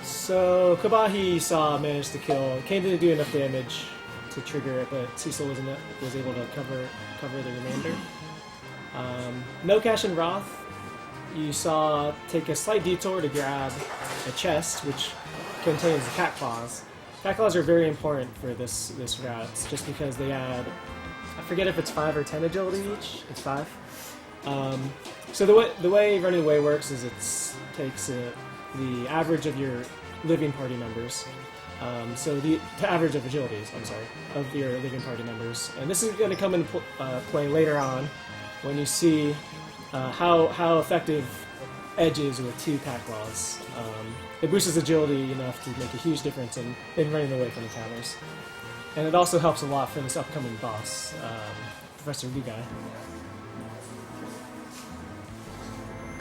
So, Khobahi managed to kill. Kane didn't do enough damage to trigger it, but Cecil was able to cover the remainder. Nocash and Roth, you saw take a slight detour to grab a chest, which contains cat claws. Cat claws are very important for this route, just because they add, I forget if it's 5 or 10 agility each. It's 5. So the way running away works is it takes the average of your living party members. So the average of agilities, of your living party members. And this is going to come into play later on when you see how effective Edge is with 2 pack claws. It boosts agility enough to make a huge difference in running away from the counters. And it also helps a lot for this upcoming boss, Professor Lugae.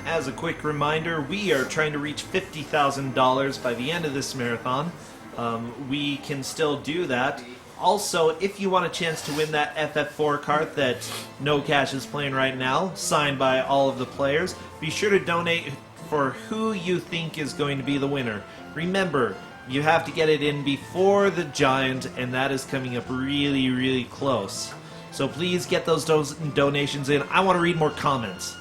As a quick reminder, we are trying to reach $50,000 by the end of this marathon. We can still do that. Also, if you want a chance to win that FF4 cart that Nocash is playing right now, signed by all of the players, be sure to donate for who you think is going to be the winner. Remember, you have to get it in before the Giant, and that is coming up really, really close. So please get those donations in. I want to read more comments.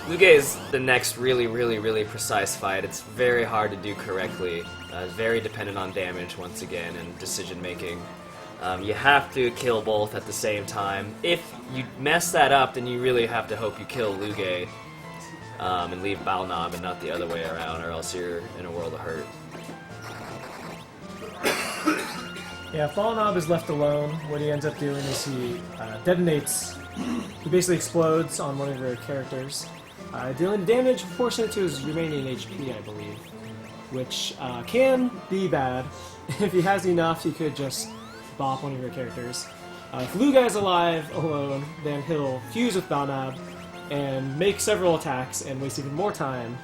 Lugae is the next really, really, really precise fight. It's very hard to do correctly. Very dependent on damage, once again, and decision-making. You have to kill both at the same time. If you mess that up, then you really have to hope you kill Lugae and leave Balnob and not the other way around, or else you're in a world of hurt. Yeah, Balnob is left alone. What he ends up doing is he detonates. He basically explodes on one of your characters, dealing damage proportionate to his remaining HP, I believe, which can be bad. If he has enough, he could just bop one of your characters. If Lugae is alive alone, then he'll fuse with Balnob, and make several attacks and waste even more time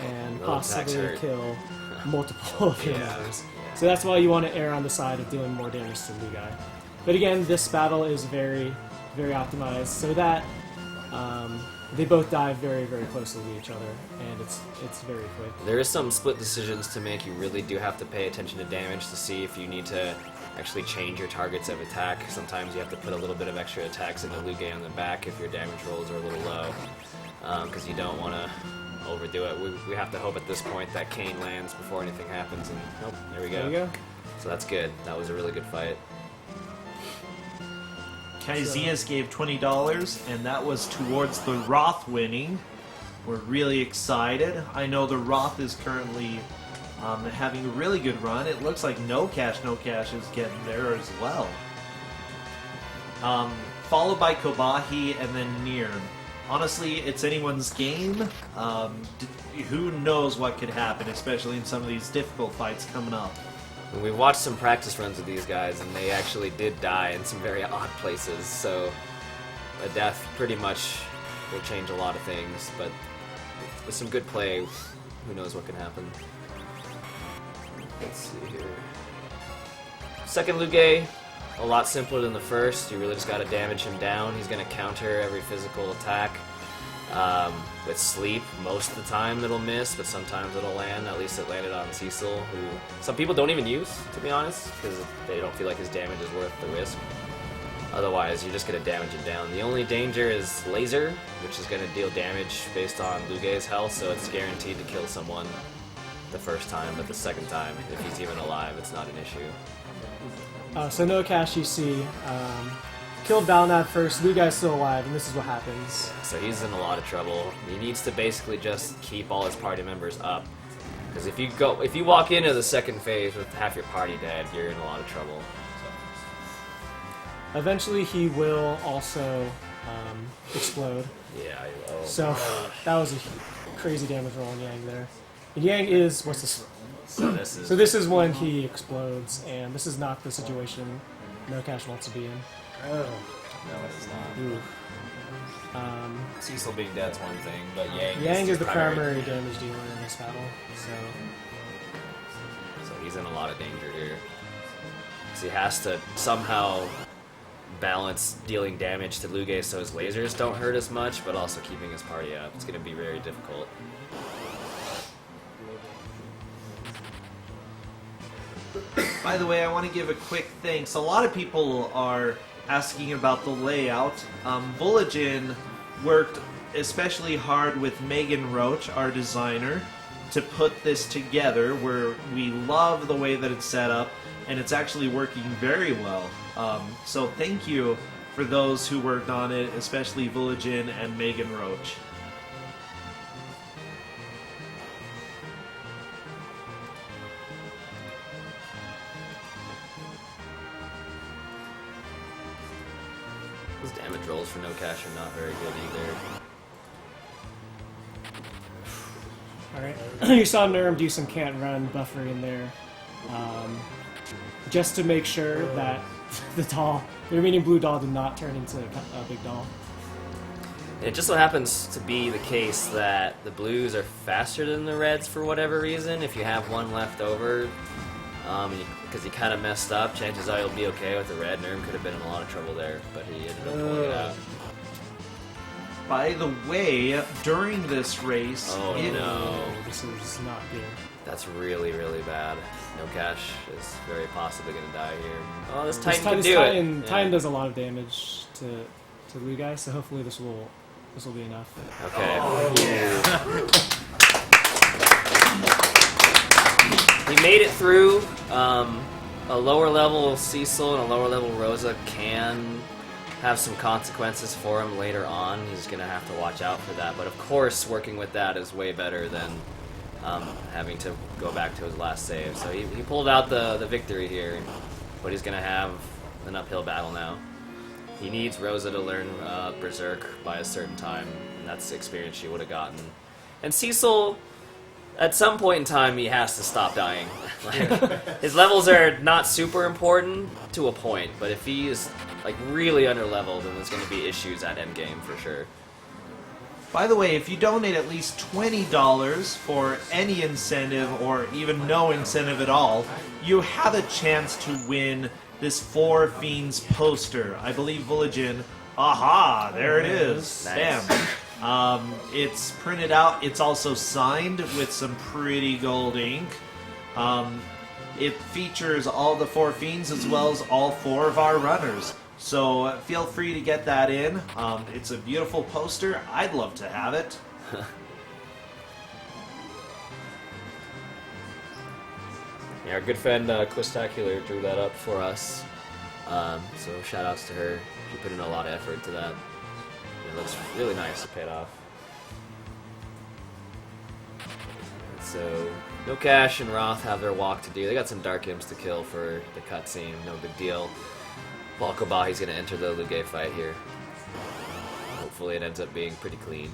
and Those attacks possibly hurt. kill multiple of your members. So that's why you want to err on the side of dealing more damage to Lugae. But again, this battle is very, very optimized so that they both die very, very closely to each other, and it's very quick. There is some split decisions to make. You really do have to pay attention to damage to see if you need to actually change your targets of attack. Sometimes you have to put a little bit of extra attacks into Lugae on the back if your damage rolls are a little low, because you don't want to overdo it. We have to hope at this point that Kane lands before anything happens, and nope, there we go. There you go. So that's good. That was a really good fight. Kaizias gave $20, and that was towards the Roth winning. We're really excited. I know the Roth is currently having a really good run. It looks like Nocashnocash is getting there as well. Followed by Khobahi and then neerrm. Honestly, it's anyone's game. Who knows what could happen, especially in some of these difficult fights coming up. We've watched some practice runs with these guys, and they actually did die in some very odd places, so a death pretty much will change a lot of things, but with some good play, who knows what can happen. Let's see here. Second Lugae, a lot simpler than the first. You really just gotta damage him down. He's gonna counter every physical attack. With sleep, most of the time it'll miss, but sometimes it'll land. At least it landed on Cecil, who some people don't even use, to be honest, because they don't feel like his damage is worth the risk. Otherwise, you're just going to damage him down. The only danger is laser, which is going to deal damage based on Lugae's health, so it's guaranteed to kill someone the first time, but the second time, if he's even alive, it's not an issue. So Nocash, you see, killed Balnad first, Lugae's still alive, and this is what happens. So he's in a lot of trouble. He needs to basically just keep all his party members up. Because if you walk into the second phase with half your party dead, you're in a lot of trouble. Eventually he will also explode. Yeah, So that was a crazy damage roll on Yang there. And Yang is, what's this? So this is when he explodes, and this is not the situation Nocash wants to be in. Oh. No, it's not. Cecil being dead's one thing, but Yang is the primary damage dealer in this battle, so he's in a lot of danger here. So he has to somehow balance dealing damage to Lugae so his lasers don't hurt as much, but also keeping his party up. It's going to be very difficult. By the way, I want to give a quick thanks. A lot of people are asking about the layout. Bulligin worked especially hard with Megan Roach, our designer, to put this together, where we love the way that it's set up, and it's actually working very well. So thank you for those who worked on it, especially Bulligin and Megan Roach. Those damage rolls for Nocash are not very good either. Alright. You saw neerrm do some can't run buffering in there. Just to make sure that the remaining blue doll did not turn into a big doll. It just so happens to be the case that the blues are faster than the reds for whatever reason. If you have one left over, because he kind of messed up, chances are you'll be okay with the red. neerrm could have been in a lot of trouble there, but he ended up pulling it out. By the way, during this race... Oh no. This is not good. That's really, really bad. Nocash is very possibly going to die here. Oh, this Titan can do it. Titan does a lot of damage to Lugae, so hopefully this will be enough. Okay. He made it through. A lower level Cecil and a lower level Rosa can have some consequences for him later on. He's going to have to watch out for that. But of course, working with that is way better than having to go back to his last save. So he pulled out the victory here, but he's going to have an uphill battle now. He needs Rosa to learn Berserk by a certain time, and that's the experience she would have gotten. And Cecil, at some point in time, he has to stop dying. His levels are not super important to a point, but if he is like really under leveled, then there's going to be issues at endgame for sure. By the way, if you donate at least $20 for any incentive or even no incentive at all, you have a chance to win this Four Fiends poster. I believe Village Inn. Aha! There it is. Nice. Bam. It's printed out. It's also signed with some pretty gold ink. It features all the Four Fiends as well as all 4 of our runners. So feel free to get that in. It's a beautiful poster. I'd love to have it. Yeah, our good friend Quistacular drew that up for us. So shout outs to her. She put in a lot of effort to that. It looks really nice. It paid off. So Nocash and Roth have their walk to do. They got some dark imps to kill for the cutscene. No big deal. While Khobahi's going to enter the Lugae fight here. Hopefully it ends up being pretty clean.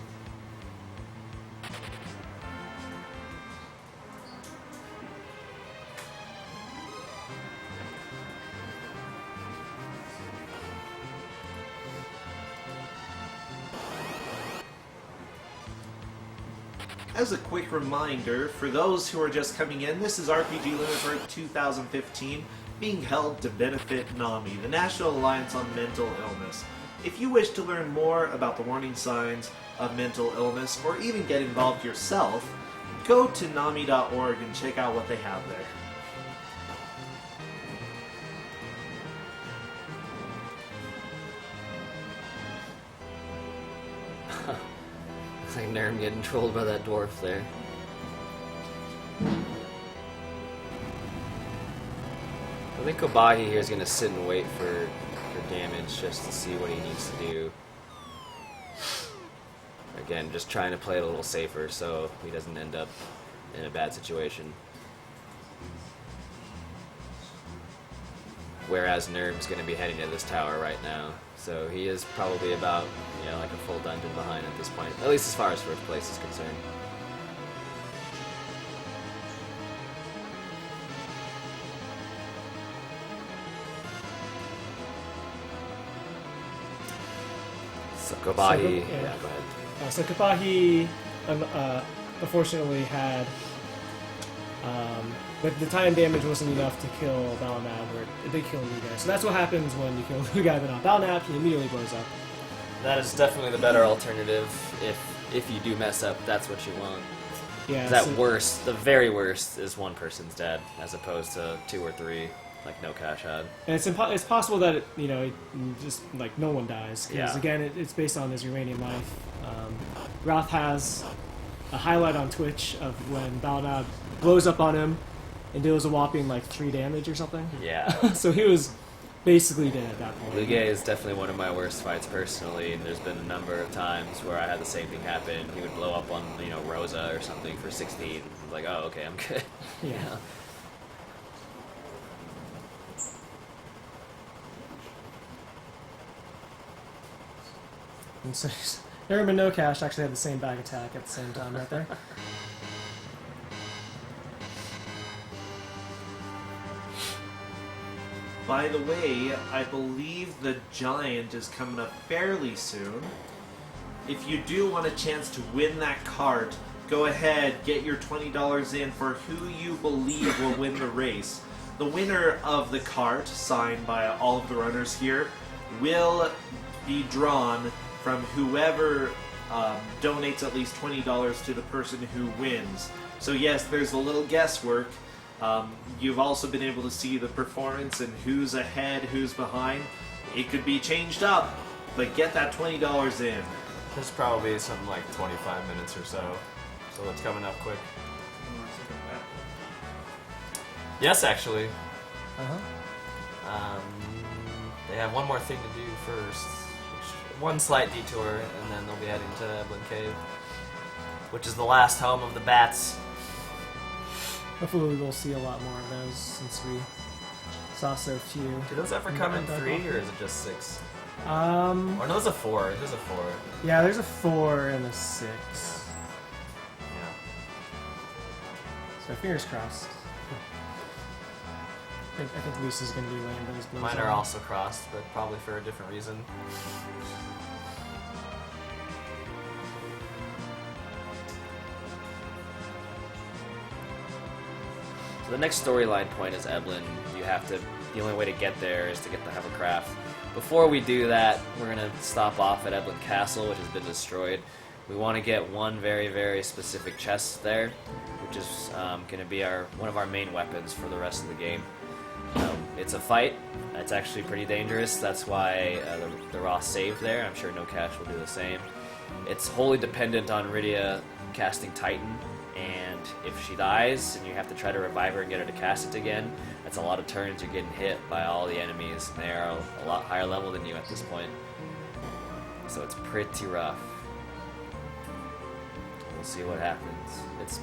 As a quick reminder, for those who are just coming in, this is RPG Lunar 2015, being held to benefit NAMI, the National Alliance on Mental Illness. If you wish to learn more about the warning signs of mental illness, or even get involved yourself, go to NAMI.org and check out what they have there. It's like neerrm getting trolled by that dwarf there. I think Khobahi here is going to sit and wait for damage just to see what he needs to do. Again, just trying to play it a little safer so he doesn't end up in a bad situation. Whereas neerrm's going to be heading to this tower right now. So he is probably about, like a full dungeon behind at this point. At least as far as first place is concerned. So Khobahi, So, yeah, go ahead. So Khobahi, unfortunately, had but the time damage wasn't enough to kill Balnab, or it did kill Lugae. So that's what happens when you kill Lugae, but not Balnab. He immediately blows up. That is definitely the better alternative. If you do mess up, that's what you want. Yeah. That so- worst, the very worst, is one person's dead, as opposed to 2 or 3, like Nocash had. And it's possible that just like no one dies because Yeah. again it's based on his uranium life. Roth has a highlight on Twitch of when Balnab blows up on him and deals a whopping like 3 damage or something. Yeah. So he was basically dead at that point. Lugae is definitely one of my worst fights personally, and there's been a number of times where I had the same thing happen. He would blow up on, Rosa or something for 16. Like, oh, okay, I'm good. Yeah. And so neerrm and Nocash actually had the same bag attack at the same time right there. By the way, I believe the Giant is coming up fairly soon. If you do want a chance to win that cart, go ahead, get your $20 in for who you believe will win the race. The winner of the cart, signed by all of the runners here, will be drawn from whoever donates at least $20 to the person who wins. So yes, there's a little guesswork. You've also been able to see the performance and who's ahead, who's behind. It could be changed up, but get that $20 in. There's probably something like 25 minutes or so. So it's coming up quick. Yes, actually. Uh-huh. They have one more thing to do first. One slight detour, and then they'll be heading to Eblan Cave, which is the last home of the bats. Hopefully we'll see a lot more of those since we saw so few. Do those ever come in 3, or is it just 6? Or no, there's a 4. There's a 4. Yeah, there's a 4 and a 6. Yeah. So fingers crossed. I think Lisa's going to be laying those blows. Mine are on. also crossed, but probably for a different reason. the next storyline point is Eblin. The only way to get there is to get the hovercraft. Before we do that, we're going to stop off at Eblin Castle, which has been destroyed. We want to get one very, very specific chest there, which is going to be one of our main weapons for the rest of the game. It's a fight. It's actually pretty dangerous. That's why the Roth saved there. I'm sure Nocash will do the same. It's wholly dependent on Rydia casting Titan, and if she dies and you have to try to revive her and get her to cast it again, that's a lot of turns you're getting hit by all the enemies. They are a lot higher level than you at this point. So it's pretty rough. We'll see what happens.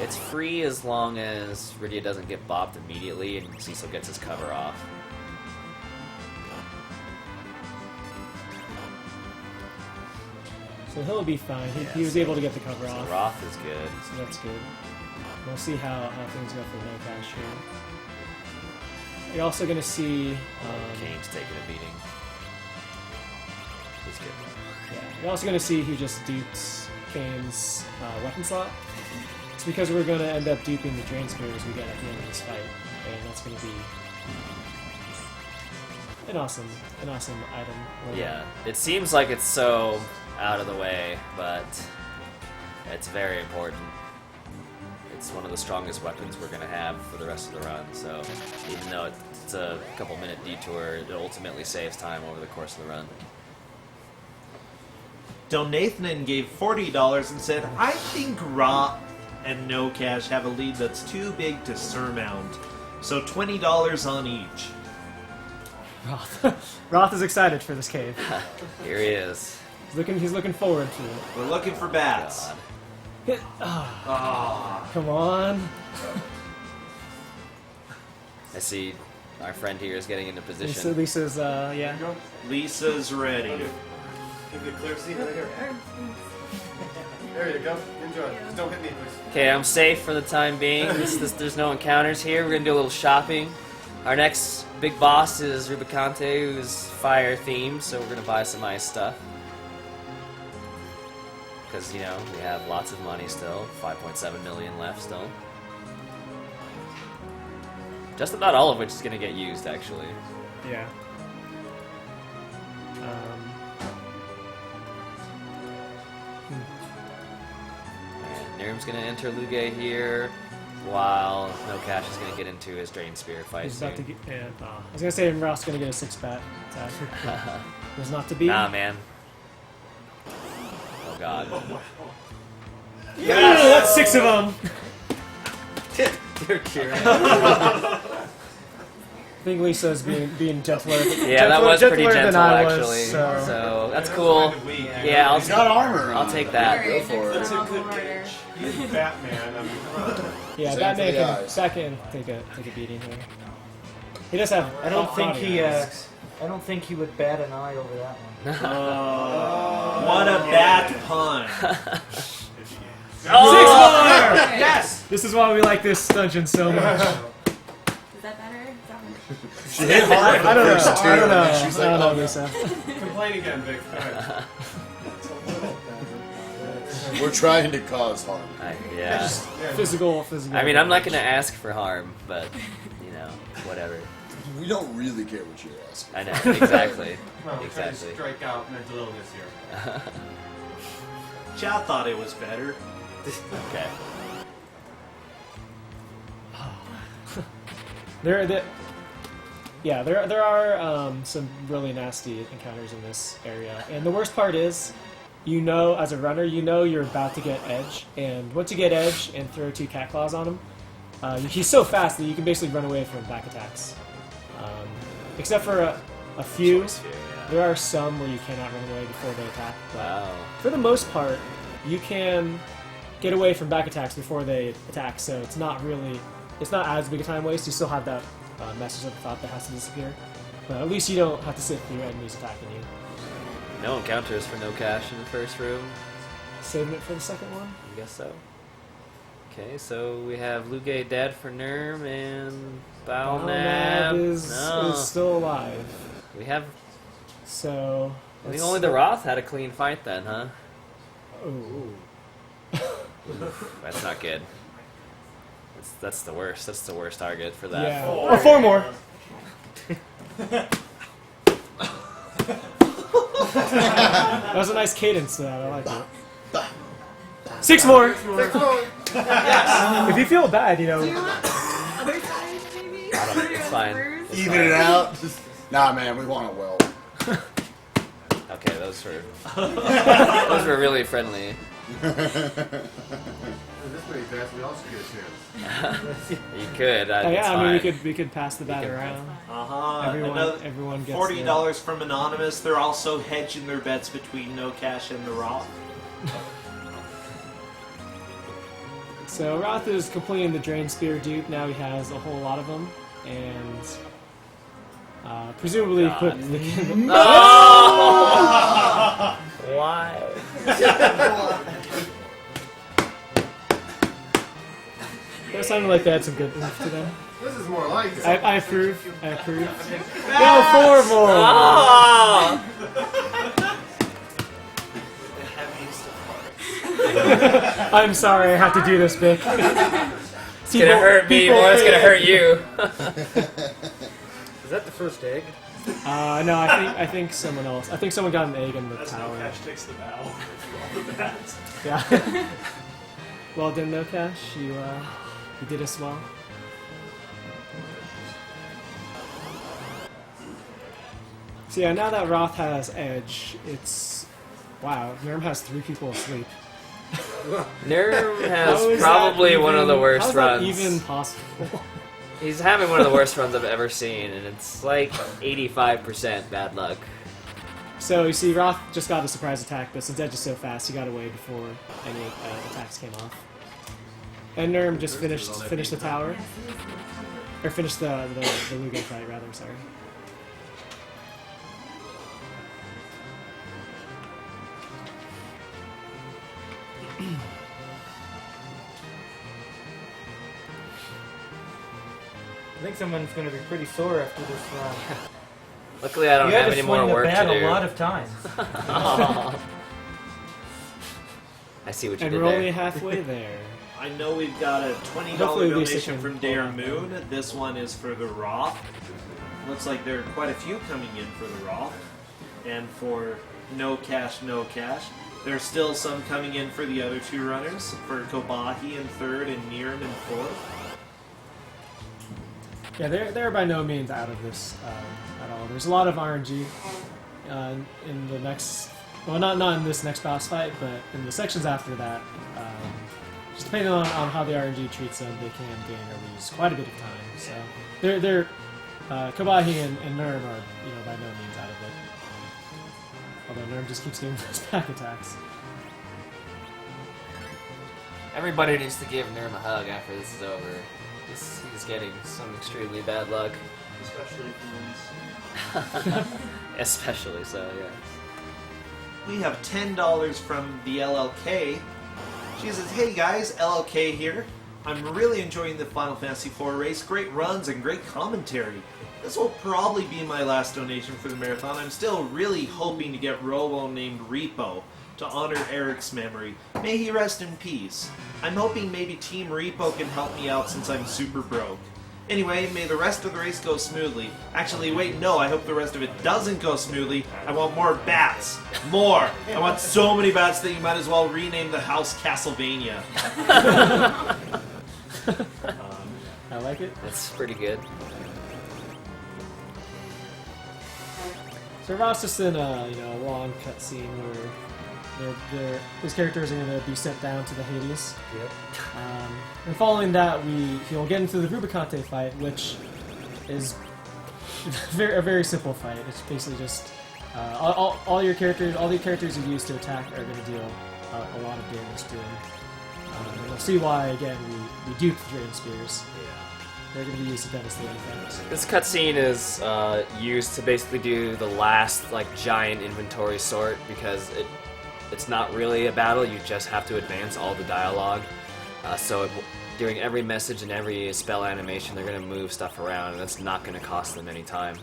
It's free as long as Rydia doesn't get bopped immediately and Cecil gets his cover off. So he'll be fine. He was able to get the cover off. Roth is good. So that's good. We'll see how things go for Nocash here. You're also going to see... Kane's taking a beating. He's good. Yeah, you're also going to see he just dupes Kane's weapon slot. It's because we're going to end up duping the Drain Spears we get at the end of this fight. And that's going to be an awesome item. Yeah, it seems like it's so out of the way, but it's very important. It's one of the strongest weapons we're going to have for the rest of the run, so even though it's a couple minute detour, it ultimately saves time over the course of the run. Donathan gave $40 and said, I think Roth and Nocash have a lead that's too big to surmount, so $20 on each. Roth is excited for this cave. Here he is. He's looking forward to it. We're looking for bats. Come on. I see our friend here is getting into position. Lisa's, yeah. Lisa's ready. Give you a clear seat right here. There you go. Enjoy. Just don't hit me, please. Okay, I'm safe for the time being. There's no encounters here. We're going to do a little shopping. Our next big boss is Rubicante, who's fire themed, so we're going to buy some ice stuff. Because, you know, we have lots of money still. 5.7 million left still. Just about all of which is going to get used, actually. Yeah. neerrm's going to enter Lugae here, while Nocash is going to get into his Drain Spear fight He's soon. about to get, I was going to say Roth's going to get a 6-bat attack. Was not to be. Nah, man. Oh, God. Yeah, that's 6 of them! Dear Kieran. I think Lisa's being gentler. Yeah, that was pretty gentler gentle, than I was, actually. so. So that's cool. Yeah, He's got armor. I'll take that. Go for it. That's a good gauge. He's Batman. I mean, Yeah, Same Batman for the can, eyes. Batman take a beating here. He does have. I don't think body he. armor. I don't think he would bat an eye over that one. What a bat pun. Oh! 6 more! yes! This is why we like this dungeon so much. Is that better? She hit hard. I don't know. First two, I don't know. and she's like, I don't know, oh, Lisa. Complain again, Vic. All right. We're trying to cause harm. Yeah. Physical. I mean, I'm not going to ask for harm, but, you know, whatever. We don't really care what you're asking. I know, exactly. No, we're trying to Exactly. strike out mental illness here. Chow thought it was better. Okay. There are some really nasty encounters in this area, and the worst part is, you know, as a runner, you know you're about to get edge, and once you get edge and throw 2 cat claws on him, he's so fast that you can basically run away from back attacks. Except for a few, there are some where you cannot run away before they attack. But Wow. for the most part, you can get away from back attacks before they attack, so it's not as big a time waste. You still have that message at the top that has to disappear, but at least you don't have to sit through enemies attacking you. No encounters for Nocash in the first room. Saving it for the second one? I guess so. Okay, so we have Lugae dead for neerrm, and Balnab is still alive. We have... So... I think only the Roth had a clean fight then, huh? Ooh. That's not good. That's the worst. That's the worst target for that. Yeah. Or 4 more. That was a nice cadence to that. I like it. 6 more. 6 more. Yes. If you feel bad, you know. Other side, maybe? It's fine. It's Even fine. it out. Just, nah, man, we want it well. Okay, those were really friendly. This way fast, we also get a chance. You could. Oh, It's yeah, I mean, fine. we could pass the bat around. Everyone gets $40 from Anonymous. They're also hedging their bets between Nocash and the Roth. So Roth is completing the Drain Spear dupe. Now he has a whole lot of them, and presumably equipped the Why? That sounded like they had some good oomph to them. This is more like it. I approve. I approve. No, 4 more! Oh! I'm sorry, I have to do this, Vic. It's gonna hurt me more than it's gonna hurt you. Is that the first egg? No, I think someone else. I think someone got an egg in the tower. Nocash takes the bow. All the bats. Yeah. Well done, Nocash. You did us well. So yeah, now that Roth has edge, it's wow. Neerrm has 3 people asleep. neerrm How has is probably that one of the even- worst how is that runs. even possible? He's having one of the worst runs I've ever seen, and it's like 85% bad luck. So you see, Roth just got a surprise attack, but since Edge is so fast, he got away before any attacks came off. And Neerrm just finished the tower, or finished the Lugae fight rather. Sorry. I think someone's going to be pretty sore after this round. Luckily, I don't you had have to any more swing the work bat to do. a lot of times. I see what you And did we're there. only halfway there. I know we've got a $20 Hopefully Lisa donation can from pull Dare off that. Moon. This one is for the Roth. Looks like there are quite a few coming in for the Roth. And for Nocash. There's still some coming in for the other 2 runners. For Khobahi in 3rd and neerrm in 4th. Yeah, they're by no means out of this at all. There's a lot of RNG in the next, well, not in this next boss fight, but in the sections after that. Just depending on how the RNG treats them, they can gain or lose quite a bit of time. So they're Khobahi and neerrm are by no means out of it. Although neerrm just keeps doing those back attacks. Everybody needs to give neerrm a hug after this is over. He's getting some extremely bad luck. Especially if he wins. Especially so, yeah. We have $10 from the LLK. She says, "Hey guys, LLK here. I'm really enjoying the Final Fantasy IV race. Great runs and great commentary. This will probably be my last donation for the marathon. I'm still really hoping to get Robo named Repo to honor Eric's memory. May he rest in peace. I'm hoping maybe Team Repo can help me out since I'm super broke. Anyway, may the rest of the race go smoothly. Actually, wait, no, I hope the rest of it doesn't go smoothly. I want more bats. More. I want so many bats that you might as well rename the house Castlevania." I like it. That's pretty good. So Ross just in a long cutscene where his characters are going to be sent down to the Hades. Yep. And following that, he'll get into the Rubicante fight, which is a very simple fight. It's basically just all the characters you use to attack are going to deal a lot of damage to him. And you'll see why again we duped the Drain Spears. They're going to be used to devastate effects. This cutscene is used to basically do the last giant inventory sort because it's not really a battle. You just have to advance all the dialogue. During every message and every spell animation, they're going to move stuff around, and that's not going to cost them any time.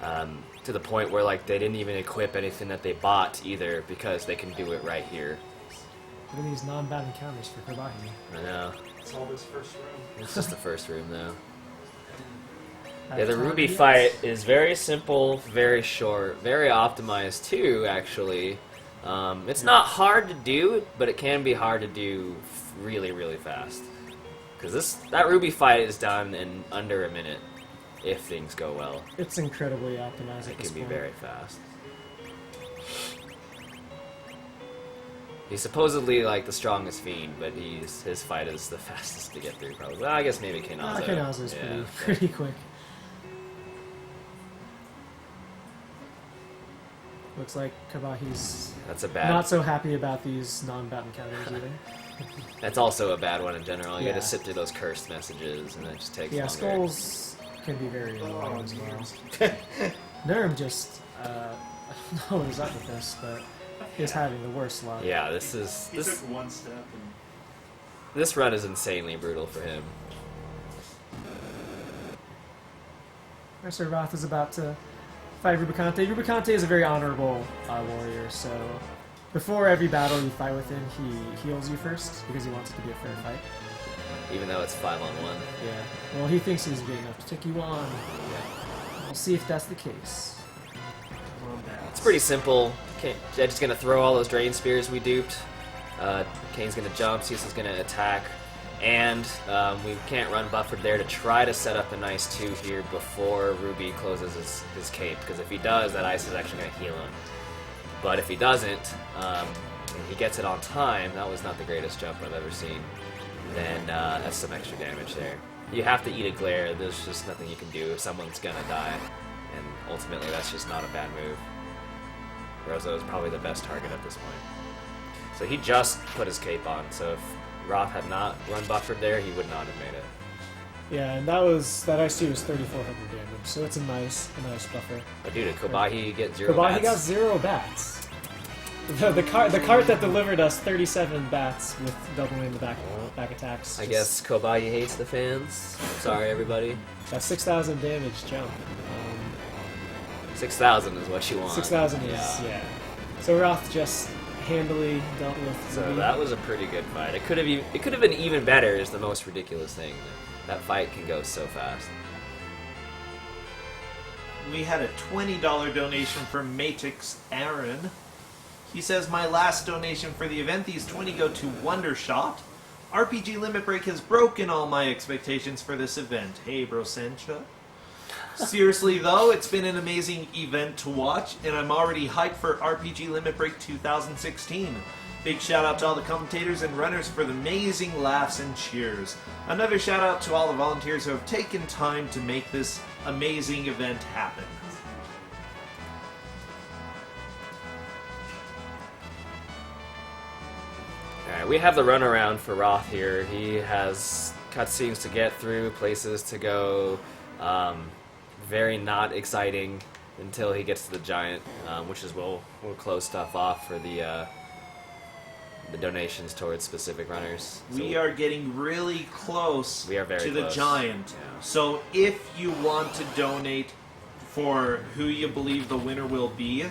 To the point where they didn't even equip anything that they bought either because they can do it right here. We're going to use non-bad encounters for Khobahi. I know. It's all this first room. It's just the first room, though. At Yeah, the time, Ruby yes. fight is very simple, very short, very optimized too, actually. It's not hard to do, but it can be hard to do really, really fast. Because that Ruby fight is done in under a minute, if things go well. It's incredibly optimized. It can be very fast. He's supposedly like the strongest fiend, but his fight is the fastest to get through, probably. Well, I guess maybe Kainazo. Kainazo's Yeah. pretty quick. Looks like Khobahi's not so happy about these non-bat encounters either. That's also a bad one in general. You Yeah. gotta sit through those cursed messages, and it just takes Yeah, longer. skulls can be very annoying as well. neerrm just, I don't know what is up with this, but is having the worst luck. Yeah, this is... He took one step and... This run is insanely brutal for him. Sir Roth is about to fight Rubicante. Rubicante is a very honorable warrior, so before every battle you fight with him, he heals you first because he wants it to be a fair fight. Even though it's 5-on-1. Yeah. Well, he thinks he's big enough to take you on. We'll see if that's the case. It's pretty simple. Jed's gonna throw all those drain spears we duped. Kane's gonna jump, Cecil's gonna attack. And we can't run buffered there to try to set up a nice 2 here before Ruby closes his cape, because if he does, that ice is actually going to heal him. But if he doesn't, and he gets it on time, that was not the greatest jump I've ever seen, then that's some extra damage there. You have to eat a glare, there's just nothing you can do, someone's going to die, and ultimately that's just not a bad move. Rozo is probably the best target at this point. So he just put his cape on, so if Roth had not run buffered there, he would not have made it. Yeah, and that ice 2 was 3,400 damage, so it's a nice buffer. But dude, did Khobahi get 0 Khobahi bats? got 0 bats. The cart that delivered us 37 bats with doubling the back attacks. I guess Khobahi hates the fans. Sorry, everybody. That 6,000 damage jump. 6,000 is what you want. 6,000 is, yeah. So Roth just handily dealt with. So that was a pretty good fight. It could have been even better. Is the most ridiculous thing. That fight can go so fast. We had a $20 donation from Matix Aaron. He says, my last donation for the event, these 20 go to Wondershot. RPG Limit Break has broken all my expectations for this event. Hey, bro, Sencha. Seriously, though, it's been an amazing event to watch, and I'm already hyped for RPG Limit Break 2016. Big shout out to all the commentators and runners for the amazing laughs and cheers. Another shout out to all the volunteers who have taken time to make this amazing event happen. Alright, we have the runaround for Roth here. He has cutscenes to get through, places to go. Very not exciting until he gets to the giant, which is we'll close stuff off for the donations towards specific runners. So We are getting really close We are very to the close. giant. Yeah. So if you want to donate for who you believe the winner will be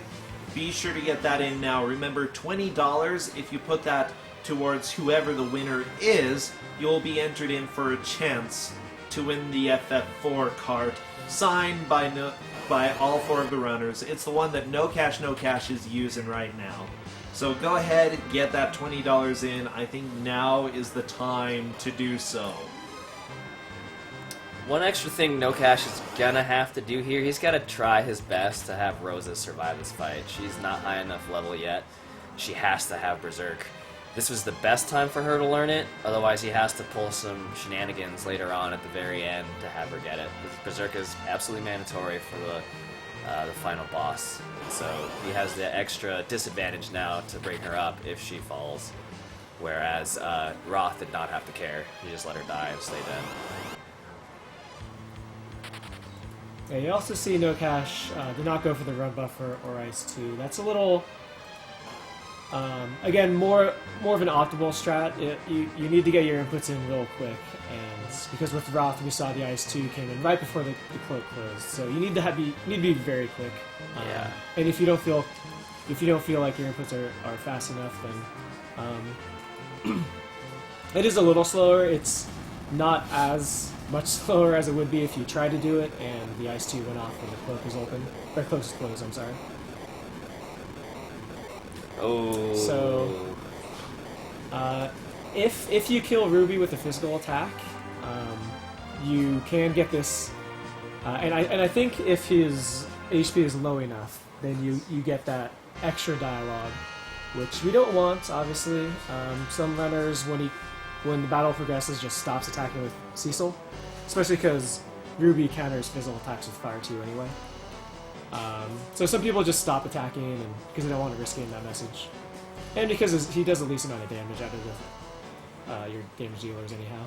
sure to get that in now. Remember, $20, if you put that towards whoever the winner is, you'll be entered in for a chance to win the FF4 cart, signed by all 4 of the runners. It's the one that Nocashnocash is using right now. So go ahead, get that $20 in. I think now is the time to do so. One extra thing Nocash is gonna have to do here, he's gotta try his best to have Rosa survive this fight. She's not high enough level yet. She has to have Berserk. This was the best time for her to learn it, otherwise he has to pull some shenanigans later on at the very end to have her get it. Berserk is absolutely mandatory for the final boss, so he has the extra disadvantage now to bring her up if she falls, whereas Roth did not have to care. He just let her die and stay dead. Yeah, you also see Nocash did not go for the run buffer or ice 2. That's a little, again, more of an optimal strat. You need to get your inputs in real quick, and because with Roth we saw the ice 2 came in right before the cloak closed, so you need to be very quick. Yeah. And if you don't feel like your inputs are fast enough, then It is a little slower. It's not as much slower as it would be if you tried to do it, and the Ice 2 went off when the cloak was open. Or cloak was closed, I'm sorry. Oh. So, if you kill Ruby with a physical attack, you can get this. And I think if his HP is low enough, then you get that extra dialogue, which we don't want, obviously. Some runners, when the battle progresses, just stops attacking with Cecil, especially because Ruby counters physical attacks with Fire 2 anyway. So some people just stop attacking and because they don't want to risk getting that message, and because he does the least amount of damage out of your damage dealers anyhow.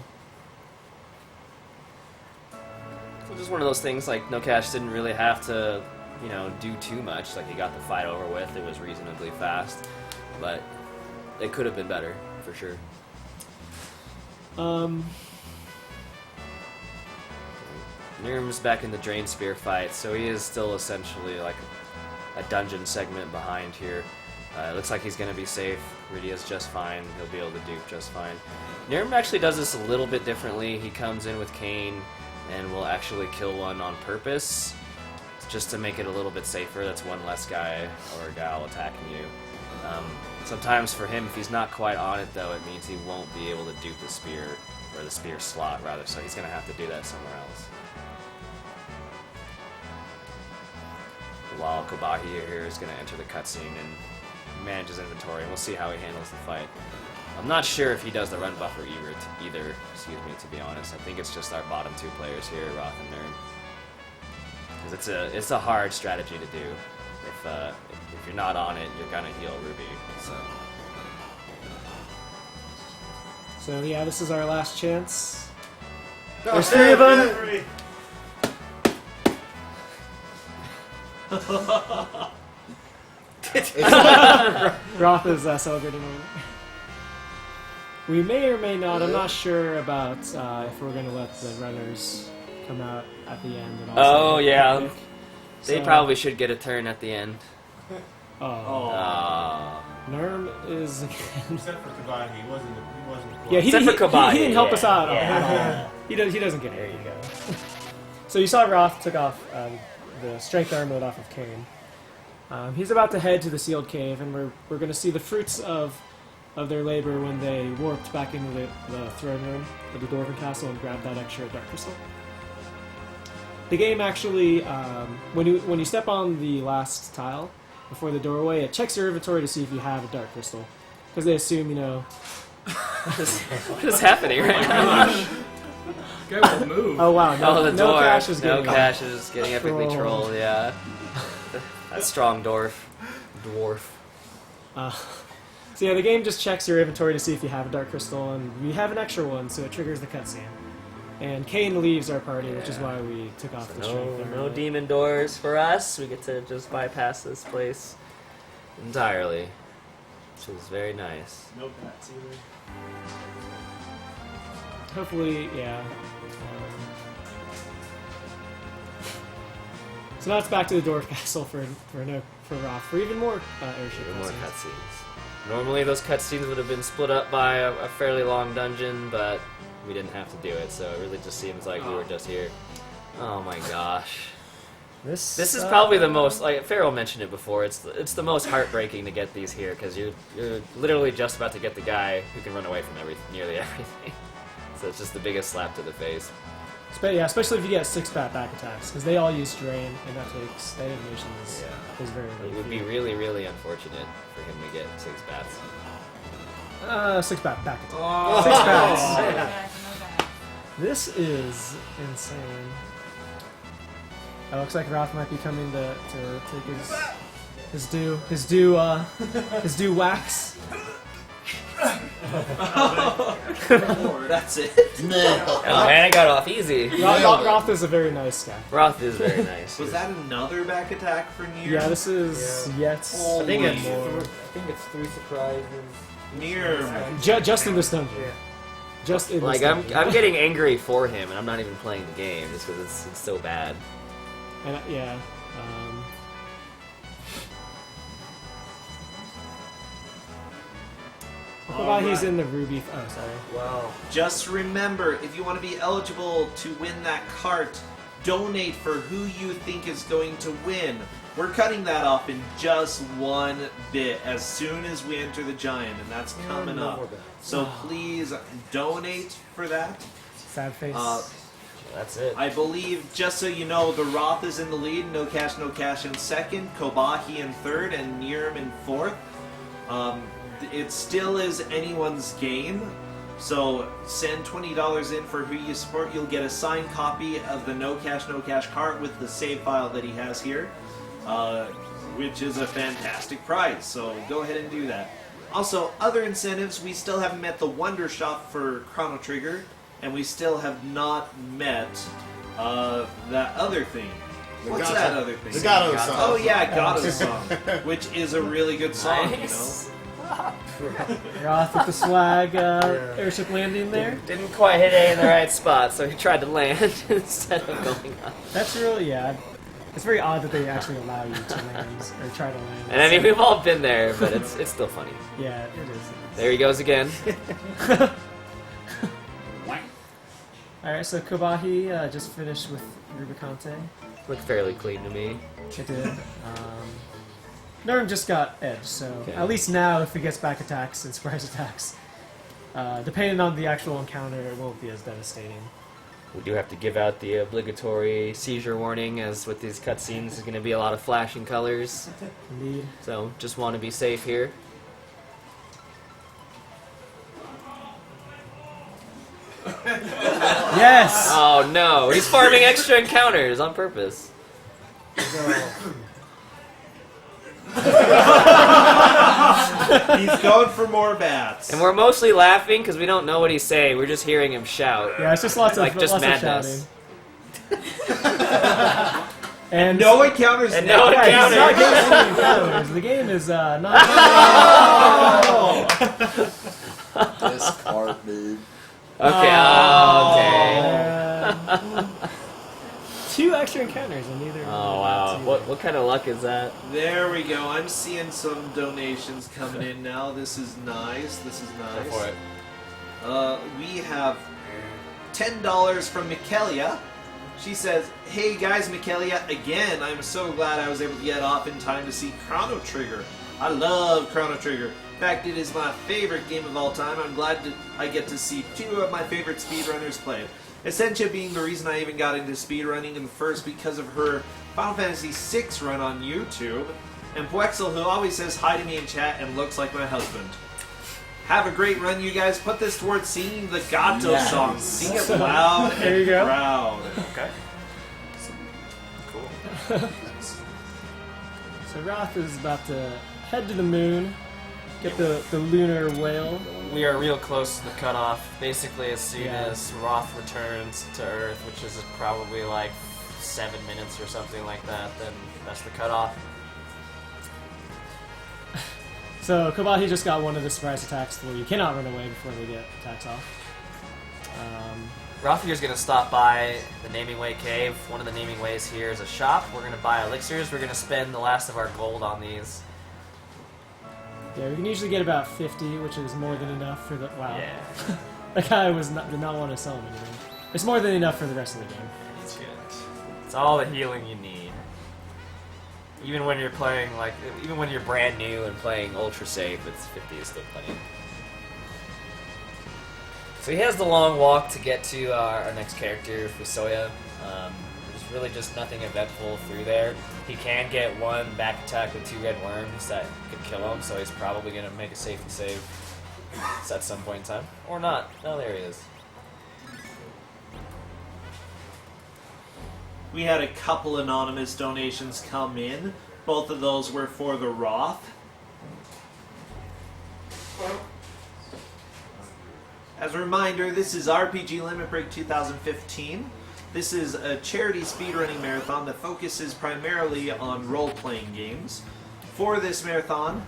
So just one of those things, like, Nocash didn't really have to, you know, do too much. Like, he got the fight over with. It was reasonably fast. But it could have been better, for sure. neerrm's back in the Drain Spear fight, so he is still essentially, like, a dungeon segment behind here. It looks like he's going to be safe. Rydia's just fine. He'll be able to dupe just fine. neerrm actually does this a little bit differently. He comes in with Kane and will actually kill one on purpose, just to make it a little bit safer. That's one less guy or gal attacking you. Sometimes for him, if he's not quite on it, though, it means he won't be able to dupe the spear, or the spear slot, rather, so he's going to have to do that somewhere else. While Khobahi here is going to enter the cutscene and manage his inventory, and we'll see how he handles the fight. I'm not sure if he does the run buffer either, excuse me, to be honest. I think it's just our bottom two players here, Roth and neerrm. Because it's a hard strategy to do. If you're not on it, you're gonna heal Ruby. So yeah, this is our last chance. There's three of them. Roth is celebrating. We may or may not. I'm not sure about if we're going to let the runners come out at the end. And also yeah. They probably should get a turn at the end. neerrm is except for Khobahi, he wasn't. Yeah, except for Khobahi, he didn't help us out. Yeah. He doesn't get it. There you go. So you saw Roth took off the strength armlet off of Kane. He's about to head to the sealed cave, and we're going to see the fruits of their labor when they warped back into the throne room of the Dwarven castle and grabbed that extra dark crystal. The game actually, when you step on the last tile before the doorway, it checks your inventory to see if you have a dark crystal, because they assume, you know... What is happening right now? Guy will move. Oh wow, the Nocashnocash is getting epically trolled, yeah. That's strong Dwarf. So yeah, the game just checks your inventory to see if you have a dark crystal, and we have an extra one, so it triggers the cutscene. And Kane leaves our party, which is why we took off the strength. No demon doors for us. We get to just bypass this place entirely, which is very nice. No pets either. Hopefully, yeah. So now it's back to the Dwarf Castle for Roth for even more airship cutscenes. Normally those cutscenes would have been split up by a fairly long dungeon, but we didn't have to do it, so it really just seems like we were just here. Oh my gosh. This is probably the most, like Farrell mentioned it before, it's the most heartbreaking to get these here, because you're literally just about to get the guy who can run away from nearly everything. So it's just the biggest slap to the face. Yeah, especially if you get 6-bat back attacks, because they all use drain, and that animation is very It would be really, really unfortunate for him to get 6 bats. 6-bat back attack. Oh. 6 bats. This is insane. It looks like Roth might be coming to take his due wax. That's it. Oh man, I got off easy. Roth is a very nice guy. Roth is very nice. Was that another back attack for neerrm? Yeah, this is yet. I think it's 3 surprises. neerrm. Just in this dungeon. Yeah. Just in like this I'm dungeon. getting angry for him, and I'm not even playing the game just because it's so bad. And yeah. Khobahi's in the Ruby. Oh, sorry. Well, just remember, if you want to be eligible to win that cart, donate for who you think is going to win. We're cutting that off in just one bit as soon as we enter the giant, and that's coming up. So please donate for that. Sad face. That's it. I believe, just so you know, the Roth is in the lead, Nocashnocash in second, Khobahi in third, and neerrm in fourth. It still is anyone's game, so send $20 in for who you support. You'll get a signed copy of the Nocashnocash cart with the save file that he has here, which is a fantastic prize, so go ahead and do that. Also, other incentives, we still haven't met the Wonder Shop for Chrono Trigger, and we still have not met that other thing. What's that other thing? The Gato song. Oh yeah, Gato song, which is a really good song, Nice. Roth with the swag airship landing there. Didn't quite hit A in the right spot, so he tried to land instead of going up. That's really, yeah. It's very odd that they actually allow you to land or try to land. And I mean, we've all been there, but it's still funny. Yeah, it is. There he goes again. Alright, so Khobahi just finished with Rubicante. Looked fairly clean to me. It did. neerrm just got edge, so Okay. at least now if he gets back attacks and surprise attacks, depending on the actual encounter, it won't be as devastating. We do have to give out the obligatory seizure warning, as with these cutscenes, there's going to be a lot of flashing colors. Indeed. So just want to be safe here. Yes! Oh no, he's farming extra encounters on purpose. He's going for more bats. And we're mostly laughing because we don't know what he's saying. We're just hearing him shout. Yeah, it's just lots of like just lots madness. of shouting. And no encounters. And no yeah, encounters. It's not getting any encounters. The game is not. This cart, dude. Okay. Okay. 2 extra encounters and neither. Oh wow. What kind of luck is that? There we go. I'm seeing some donations coming in now. This is nice. This is nice. Go for it. We have $10 from Mikelia. She says, "Hey guys, Mikelia, again, I'm so glad I was able to get off in time to see Chrono Trigger. I love Chrono Trigger. In fact, it is my favorite game of all time. I'm glad I get to see 2 of my favorite speedrunners play it. Essentia being the reason I even got into speedrunning in the first because of her Final Fantasy VI run on YouTube. And Puexel, who always says hi to me in chat and looks like my husband. Have a great run, you guys. Put this towards singing the Gato song. Sing it loud There you and go. proud." Okay. Cool. So Roth is about to head to the moon, get the lunar whale. We are real close to the cutoff. Basically, as soon as Roth returns to Earth, which is probably like 7 minutes or something like that, then that's the cutoff. So Khobahi just got one of the surprise attacks where you cannot run away before they get attacks off. Roth here's going to stop by the Naming Way Cave. One of the Naming Ways here is a shop. We're going to buy elixirs. We're going to spend the last of our gold on these. Yeah, we can usually get about 50, which is more than enough for the... Wow. Yeah. That guy did not want to sell him anything. It's more than enough for the rest of the game. It's good. It's all the healing you need. Even when you're playing, even when you're brand new and playing ultra safe, it's 50 is still plenty. So he has the long walk to get to our next character, Fusoya. There's really just nothing eventful through there. He can get one back attack with 2 red worms that could kill him, so he's probably going to make a safety save at some point in time. Or not. Oh, there he is. We had a couple anonymous donations come in. Both of those were for the Roth. As a reminder, this is RPG Limit Break 2015. This is a charity speedrunning marathon that focuses primarily on role-playing games. For this marathon,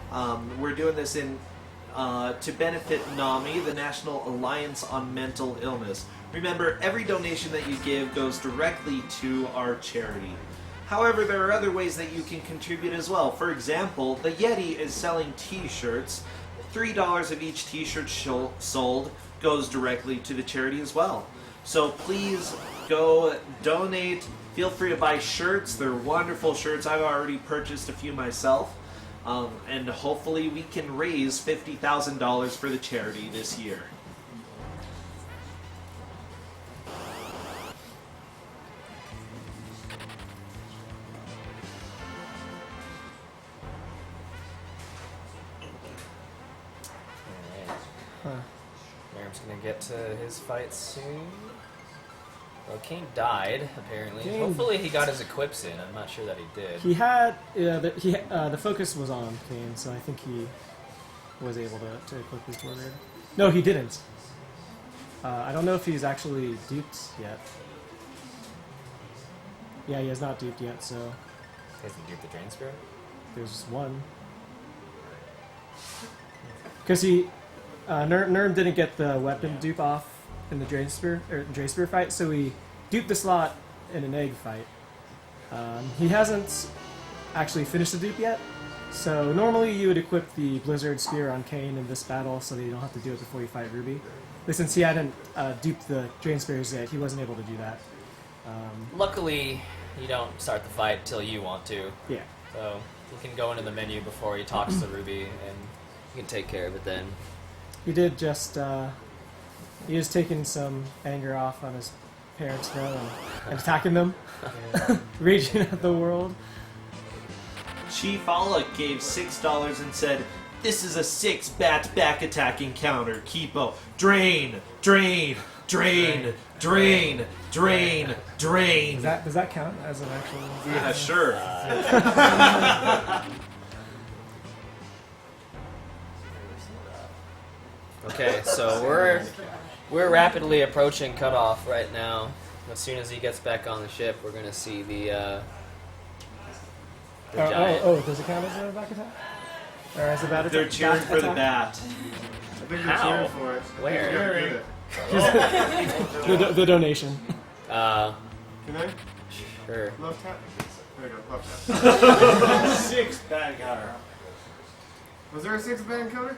we're doing this to benefit NAMI, the National Alliance on Mental Illness. Remember, every donation that you give goes directly to our charity. However, there are other ways that you can contribute as well. For example, the Yeti is selling t-shirts $3 of each t-shirt sold goes directly to the charity as well. So please go donate. Feel free to buy shirts. They're wonderful shirts. I've already purchased a few myself. And hopefully we can raise $50,000 for the charity this year. Neerrm's gonna get to his fight soon. Well, Kane died, apparently. Kane. Hopefully he got his equips in. I'm not sure that he did. He had the focus was on Kane, so I think he was able to equip his Tornado. No, he didn't. I don't know if he's actually duped yet. Yeah, he has not duped yet, so... He hasn't duped the Drain Spirit? There's one. Because he... Neerrm didn't get the weapon dupe off in the Drain Spear fight, so he duped the slot in an egg fight. He hasn't actually finished the dupe yet, so normally you would equip the Blizzard Spear on Kane in this battle so that you don't have to do it before you fight Ruby. But since he hadn't duped the Drain Spears yet, he wasn't able to do that. Luckily, you don't start the fight till you want to. Yeah. So you can go into the menu before he talks to Ruby, and you can take care of it then. He did just, he was taking some anger off on his parents, though, and attacking them, raging at the world. Chief Allah gave $6 and said, "This is a 6-bat back attack encounter. Kipo. Drain, drain, drain, drain, drain, drain." Does that count as an actual... Yeah, sure. Okay, so we're rapidly approaching cutoff right now. As soon as he gets back on the ship, we're going to see the giant. Does it count as a back attack? Or as a bat attack? They're cheering for the bat. I think they're How? cheering for it. Where? the donation. Can I? Sure. Love tap? There you go, love tap. 6-bat counter. Was there a 6-bat encounter?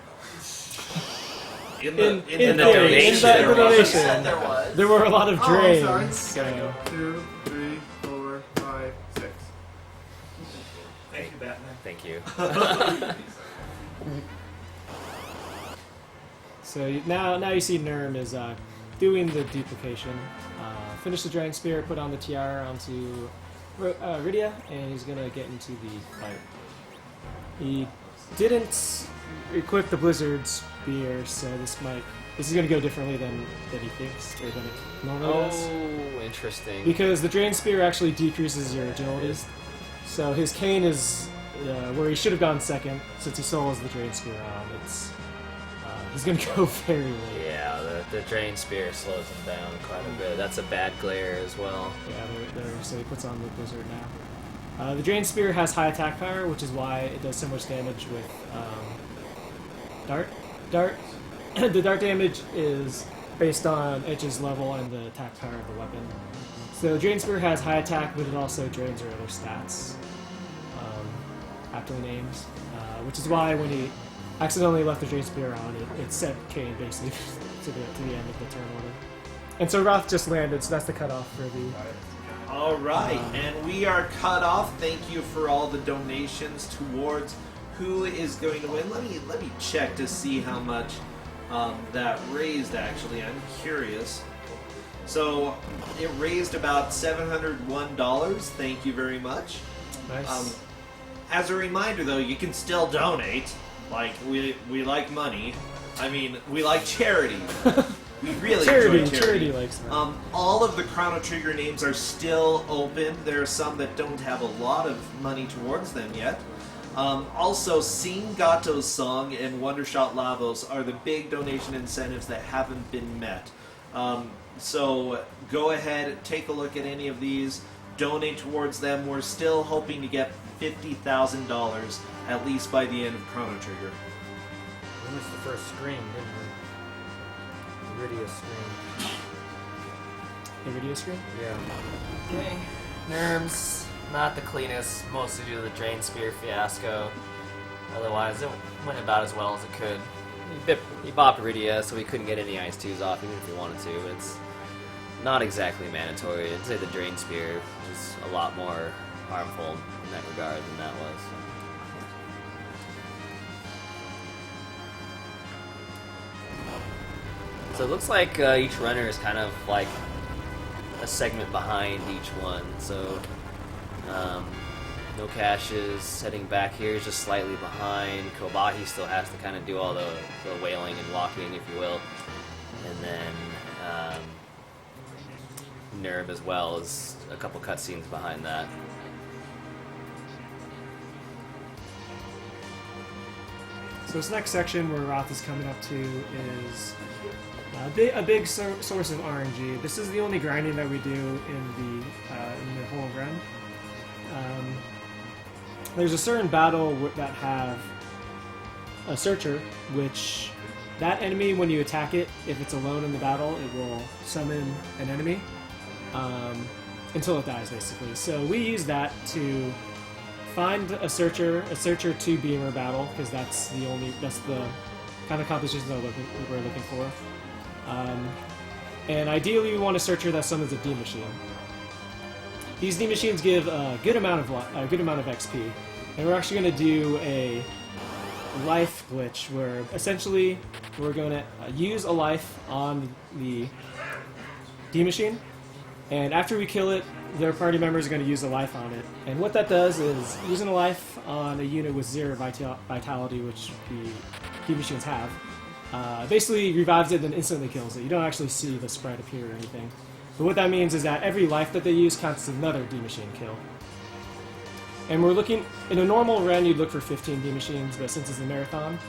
In the theory, donation. in the donation, there were a lot of drains. I'm So. 2, 3, 4, 5, 6. Thank you, Batman. Thank you. So now you see Neerrm is doing the duplication. Finish the Dragon Spear, put on the tiara onto Rydia, and he's gonna get into the fight. He didn't equip the Blizzard Spear, so this is gonna go differently than he thinks or than it normally does. Oh, interesting. Because the Drain Spear actually decreases your agility. So his Kane is where he should have gone second, since he still has the Drain Spear on. He's going to go very late. Yeah, the Drain Spear slows him down quite a bit. That's a bad glare as well. Yeah, so he puts on the Blizzard now. The Drain Spear has high attack power, which is why it does so much damage with Dart. The Dart damage is based on Edge's level and the attack power of the weapon. So Drain Spear has high attack, but it also drains your other stats aptly named, which is why when he accidentally left the Drain Spear on, it sent Kane basically to the end of the turn order. And so Roth just landed, so that's the cutoff for the... Alright, and we are cut off. Thank you for all the donations towards who is going to win. Let me check to see how much that raised, actually. I'm curious. So, it raised about $701. Thank you very much. Nice. As a reminder, though, you can still donate. Like, we like money. I mean, we like charity. We really enjoy charity. Charity likes money. All of the Chrono Trigger names are still open. There are some that don't have a lot of money towards them yet. Also, Sing Gato's Song and Wondershot Lavos are the big donation incentives that haven't been met. So go ahead, take a look at any of these, donate towards them. We're still hoping to get $50,000 at least by the end of Chrono Trigger. We missed the first screen, didn't we? Iridia screen. Iridia screen? Yeah. Okay. Neerrm's not the cleanest, mostly due to the Drain Spear fiasco. Otherwise, it went about as well as it could. he bopped Iridia, so he couldn't get any Ice 2s off, even if he wanted to. It's not exactly mandatory. I'd say the Drain Spear is a lot more harmful in that regard than that was. So it looks like each runner is kind of like a segment behind each one. So Nocash is heading back here, he's just slightly behind. Khobahi still has to kind of do all the wailing and walking, if you will. And then neerrm as well is a couple cutscenes behind that. So this next section where Roth is coming up to is a big source of RNG. This is the only grinding that we do in the whole run. There's a certain battle that have a searcher, which that enemy, when you attack it, if it's alone in the battle, it will summon an enemy until it dies, basically. So we use that to find a searcher 2 beamer battle, because that's the kind of composition that we're looking for. And ideally, we want a searcher that summons a D machine. These D machines give a good amount of XP, and we're actually going to do a life glitch where essentially we're going to use a life on the D machine, and after we kill it, their party members are going to use a life on it. And what that does is using a life on a unit with 0 vitality, which the D machines have, basically revives it and instantly kills it. You don't actually see the sprite appear or anything. But what that means is that every life that they use counts as another D machine kill. And we're looking, in a normal run you'd look for 15 D machines, but since it's a marathon,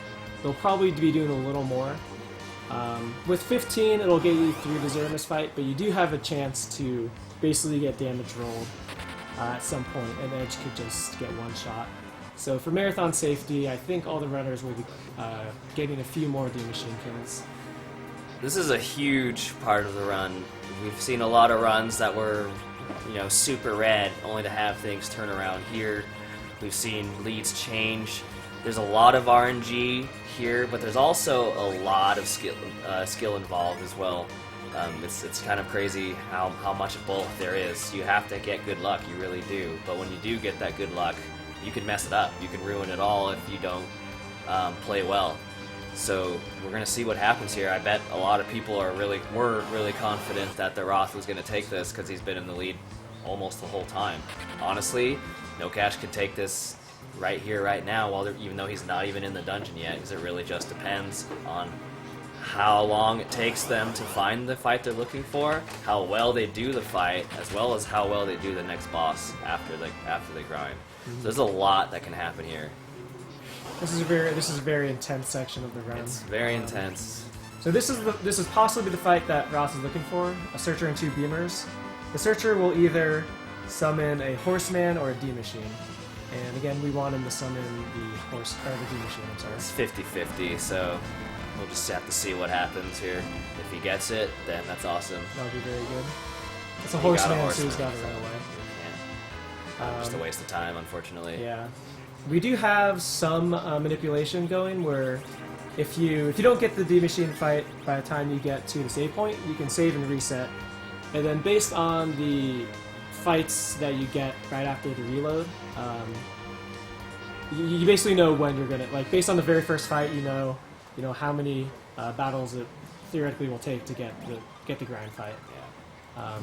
they'll probably be doing a little more. With 15 it'll get you through the Zeromus fight, but you do have a chance to basically get damage rolled at some point, and Edge could just get one shot. So for marathon safety, I think all the runners will be getting a few more D machine kills. This is a huge part of the run. We've seen a lot of runs that were, super red, only to have things turn around here. We've seen leads change. There's a lot of RNG here, but there's also a lot of skill involved as well. It's kind of crazy how much of both there is. You have to get good luck, you really do. But when you do get that good luck, you can mess it up. You can ruin it all if you don't play well. So we're going to see what happens here. I bet a lot of people were really confident that the Roth was going to take this because he's been in the lead almost the whole time. Honestly, Nocash could take this right here, right now, even though he's not even in the dungeon yet, because it really just depends on how long it takes them to find the fight they're looking for, how well they do the fight, as well as how well they do the next boss after they grind. So there's a lot that can happen here. This is a very intense section of the run. It's very intense. So this is possibly the fight that Roth is looking for: a searcher and 2 beamers. The searcher will either summon a horseman or a D machine, and again, we want him to summon the D machine. I'm sorry. It's 50-50, so we'll just have to see what happens here. If he gets it, then that's awesome. That'll be very good. It's a horseman, so he's got to run away. Just a waste of time, unfortunately. Yeah. We do have some manipulation going where if you don't get the D machine fight by the time you get to the save point, you can save and reset. And then based on the fights that you get right after the reload, you basically know when you're gonna, like, based on the very first fight, you know how many battles it theoretically will take to get the grind fight.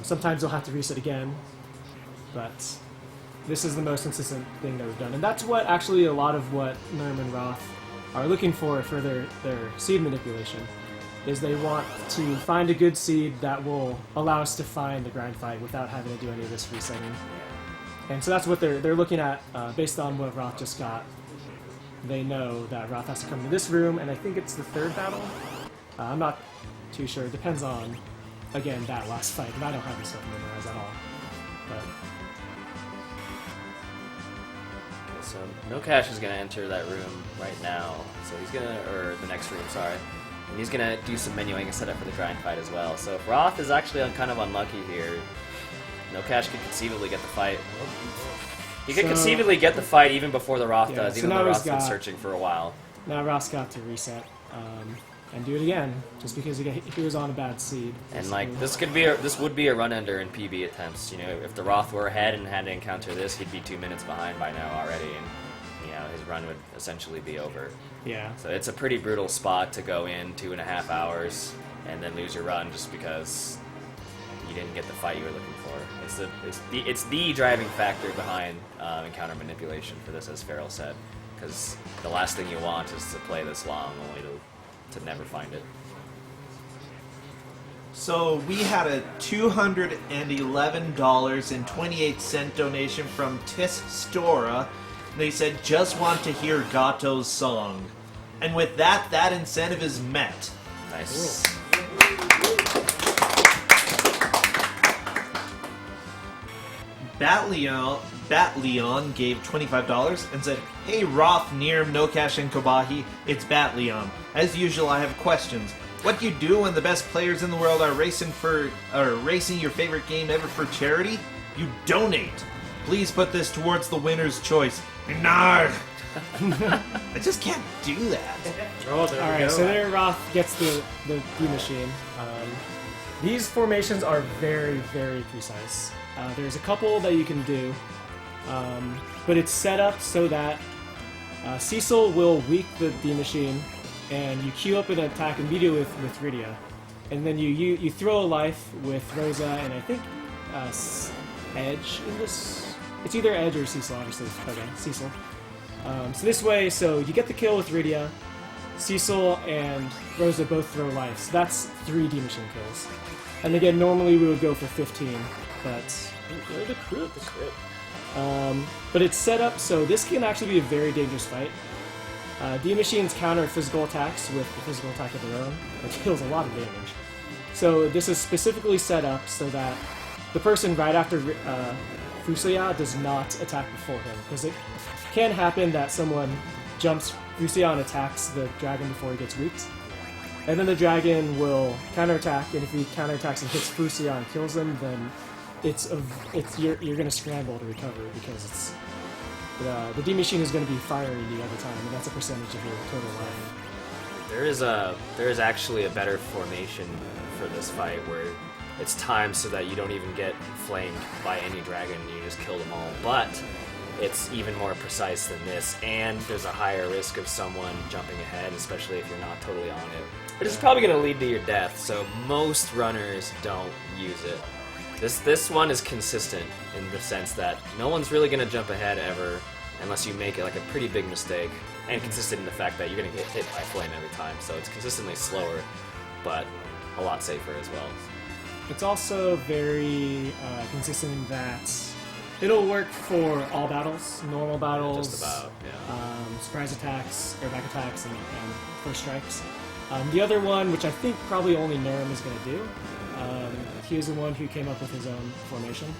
Sometimes you'll have to reset again, but this is the most consistent thing that we've done. And that's what actually a lot of what neerrm and Roth are looking for their seed manipulation, is they want to find a good seed that will allow us to find the grind fight without having to do any of this resetting. And so that's what they're looking at based on what Roth just got. They know that Roth has to come to this room, and I think it's the 3rd battle. I'm not too sure. It depends on, again, that last fight, and I don't have this stuff memorized at all. But so Nocash is going to enter that room right now. So he's going to, or the next room, sorry. And he's going to do some menuing and set up for the grind fight as well. So if Roth is actually kind of unlucky here, Nocash could conceivably get the fight. He could conceivably get the fight even before the Roth does, even though Roth's been searching for a while. Now Roth's got to reset. and do it again, just because he was on a bad seed. And like this would be a run ender in PB attempts. You know, if the Roth were ahead and had to encounter this, he'd be 2 minutes behind by now already, and you know his run would essentially be over. Yeah. So it's a pretty brutal spot to go in 2.5 hours and then lose your run just because you didn't get the fight you were looking for. It's the driving factor behind encounter manipulation for this, as Farrell said, because the last thing you want is to play this long only to never find it. So we had a $211.28 donation from Tis Stora. They said, just want to hear Gato's song. And with that, that incentive is met. Nice. Batleon gave $25 and said, hey Roth, neerrm, Nocash, and Khobahi, it's Batleon. As usual, I have questions. What do you do when the best players in the world are racing your favorite game ever for charity? You donate. Please put this towards the winner's choice. Nar! I just can't do that. Oh, there we Alright, go. so there Roth gets the D-Machine. These formations are very, very precise. There's a couple that you can do, but it's set up so that Cecil will weak the D-Machine, and you queue up an attack immediately with Rydia. And then you throw a life with Rosa and I think Edge in this. It's either Edge or Cecil, obviously. Okay, Cecil. So this way, so you get the kill with Rydia, Cecil and Rosa both throw life. So that's 3 D-Machine kills. And again, normally we would go for 15, but the crit. But it's set up so this can actually be a very dangerous fight. D-Machines counter physical attacks with the physical attack of their own. It deals a lot of damage. So this is specifically set up so that the person right after Fusuya does not attack before him, because it can happen that someone jumps Fusuya and attacks the dragon before he gets weaked. And then the dragon will counterattack, and if he counterattacks and hits Fusuya and kills him, then you're going to scramble to recover, because the D-Machine is going to be fiery the other time, and that's a percentage of your total life. There is actually a better formation for this fight where it's timed so that you don't even get flamed by any dragon, you just kill them all. But it's even more precise than this, and there's a higher risk of someone jumping ahead, especially if you're not totally on it. Which is probably going to lead to your death, so most runners don't use it. This one is consistent in the sense that no one's really going to jump ahead ever unless you make it like a pretty big mistake, and consistent in the fact that you're going to get hit by flame every time, so it's consistently slower, but a lot safer as well. It's also very consistent in that it'll work for all battles, normal battles, Just about, yeah. Surprise attacks, airback attacks, and first strikes. The other one, which I think probably only neerrm is going to do, he was the one who came up with his own formation.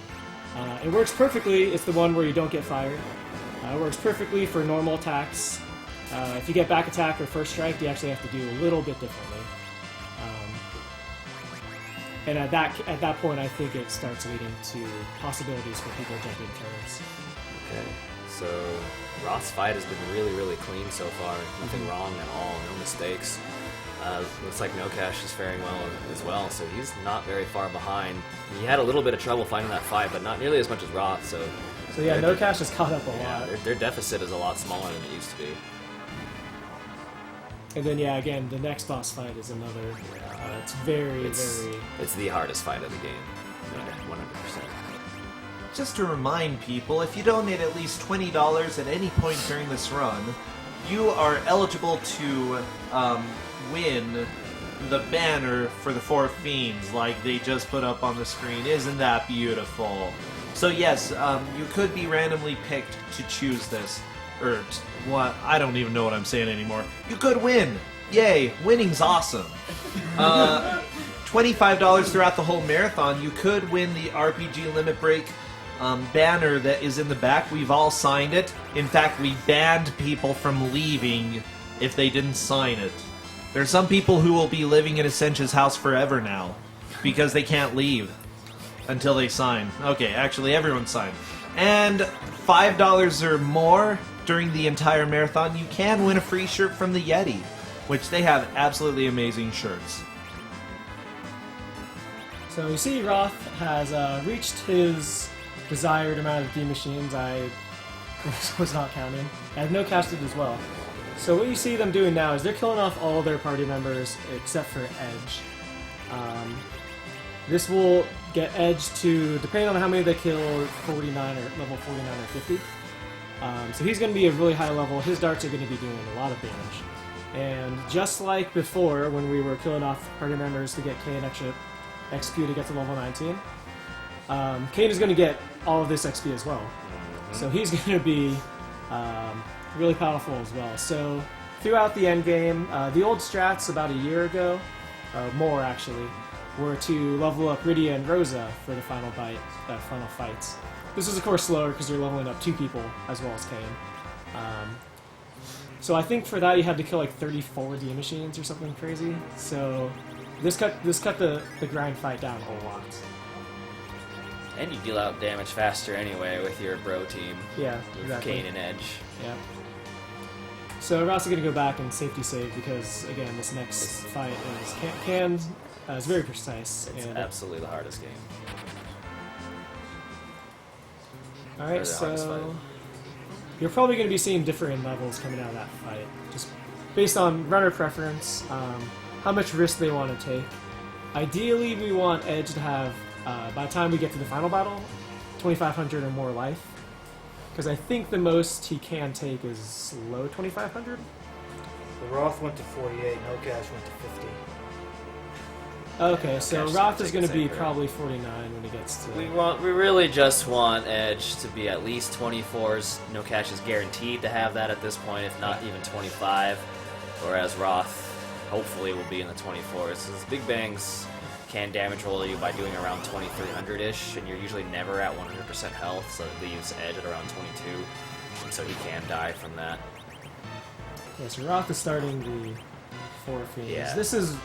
It works perfectly. It's the one where you don't get fired. It works perfectly for normal attacks. If you get back attack or first strike, you actually have to do a little bit differently. And at that point, I think it starts leading to possibilities for people jumping turns. Okay, so Roth's fight has been really, really clean so far. Nothing wrong at all, no mistakes. Looks like Nocash is faring well as well, so he's not very far behind. He had a little bit of trouble finding that fight, but not nearly as much as Roth, so yeah, Nocash has caught up a lot. Their deficit is a lot smaller than it used to be. And then, yeah, again, the next boss fight is another. It's very. It's the hardest fight of the game, 100%. Just to remind people, if you donate at least $20 at any point during this run, you are eligible to win the banner for the 4 Fiends, like they just put up on the screen. Isn't that beautiful? So yes, you could be randomly picked to choose this. Or what? I don't even know what I'm saying anymore. You could win! Yay! Winning's awesome! $25 throughout the whole marathon. You could win the RPG Limit Break banner that is in the back. We've all signed it. In fact, we banned people from leaving if they didn't sign it. There are some people who will be living in Essentia's house forever now because they can't leave until they sign. Okay, actually, everyone signed. And $5 or more during the entire marathon, you can win a free shirt from the Yeti. which they have absolutely amazing shirts. So you see Roth has reached his desired amount of D machines. I was not counting. I have Nocash did as well. So what you see them doing now is they're killing off all their party members except for Edge. This will get Edge to, depending on how many they kill, 49 or level 49 or 50. So he's going to be a really high level. His darts are going to be doing a lot of damage. And just like before, when we were killing off party members to get Kane extra XP to get to level 19, Kane is going to get all of this XP as well. So he's going to be really powerful as well. So throughout the end game, the old strats about a year ago, more actually, were to level up Rydia and Rosa for the final fights. This is of course slower because you're leveling up 2 people as well as Kane. So I think for that you had to kill like 34 D machines or something crazy. So this cut the grind fight down a lot. And you deal out damage faster anyway with your bro team. Yeah, with exactly. Kane and Edge. Yeah. So we're also going to go back and safety save because, again, this next fight is very precise. It's absolutely the hardest game. Alright, so you're probably going to be seeing different levels coming out of that fight. Just based on runner preference, how much risk they want to take. Ideally, we want Edge to have, by the time we get to the final battle, 2,500 or more life. Because I think the most he can take is low 2,500. The Roth went to 48, Nocash went to 50. Okay, so Roth is going to be probably 49 when he gets to... We really just want Edge to be at least 24s. Nocash is guaranteed to have that at this point, if not even 25. Whereas Roth, hopefully, will be in the 24s. So Big Bangs can damage roll you by doing around 2,300-ish, and you're usually never at 100% health, so it leaves Edge at around 22, and so he can die from that. Yeah, so Roth is starting the 4 Fiends. Yeah. This is,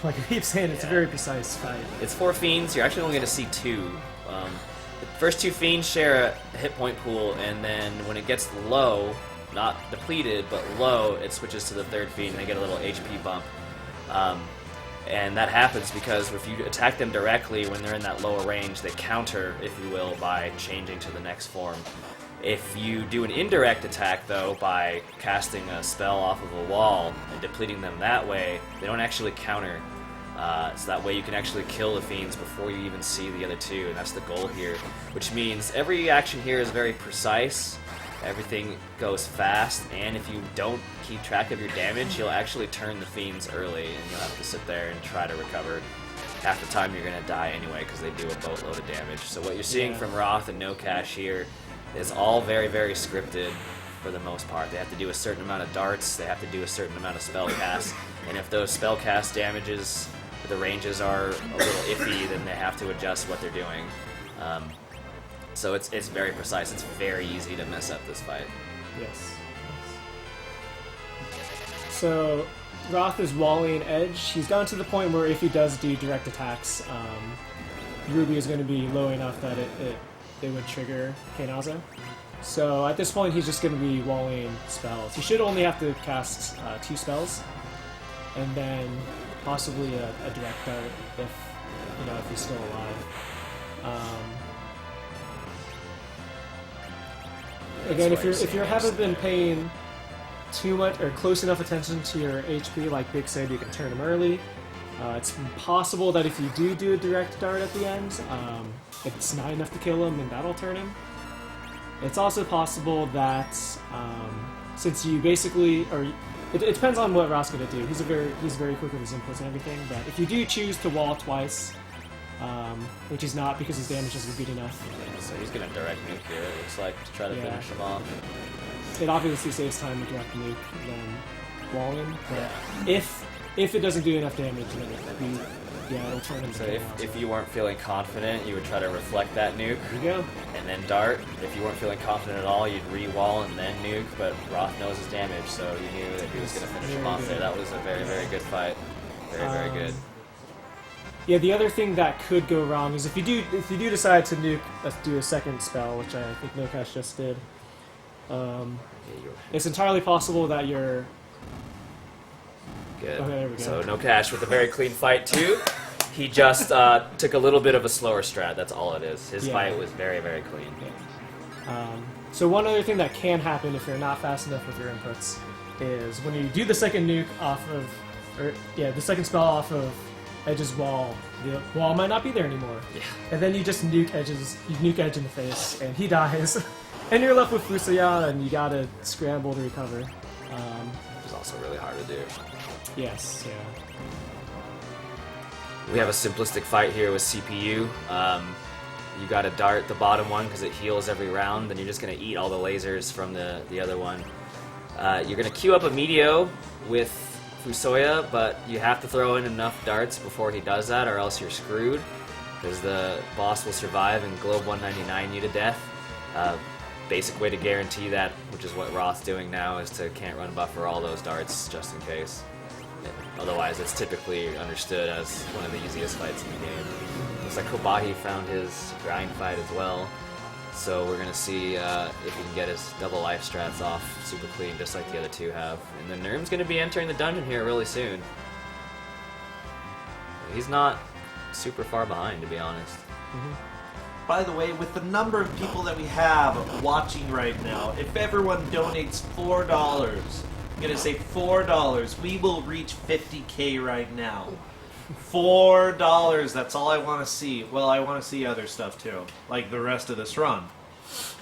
like I keep saying, it's a very precise fight. It's 4 Fiends. You're actually only going to see 2. The first 2 Fiends share a hit point pool, and then when it gets low, not depleted, but low, it switches to the 3rd Fiend, and they get a little HP bump. And that happens because if you attack them directly when they're in that lower range, they counter, if you will, by changing to the next form. If you do an indirect attack, though, by casting a spell off of a wall and depleting them that way, they don't actually counter. So that way you can actually kill the Fiends before you even see the other 2, and that's the goal here. Which means every action here is very precise, everything goes fast, and if you don't keep track of your damage, you'll actually turn the Fiends early, and you'll have to sit there and try to recover. Half the time you're going to die anyway, because they do a boatload of damage. So what you're seeing from Roth and Nocash here is all very, very scripted for the most part. They have to do a certain amount of darts, they have to do a certain amount of spell casts, and if those spell cast damages, the ranges are a little iffy, then they have to adjust what they're doing. So it's very precise. It's very easy to mess up this fight. Yes. So Roth is walling Edge. He's gotten to the point where if he does do direct attacks, Ruby is going to be low enough that it would trigger Kainaza. So at this point, he's just going to be walling spells. He should only have to cast 2 spells, and then possibly a direct dart if he's still alive. Again, if you haven't been paying too much or close enough attention to your HP, like Big said, you can turn them early. It's possible that if you do a direct dart at the end, it's not enough to kill him, and that'll turn him. It's also possible that since you basically, it depends on what Roth's going to do. He's very quick with his inputs and everything. But if you do choose to wall twice, which is not because his damage hasn't been good enough. So he's going to direct nuke here, it looks like, to try to finish him off. It obviously saves time to direct nuke than walling, but if it doesn't do enough damage, then it'll turn him. So if you weren't feeling confident, you would try to reflect that nuke. There you go. And then dart. If you weren't feeling confident at all, you'd re-wall and then nuke, but Roth knows his damage, so you knew that he was going to finish him off there. That was a very, very good fight. Very, very good. Yeah, the other thing that could go wrong is if you do decide to nuke, do a second spell, which I think Nocash just did. It's entirely possible that your Good. Okay, there we go. So Nocash with a very clean fight too. He just took a little bit of a slower strat. That's all it is. His fight was very, very clean. So one other thing that can happen if you're not fast enough with your inputs is when you do the second nuke off of, the second spell off of Edge's wall, the wall might not be there anymore. Yeah. And then you just nuke Edge in the face, and he dies. And you're left with Fusoya, and you gotta scramble to recover. Which is also really hard to do. Yes, yeah. We have a simplistic fight here with CPU. You got to dart the bottom one because it heals every round, then you're just going to eat all the lasers from the other one. You're going to queue up a Meteo with Fusoya, but you have to throw in enough darts before he does that or else you're screwed because the boss will survive and Globe 199 you to death. Basic way to guarantee that, which is what Roth's doing now, is to can't run buffer all those darts just in case. Otherwise, it's typically understood as one of the easiest fights in the game. Looks like Khobahi found his grind fight as well. So we're going to see if he can get his double life strats off super clean, just like the other two have. And the neerrm's going to be entering the dungeon here really soon. He's not super far behind, to be honest. By the way, with the number of people that we have watching right now, if everyone donates $4, I'm going to say $4, we will reach 50K right now. $4, that's all I want to see. Well, I want to see other stuff too, like the rest of this run.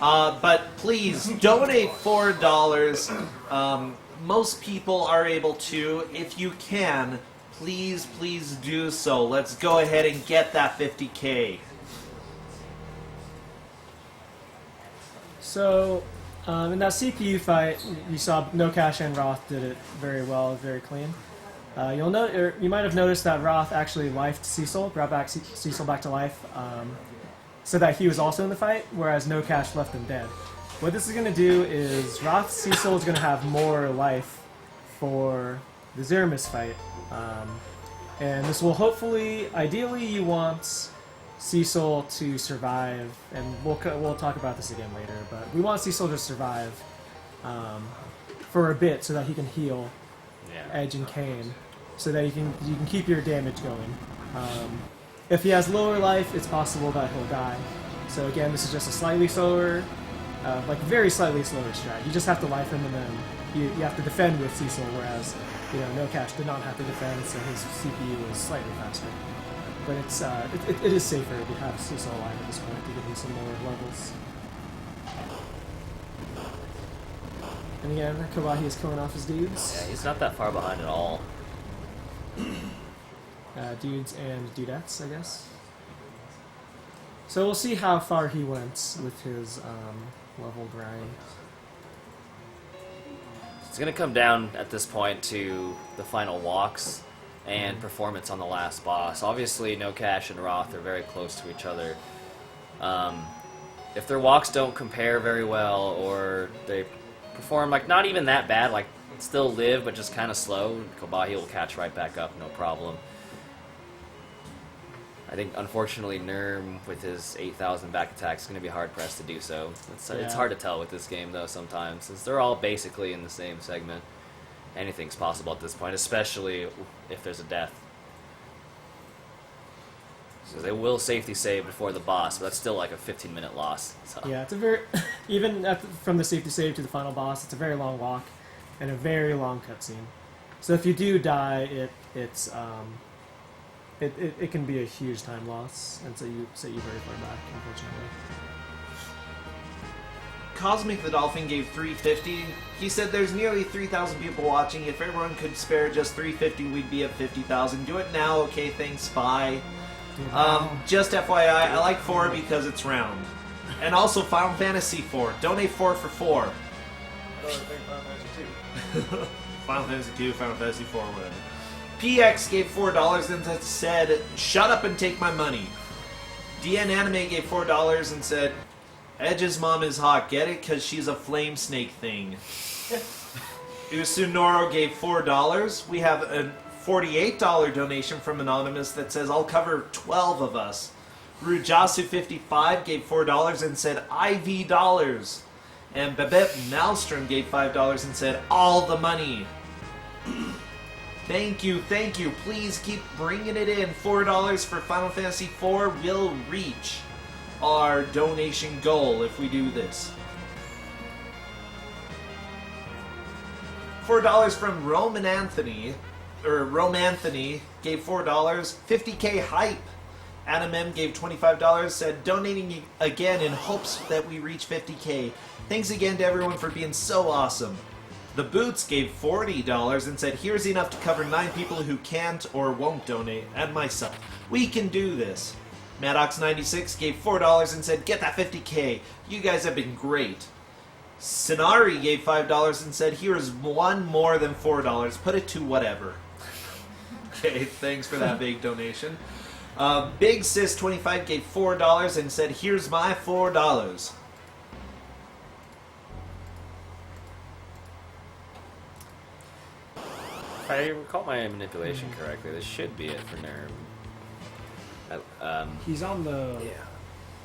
But please, donate $4. Most people are able to. If you can, please do so. Let's go ahead and get that 50K. So, in that CPU fight, you saw Nocash and Roth did it very well, very clean. You might have noticed that Roth actually lifed Cecil, brought back Cecil back to life, so that he was also in the fight, whereas Nocash left him dead. What this is going to do is Cecil is going to have more life for the Zeromus fight, and this will hopefully, ideally, you want Cecil to survive, and we'll talk about this again later, but we want Cecil to survive for a bit so that he can heal Edge and Kane, so that you can keep your damage going. If he has lower life, it's possible that he'll die. So again, this is just a slightly slower, very slightly slower strat. You just have to life him, and then you have to defend with Cecil, whereas Nocash did not have to defend, so his CPU is slightly faster. But it is safer to have Cecil alive at this point to give him some more levels. And again, Khobahi is killing off his dudes. Yeah, he's not that far behind at all. Dudes and dudettes, I guess. So we'll see how far he went with his level grind. It's going to come down at this point to the final walks and performance on the last boss. Obviously, Nocash and Roth are very close to each other. If their walks don't compare very well, or they perform not even that bad, still live but just kind of slow, Khobahi will catch right back up, no problem. I think, unfortunately, neerrm with his 8,000 back attack is going to be hard pressed to do so. It's hard to tell with this game though sometimes, since they're all basically in the same segment. Anything's possible at this point, especially if there's a death. So they will safety save before the boss, but that's still like a 15-minute loss. So. Yeah, it's a very from the safety save to the final boss, it's a very long walk and a very long cutscene. So if you do die, it can be a huge time loss, and so you set you very far back, unfortunately. Cosmic the Dolphin gave 350. He said there's nearly 3,000 people watching. If everyone could spare just 350, we'd be at 50,000. Do it now, okay? Thanks, bye. Just FYI, I like 4 because it's round. And also Final Fantasy 4. Donate 4 for 4. Final Fantasy 2, Final Fantasy 4, whatever. PX gave $4 and said, shut up and take my money. DN Anime gave $4 and said, Edge's mom is hot, get it? Because she's a flame snake thing. Usunoro gave $4. We have a $48 donation from Anonymous that says, I'll cover 12 of us. Rujasu55 gave $4 and said, IV dollars. And Babette Malmstrom gave $5 and said, all the money. Thank you, thank you. Please keep bringing it in. $4 for Final Fantasy IV will reach our donation goal if we do this. $4 from Roman Anthony, gave $4. 50k hype. Adam M gave $25, said donating again in hopes that we reach 50k. Thanks again to everyone for being so awesome. The Boots gave $40 and said here's enough to cover 9 people who can't or won't donate, and myself. We can do this. Maddox96 gave $4 and said get that 50k. You guys have been great. Sinari gave $5 and said here is one more than $4. Put it to whatever. Okay, thanks for that big donation. Big Sis 25 gave $4 and said here's my $4. If I recall my manipulation correctly, this should be it for NERM. He's on the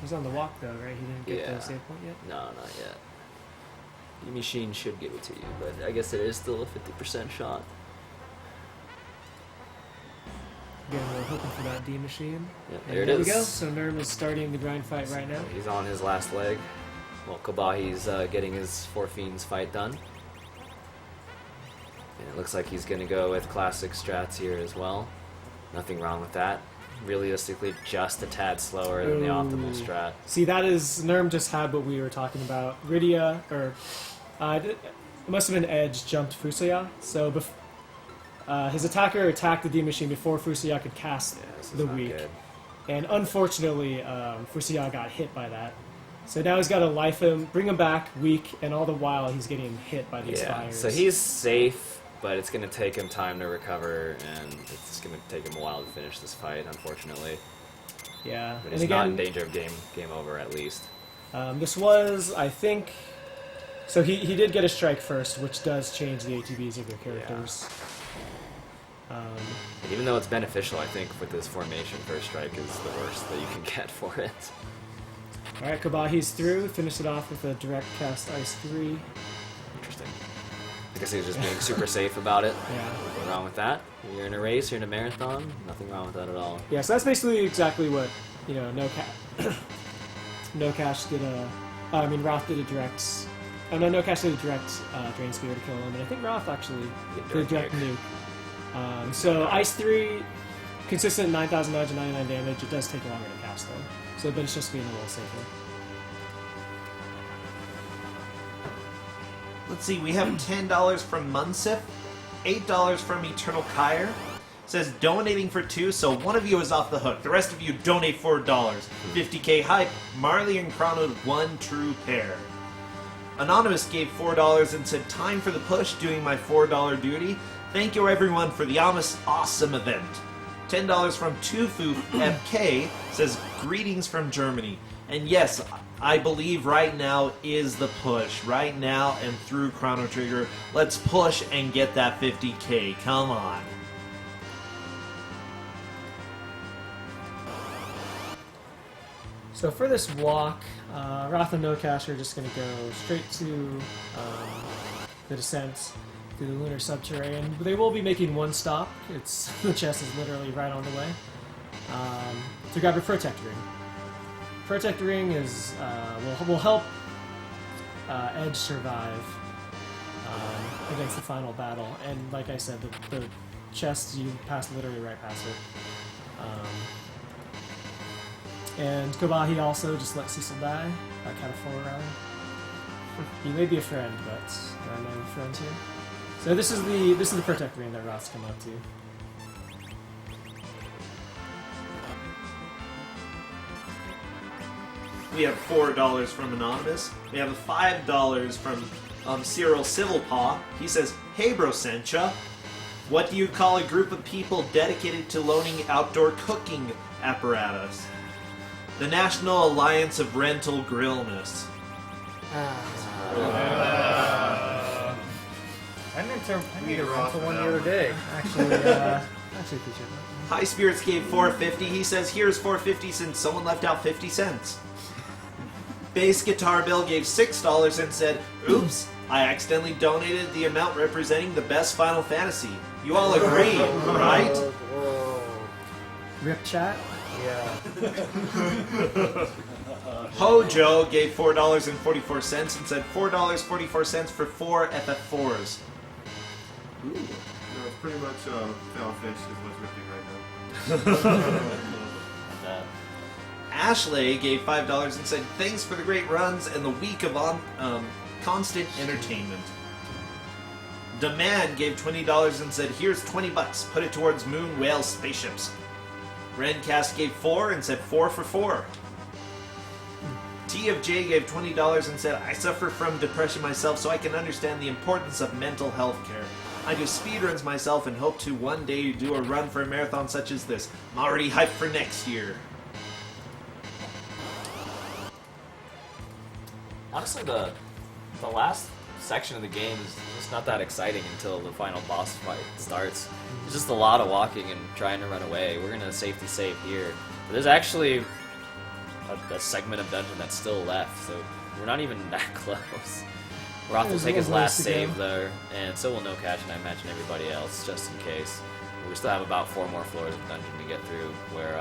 he's on the walk though, right? He didn't get the save point yet? No, not yet. The machine should give it to you, but I guess it is still a 50% shot. Again, we're hoping for that D machine. Yeah, And there it we is. go. So NERM is starting the grind fight right now. He's on his last leg. Well, Khobahi's getting his Four Fiends fight done. And it looks like he's going to go with classic strats here as well. Nothing wrong with that. Realistically, just a tad slower than the optimal strat. See, that is NERM just had what we were talking about. Rydia, or it must have been Edge jumped Fusoya. So his attacker attacked the D machine before Fusoya could cast the weak. Good. And unfortunately, Fusoya got hit by that. So now he's got to life him, bring him back weak, and all the while he's getting hit by these fires. So he's safe, but it's going to take him time to recover, and it's going to take him a while to finish this fight, unfortunately. Yeah. But And he's not again, in danger of game over, at least. this was, I think... So he did get a strike first, which does change the ATBs of their characters. And even though it's beneficial, I think, with this formation, first strike is the worst that you can get for it. Alright, Khobahi's through. Finish it off with a direct cast Ice 3. Interesting. I guess he was just being super safe about it. Yeah. Nothing wrong with that. You're in a race, you're in a marathon. Nothing wrong with that at all. Yeah, so that's basically exactly what, Nocash did Roth did a direct... Oh no, Nocash did a direct Drain Spear to kill him, and I think Roth actually did a direct nuke. So Ice 3, consistent 9,999 damage. It does take longer to cast though. So, but it's just being a little safer. Let's see, we have $10 from Munsif, $8 from Eternal Kyre. Says donating for 2, so one of you is off the hook. The rest of you donate $4. 50k hype. Marley and Chrono, one true pair. Anonymous gave $4 and said, time for the push, doing my $4 duty. Thank you everyone for the awesome event. $10 from Tufu FK says, greetings from Germany. And yes, I believe right now is the push. Right now and through Chrono Trigger, let's push and get that 50k. Come on. So for this walk, Roth and Nocash are just going to go straight to the descent through the Lunar Subterranean. They will be making one stop. The chest is literally right on the way. To grab a Protect Ring. Protect Ring is will help Edge survive against the final battle. And like I said, the chest, you pass literally right past it. And Khobahi also just let Cecil die. Count of 4 rather. You may be a friend, but there are no friends here. So this is the Protect Ring that Roth's come up to. We have $4 from Anonymous. We have $5 from Cyril Civilpaw. He says, hey bro Sencha, what do you call a group of people dedicated to loaning outdoor cooking apparatus? The National Alliance of Rental Grillness. I need a rental one the other day. Actually appreciate that. High Spirits gave $4.50. He says, here's $4.50 since someone left out 50 cents. Bass Guitar Bill gave $6 and said, oops, I accidentally donated the amount representing the best Final Fantasy. You all agree, right? Rip chat. Yeah. Hojo gave $4.44 and said $4.44 for 4 FF4s. No, it's pretty much Failfish is what's ripping right now. Ashley gave $5 and said thanks for the great runs and the week of constant entertainment. Demand gave $20 and said here's $20, put it towards Moon Whale spaceships. Redcast gave 4 and said 4 for 4. T of J gave $20 and said I suffer from depression myself, so I can understand the importance of mental health care. I do speedruns myself and hope to one day do a run for a marathon such as this. I'm already hyped for next year. Honestly, the last section of the game is just not that exciting until the final boss fight starts. It's just a lot of walking and trying to run away. We're gonna safety save here. But there's actually a segment of dungeon that's still left, so we're not even that close. Roth will take his last save there, and so will Nocash, and I imagine everybody else, just in case. We still have about 4 more floors of dungeon to get through, where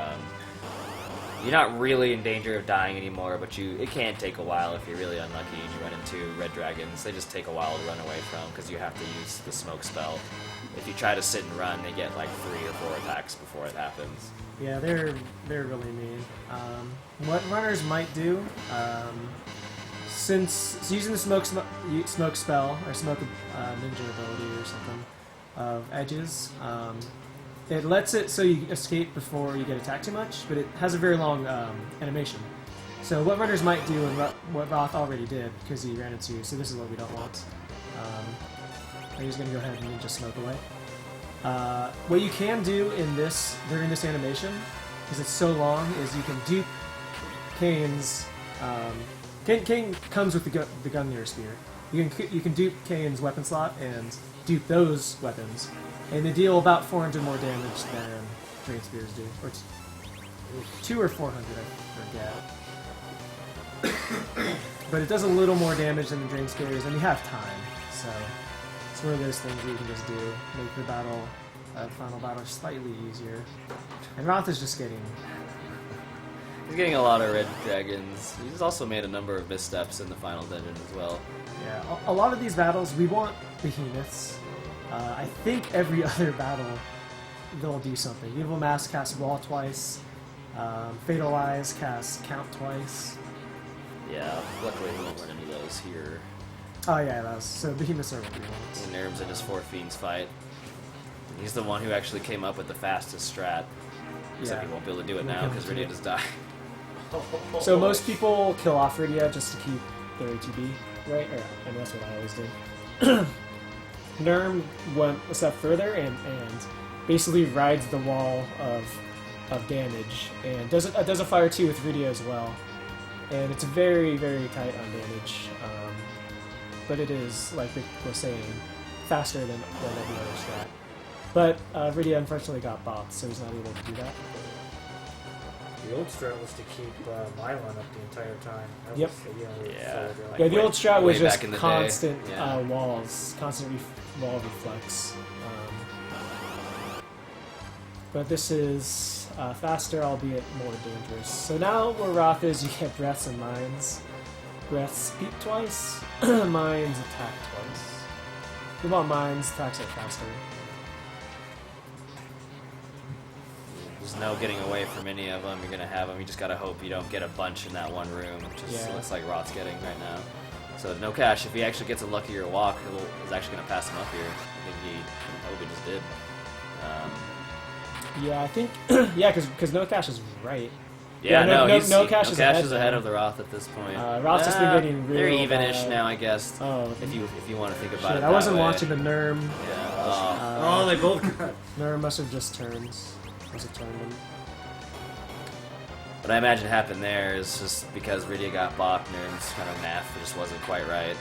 you're not really in danger of dying anymore, but it can take a while if you're really unlucky and you run into red dragons. They just take a while to run away from because you have to use the smoke spell. If you try to sit and run, they get like 3 or 4 attacks before it happens. Yeah, they're really mean. What runners might do, since using the smoke spell or smoke ninja ability or something of edges, it lets it so you escape before you get attacked too much, but it has a very long animation. So what runners might do, and what Roth already did, because he ran into, so this is what we don't want. I'm just going to go ahead and ninja smoke away. What you can do in during this animation, because it's so long, is you can dupe Kane's... Kane comes with the Gungnir Spear. You can dupe Kane's weapon slot and dupe those weapons, and they deal about 400 more damage than Drain Spears do. Or 2 or 400, I forget. But it does a little more damage than the Drain Spears, and you have time, so it's one of those things where you can just do, make the final battle slightly easier. And Roth is just getting... He's getting a lot of red dragons. He's also made a number of missteps in the final dungeon as well. Yeah, a lot of these battles, we want behemoths. I think every other battle, they'll do something. Evil Mask casts Wall twice. Fatal Eyes casts Count twice. Yeah, luckily we won't run into those here. Oh yeah, so behemoths are what we want. And neerrm's in his 4 fiends fight. He's the one who actually came up with the fastest strat. Except he won't be able to do it now because Rydia just died. So most people kill off Rydia just to keep their ATB, right? And that's what I always do. neerrm went a step further and basically rides the wall of damage and does a fire 2 with Rydia as well. And it's very, very tight on damage. But it is, like Rick was saying, faster than every other strat. But Rydia unfortunately got bopped, so he's not able to do that. The old strat was to keep Milon up the entire time. That Yep. was The old strat was just back in the constant day. walls, constant wall reflex. But this is faster, albeit more dangerous. So now where Roth is, you get breaths and mines. Breaths speak twice, mines attack twice. You want mines, attacks are faster. There's no getting away from any of them. You're going to have them. You just got to hope you don't get a bunch in that one room, which looks like Roth's getting right now. So Nocash, if he actually gets a luckier walk, he's actually going to pass him up here. I hope he just did. Yeah, I think... yeah, because Nocash is right. Yeah, Nocash is ahead of the Roth at this point. Roth's just been getting real They're even-ish now, I guess. Oh, if you want to think about it that I wasn't way. watching the neerrm. Yeah. They both... neerrm must have just turned. Must have turned him. What I imagine happened there is just because Rydia got bopped, neerrm's kind of math just wasn't quite right.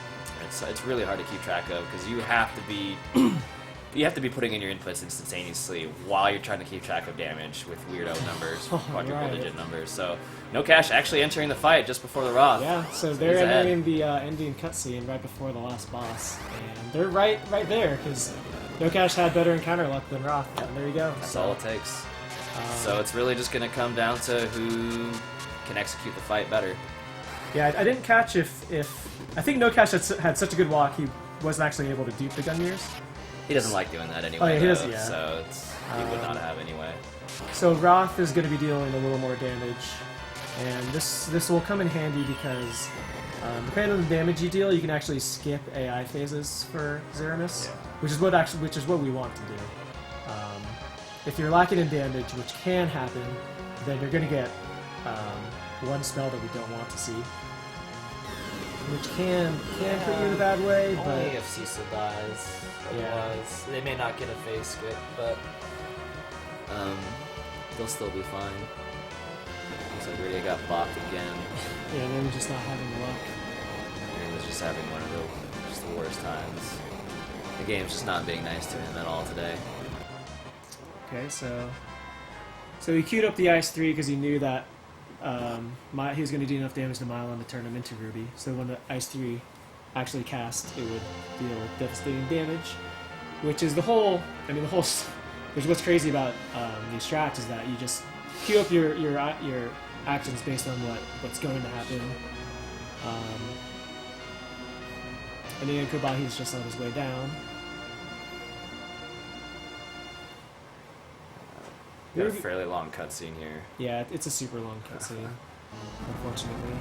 It's really hard to keep track of because you have to be putting in your inputs instantaneously while you're trying to keep track of damage with weirdo numbers, quadruple digit numbers. So Nocash actually entering the fight just before the Roth. Yeah, so they're entering the ending cutscene right before the last boss, and they're right there because Nocash had better encounter luck than Roth, and there you go. That's all it takes. So it's really just going to come down to who can execute the fight better. Yeah, I didn't catch if I think Nocash had such a good walk, he wasn't actually able to dupe the Gunyears. He doesn't like doing that anyway, Oh, yeah, he does, yeah. So he would not have anyway. So Roth is going to be dealing a little more damage, and this will come in handy because depending on the damage you deal, you can actually skip AI phases for Zeromus, which is what we want to do. If you're lacking in damage, which can happen, then you're going to get one spell that we don't want to see, which can put you in a bad way. Only But if Cecil dies. Otherwise, they may not get a phase skip, but they'll still be fine. Looks like Rudy got blocked again. yeah, they're just not having luck. He was just having one of the worst times. The game's just not being nice to him at all today. Okay, so he queued up the Ice 3 because he knew that he was going to do enough damage to Milon to turn him into Ruby. So when the Ice 3 actually cast, it would deal devastating damage, which is the whole. Which is what's crazy about these strats is that you just queue up your actions based on what's going to happen. And then Khobahi's just on his way down. Got a fairly long cutscene here. Yeah, it's a super long cutscene, unfortunately.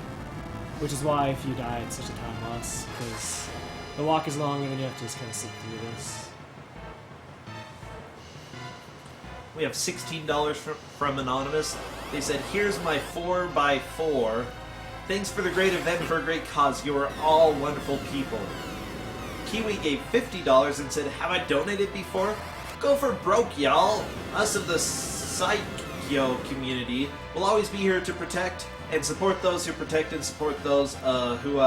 Which is why if you die, it's such a time loss, because the walk is long and then you have to just kind of sit through this. We have $16 from Anonymous. They said, here's my 4x4. Thanks for the great event for a great cause. You are all wonderful people. Kiwi gave $50 and said, have I donated before? Go for broke, y'all. Us of the Psycho community will always be here to protect and support those who protect and support those who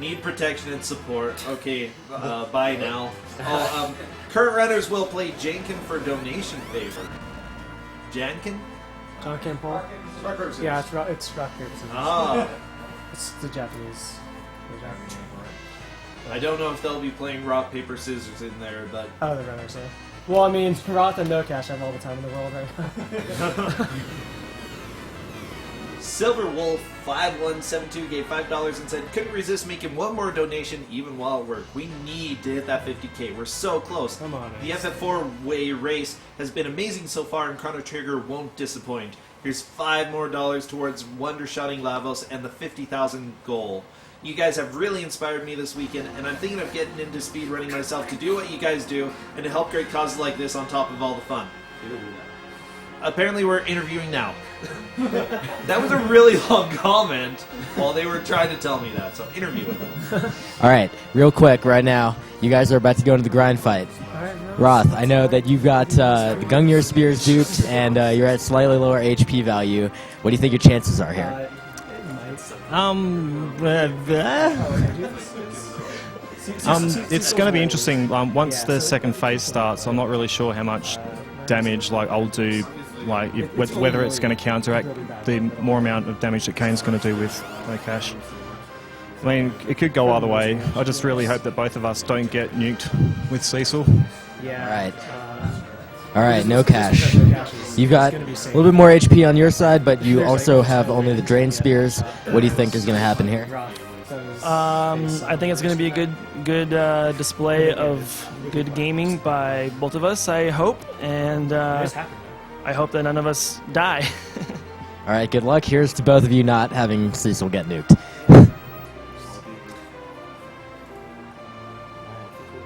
need protection and support. Okay, bye now. Current runners will play Jankin for donation favor. Jankin? Jankin Paul? Rock, paper, scissors. Yeah, it's rock, paper, scissors. Ah. It's the Japanese name for it. I don't know if they'll be playing rock, paper, scissors in there, but... Oh, the runners, yeah. Well, I mean, Roth and Nocash have all the time in the world right now. Silver Wolf 5172 gave $5 and said, couldn't resist making one more donation even while at work. We need to hit that 50k. We're so close. Come on, the FF4-way race has been amazing so far, and Chrono Trigger won't disappoint. Here's $5 more towards Wondershotting Lavos and the 50,000 goal. You guys have really inspired me this weekend, and I'm thinking of getting into speedrunning myself to do what you guys do and to help great causes like this on top of all the fun. Apparently we're interviewing now. That was a really long comment while they were trying to tell me that, so interviewing. All right, real quick right now, you guys are about to go into the grind fight. Roth, I know that you've got the Gungnir Spears duped, and you're at slightly lower HP value. What do you think your chances are here? It's going to be interesting. Once the second phase starts, I'm not really sure how much damage I'll do, whether it's going to counteract the more amount of damage that Kane's going to do with Nocash. I mean, it could go either way. I just really hope that both of us don't get nuked with Cecil. Yeah. All right, Nocash. You've got a little bit more HP on your side, but you also have only the Drain Spears. What do you think is going to happen here? I think it's going to be a good display of good gaming by both of us, I hope, and I hope that none of us die. All right, good luck. Here's to both of you not having Cecil get nuked. We're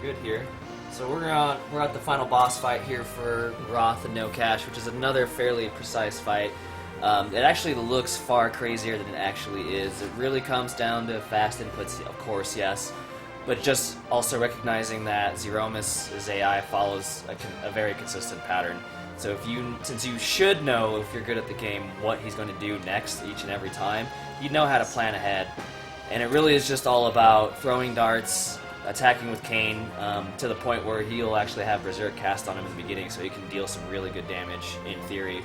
good here. So we're at the final boss fight here for Roth and Nocash, which is another fairly precise fight. It actually looks far crazier than it actually is. It really comes down to fast inputs, of course, yes, but just also recognizing that Zeromus' AI follows a very consistent pattern. So since you should know, if you're good at the game, what he's going to do next each and every time, you know how to plan ahead. And it really is just all about throwing darts, attacking with Kane, to the point where he'll actually have Berserk cast on him in the beginning, so he can deal some really good damage, in theory.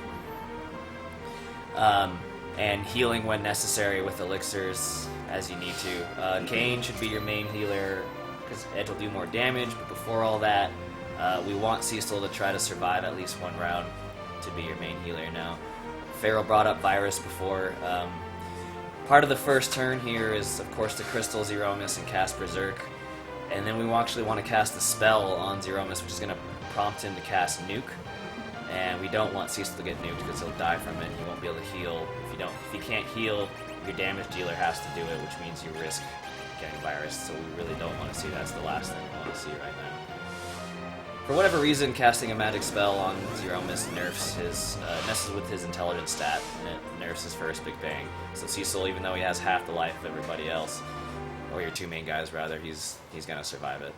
And healing when necessary with elixirs as you need to. Kane should be your main healer, because Edge will do more damage, but before all that, We want Cecil to try to survive at least one round to be your main healer now. Pharaoh brought up Virus before. Part of the first turn here is, of course, the Crystal Zeromus and cast Berserk. And then we actually want to cast a spell on Zeromus, which is going to prompt him to cast Nuke. And we don't want Cecil to get nuked because he'll die from it. He won't be able to heal. If he can't heal, your damage dealer has to do it, which means you risk getting Virus. So we really don't want to see that. That's the last thing we want to see right now. For whatever reason, casting a magic spell on Zeromus messes with his intelligence stat, and it nerfs his first Big Bang. So Cecil, even though he has half the life of everybody else, or your two main guys rather, he's gonna survive it.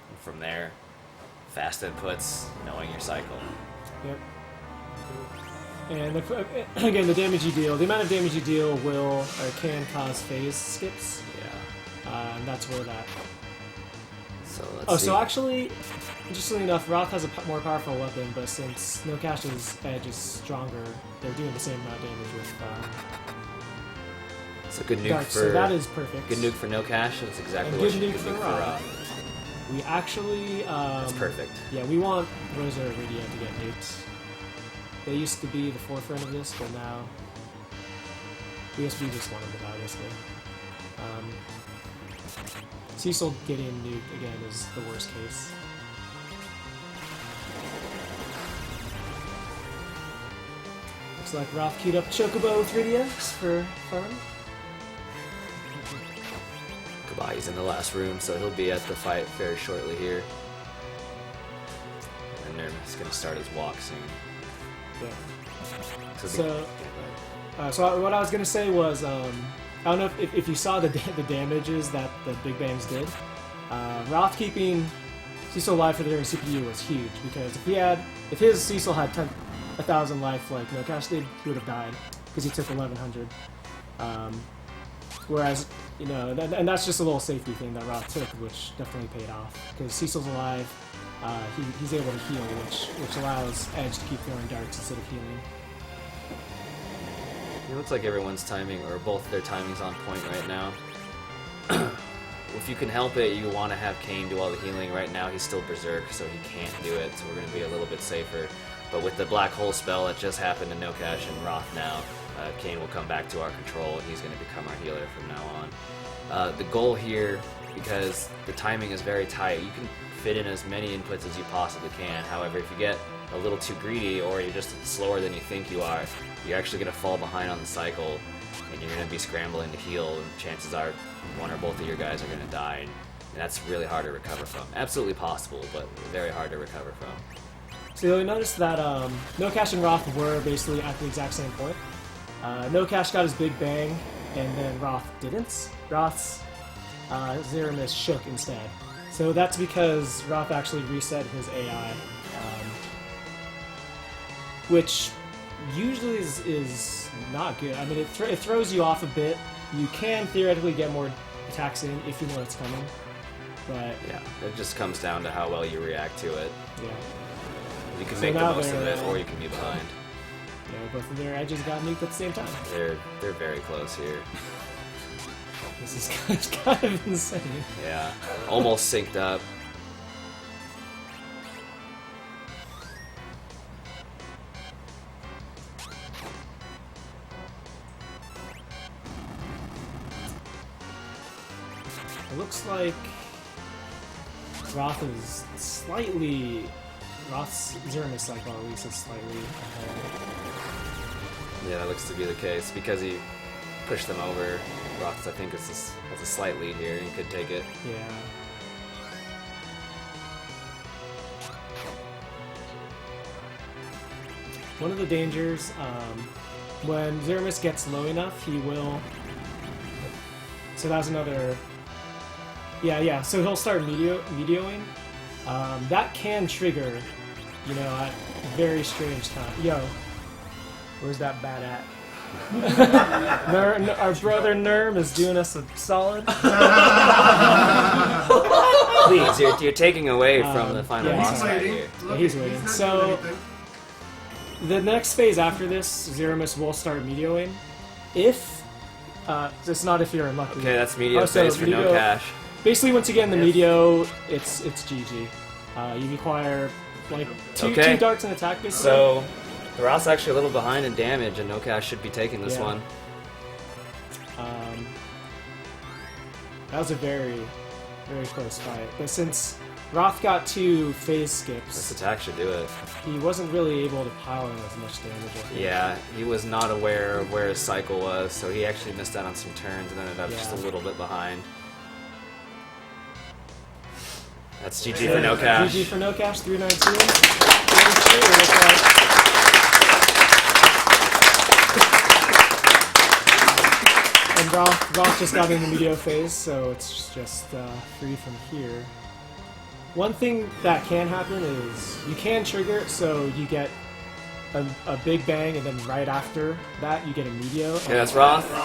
And from there, fast inputs, knowing your cycle. Yep. And again, the damage you deal, the amount of damage you deal will or can cause phase skips. Yeah. And that's where that. So let's see. So actually, interestingly enough, Roth has a more powerful weapon, but since Nocash's edge is stronger, they're doing the same amount of damage with. It's a good nuke darts, for. So that is perfect. Good nuke for Nocash. That's exactly and what good you nuke good for nuke for Roth. We actually. That's perfect. Yeah, we want Rosa Iridia to get nuked. They used to be the forefront of this, but now we just want them to die, basically. Cecil getting nuked again is the worst case. Looks like Roth queued up Chocobo with 3DX for fun. Khobahi's in the last room, so he'll be at the fight very shortly here. And then he's going to start his walk soon. Yeah. So what I was gonna say was, I don't know if you saw the damages that the Big Bangs did. Roth keeping Cecil alive for the CPU was huge because if his Cecil had 1,000 life like Nocash did, he would have died because he took 1,100. Whereas and that's just a little safety thing that Roth took, which definitely paid off because Cecil's alive. He's able to heal, which allows Edge to keep throwing darts instead of healing. It looks like everyone's timing, or both their timing's on point right now. If you can help it, you want to have Kane do all the healing. Right now he's still Berserk, so he can't do it, so we're going to be a little bit safer. But with the Black Hole spell that just happened to Nocash and Roth now, Kane will come back to our control, and he's going to become our healer from now on. The goal here, because the timing is very tight, you can fit in as many inputs as you possibly can. However, if you get a little too greedy, or you're just slower than you think you are, you're actually going to fall behind on the cycle, and you're going to be scrambling to heal, and chances are one or both of your guys are going to die, and that's really hard to recover from. Absolutely possible, but very hard to recover from. So you'll notice that Nocash and Roth were basically at the exact same point. Nocash got his Big Bang, and then Roth didn't. Roth's Zeromus shook instead. So that's because Roth actually reset his AI, which usually is not good. I mean, it throws you off a bit. You can theoretically get more attacks in if you know it's coming, but yeah, it just comes down to how well you react to it. Yeah, you can make the most of it, or you can be behind. Yeah, both of their edges got nuked at the same time. They're very close here. This is kind of insane. Yeah, almost synced up. It looks like Roth is Roth's Zeromus cycle at least is slightly ahead. Yeah, that looks to be the case because he pushed them over. Roth, I think, has a slight lead here. He could take it. Yeah. One of the dangers, when Zeromus gets low enough, he will. So that's another. Yeah. So he'll start medioing. That can trigger, at very strange time. Yo, where's that bat at? Our brother neerrm is doing us a solid. Please, you're taking away from the final boss fight here. Yeah, he's waiting. So the next phase after this, Zeromus will start medioing. If it's not if you're unlucky. Okay, that's medio phase for Nocash. Basically, once you get in the medio, it's GG. You require like two Okay. darts and attack. Basically. So, Roth's actually a little behind in damage, and Nocash should be taking this Yeah. one. That was a very, very close fight. But since Roth got 2 phase skips, This attack should do it. he wasn't really able to pile in as much damage. I think. Yeah, he was not aware of where his cycle was, so he actually missed out on some turns and ended up just a little bit behind. That's GG for Nocash. GG for Nocash, 319. And Roth just got in the medio phase, so it's just free from here. One thing that can happen is you can trigger it, so you get a big bang, and then right after that you get a medio. Okay, that's Roth. Yeah.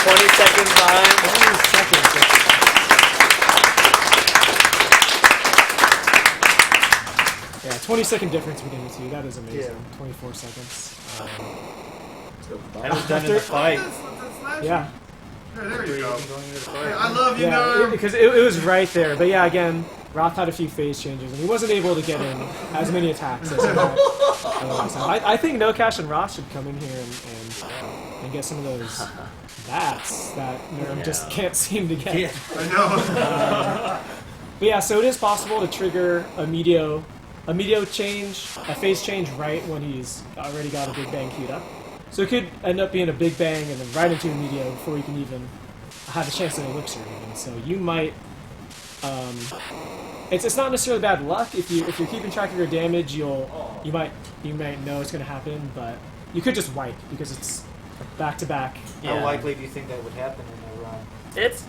20 seconds behind. 20 seconds. Yeah, 20-second difference between the two. That is amazing. Yeah. 24 seconds. That was done in the fight. Yeah. There you go. I love you, Yeah, Nerd. because it was right there. But yeah, again, Roth had a few phase changes, and he wasn't able to get in as many attacks as he had otherwise. I think Nocash and Roth should come in here and get some of those bats that neerrm just can't seem to get. Yeah. I know. But yeah, so it is possible to trigger a medio change, a phase change right when he's already got a big bang queued up. So it could end up being a big bang and then right into a medio before you can even have a chance at elixir even. So you might, it's not necessarily bad luck. If you're keeping track of your damage, you might know it's going to happen, but you could just wipe because it's back to back. How likely do you think that would happen in a run?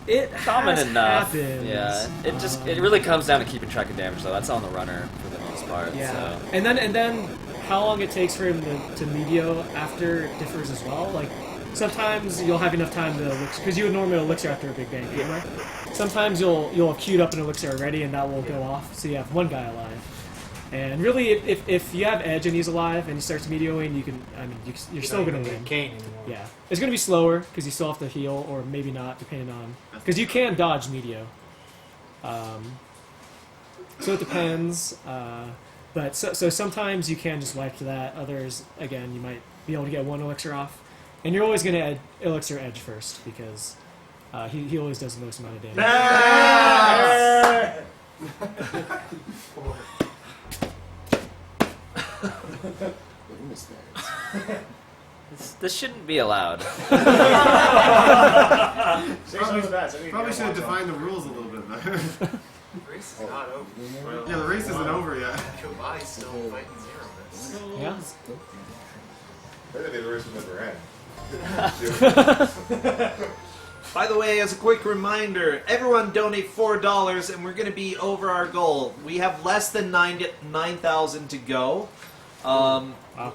It common has enough. happened. Yeah, it really comes down to keeping track of damage though. That's on the runner for the most part. Yeah, So. and then how long it takes for him to medio after differs as well. Like sometimes you'll have enough time to elixir because you would normally elixir after a big bang anyway. Sometimes you'll have queued up an elixir already and that will go off, so you have one guy alive. And really, if you have edge and he's alive and he starts medioing, you're still gonna win. Kane anymore. Yeah, it's gonna be slower because you still have to heal, or maybe not, depending on because you can dodge medio. So it depends. But so sometimes you can just wipe to that. Others, again, you might be able to get one elixir off, and you're always gonna elixir edge first because he always does the most amount of damage. This shouldn't be allowed. Probably should have defined the rules a little bit better. The race is not over. Yeah, the race isn't over yet. Khobahi's still fighting Zeromus. Yeah. Maybe the race will never end. By the way, as a quick reminder, everyone donate $4 and we're going to be over our goal. We have less than 9,000 to go.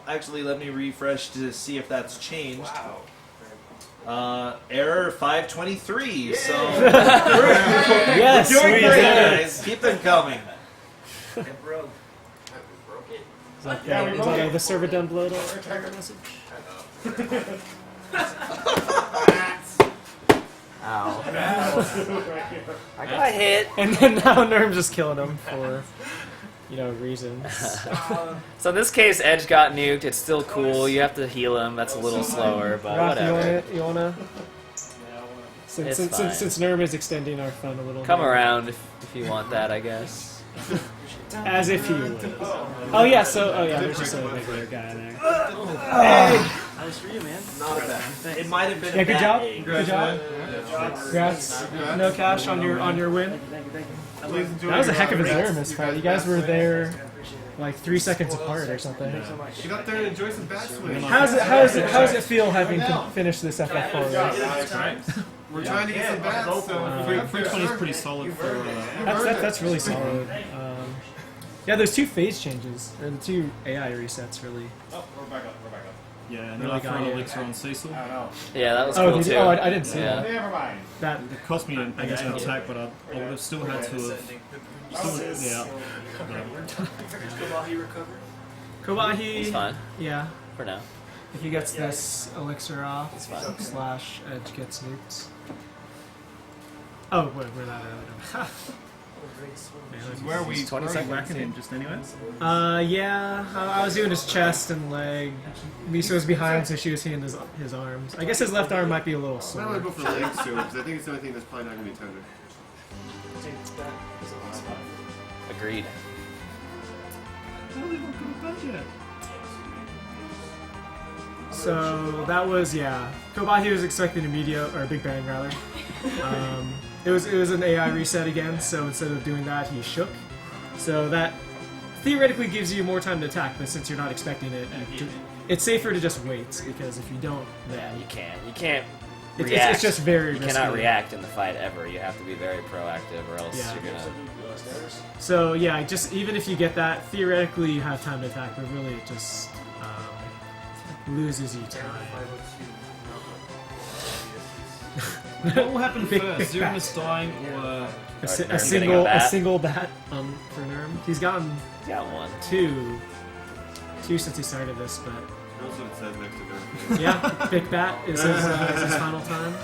Actually, let me refresh to see if that's changed. Error 523. So Yes, we're doing we great, did it. guys. Keep them coming. Is that the server done bloat message? Ow. I got hit. And then now neerrm just killing him for reasons. So in this case, Edge got nuked. It's still cool. You have to heal him. That's a little slower, but Roth, whatever. You wanna? Since neerrm is extending our fun a little. Come more. around if you want that, I guess. As if he would. Oh yeah, there's just a regular guy there. Nice for you, man. Not a bad. It might have been. Yeah, a good bad job. day. Good job. Congrats. Nocash on your win. That was a heck of a Zeromus fight. You guys were there like 3 seconds apart or something. Get up there and enjoy some bat swing. How does it feel having finished this FF4 race? We're trying to get some bats, so 320 is pretty solid for. That's really solid. Yeah, those 2 phase changes and the 2 AI resets really. Oh, we're back up. Yeah, and Really then I threw got an it. elixir on Cecil. Yeah, that was Oh, cool did too. you? Oh, I didn't see Yeah. that. Never mind. That It cost me an attack, but I would have still had to have. Khobahi recover? Kobahi. He's fine Yeah. for now. If he gets this elixir off, It's fine. / edge gets nuked. Oh, wait, we're not out. Where are we whacking him? Just anywhere? Yeah, I was doing his chest and leg. Misa was behind, so she was hitting his arms. I guess his left arm might be a little I sore. might go for legs too, because I think it's the only thing that's probably not going to be tender. Agreed. So that was, yeah. Khobahi was expecting a or a Big Bang rather. It was an AI reset again, so instead of doing that, he shook. So that theoretically gives you more time to attack, but since you're not expecting it, it's safer to just wait, because if you don't, then You can't it's react. just very You risky. cannot react in the fight ever. You have to be very proactive, or else Yeah. you're gonna. So yeah, just even if you get that, theoretically you have time to attack, but really it just loses you time. What will happen first? Zeromus dying or A Nurm single getting a bat? single bat for Nurm. He's gotten Got one. two since he started this, but That's what it says next to Nurm. yeah, big bat is his final time.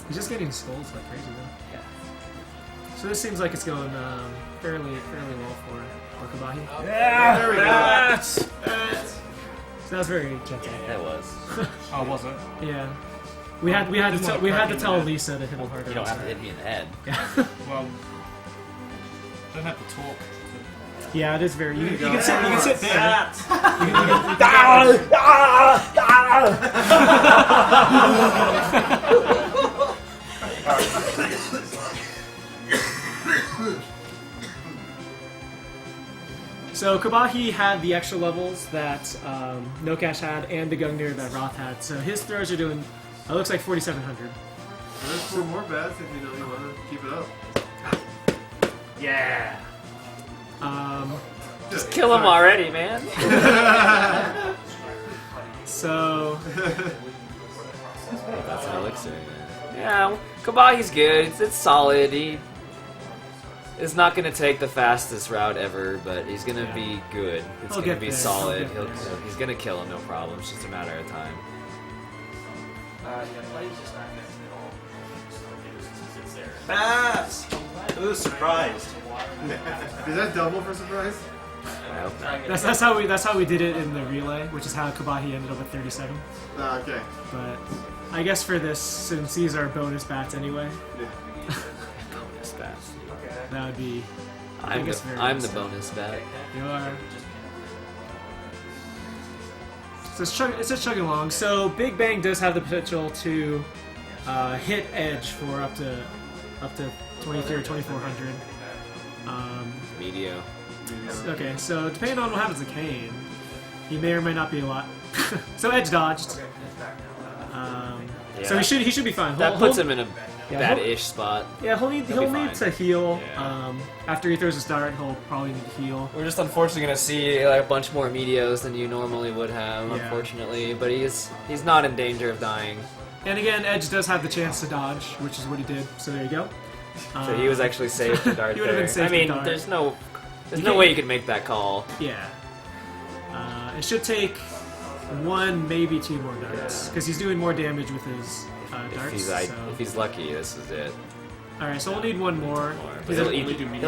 He's just getting skulls like crazy though. Yeah. So this seems like it's going fairly well for Khobahi. Yeah, there we go. Bats! So that was very gentle. That was. Oh, was it? Yeah. We had to tell Lisa to hit him harder. You don't have to hit me in the head. Yeah. Well, don't have to talk. Yeah, it is very. You There can you sit. You go. can sit there. Bats! So Khobahi had the extra levels that Nocash had and the Gungnir that Roth had. So his throws are doing, it looks like 4,700. There's 4 more bats if you want to keep it up. Yeah. Just kill him already, man. So That's an elixir. Yeah, Khobahi's good. It's solid. He is not going to take the fastest route ever, but he's going to be good. It's He'll going to get be there. solid. He'll get there. He's going to kill him, no problem. It's just a matter of time. Bats! Ooh, surprised. Is that double for surprise? I hope not. that's how we did it in the relay, which is how Khobahi ended up with 37. Ah, okay. But I guess for this, since these are bonus bats anyway, Yeah. Bonus bat. that would be. I'm guess the, very I'm the nice. bonus bat. You are. So it's just chugging along. So Big Bang does have the potential to hit edge for up to 23 or 2400. Medio. Okay, so depending on what happens to Kane, he may or may not be a lot. So edge dodged. So Yeah. he should be fine. That puts him in a Yeah, bad-ish spot. Yeah, he'll be need fine. to heal. After he throws his dart, he'll probably need to heal. We're just unfortunately going to see like, a bunch more medios than you normally would have, Yeah. unfortunately. But he's not in danger of dying. And again, Edge does have the chance to dodge, which is what he did. So there you go. So he was actually safe to dart He would've there. been safe I mean, to dart. there's no can't- way you could make that call. Yeah. It should take 1, maybe 2 more darts, because he's doing more damage with his darts. If he's lucky, this is it. Alright, so we'll need 1 more. But he'll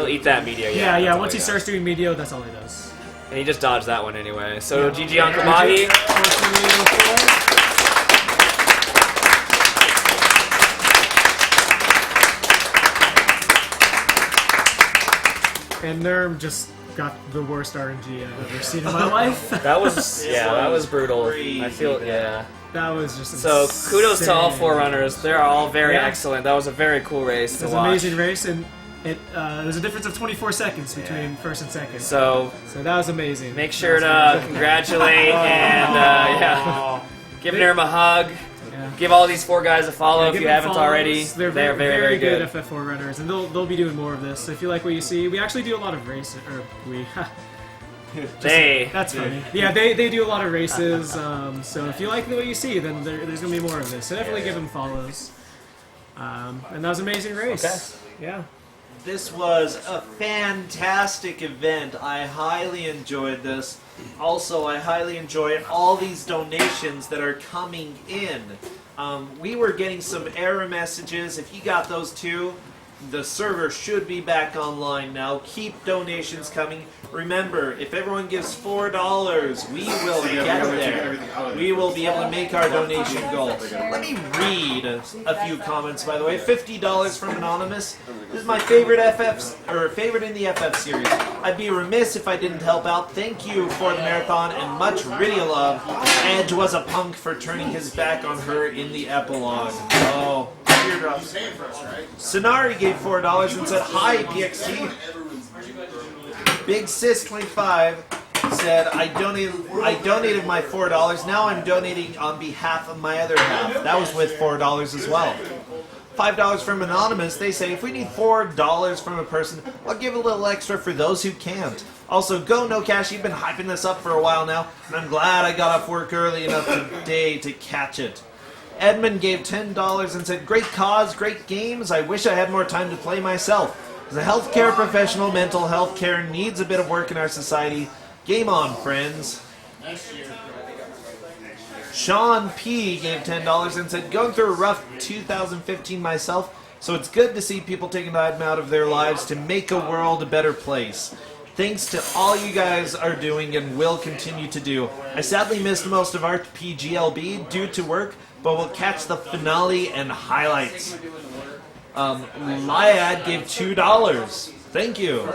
eat that medio. Yeah, that's all once he does. starts doing medio, that's all he does. And he just dodged that one anyway. So Yeah. GG on Khobahi. And Nurm just got the worst RNG I've ever seen in my life. That was brutal. I feel That was just So kudos to all insane. 4 runners. They're all very Yeah. excellent. That was a very cool race It to was watch. an amazing race, and it was a difference of 24 seconds between first and second. So that was amazing. Make sure to congratulate and give Nurm a hug. Yeah. Give all these 4 guys a follow if give you them haven't follows. already. They're very, very good. good FF4 runners, and they'll be doing more of this. So if you like what you see, we actually do a lot of races. Or we. That's funny. Yeah, they do a lot of races. So if you like what you see, then there's gonna be more of this. So definitely give them follows. And that was an amazing race. Okay. Yeah. This was a fantastic event. I highly enjoyed this. Also, I highly enjoyed all these donations that are coming in. We were getting some error messages. If you got those too, The server should be back online now. Keep donations coming. Remember, if everyone gives $4, we will get there. We will be able to make our donation goal. Let me read a few comments, by the way. $50 from Anonymous. This is my favorite favorite in the FF series. I'd be remiss if I didn't help out. Thank you for the marathon and much Rydia love. Edge was a punk for turning his back on her in the epilogue. Oh, teardrops. Sonari gave $4 and said, "Hi, PXT." Big Sis 25 said, I donated my $4. Now I'm donating on behalf of my other half. That was with $4 as well. $5 from Anonymous. They say, if we need $4 from a person, I'll give a little extra for those who can't. Also, go Nocash. You've been hyping this up for a while now, and I'm glad I got off work early enough today to catch it. Edmund gave $10 and said, great cause, great games. I wish I had more time to play myself. As a healthcare professional, mental health care needs a bit of work in our society. Game on, friends. Sean P. gave $10 and said, going through a rough 2015 myself, so it's good to see people taking time out of their lives to make a world a better place. Thanks to all you guys are doing and will continue to do. I sadly missed most of RPGLB due to work, but we'll catch the finale and highlights. Lyad gave $2. Thank you.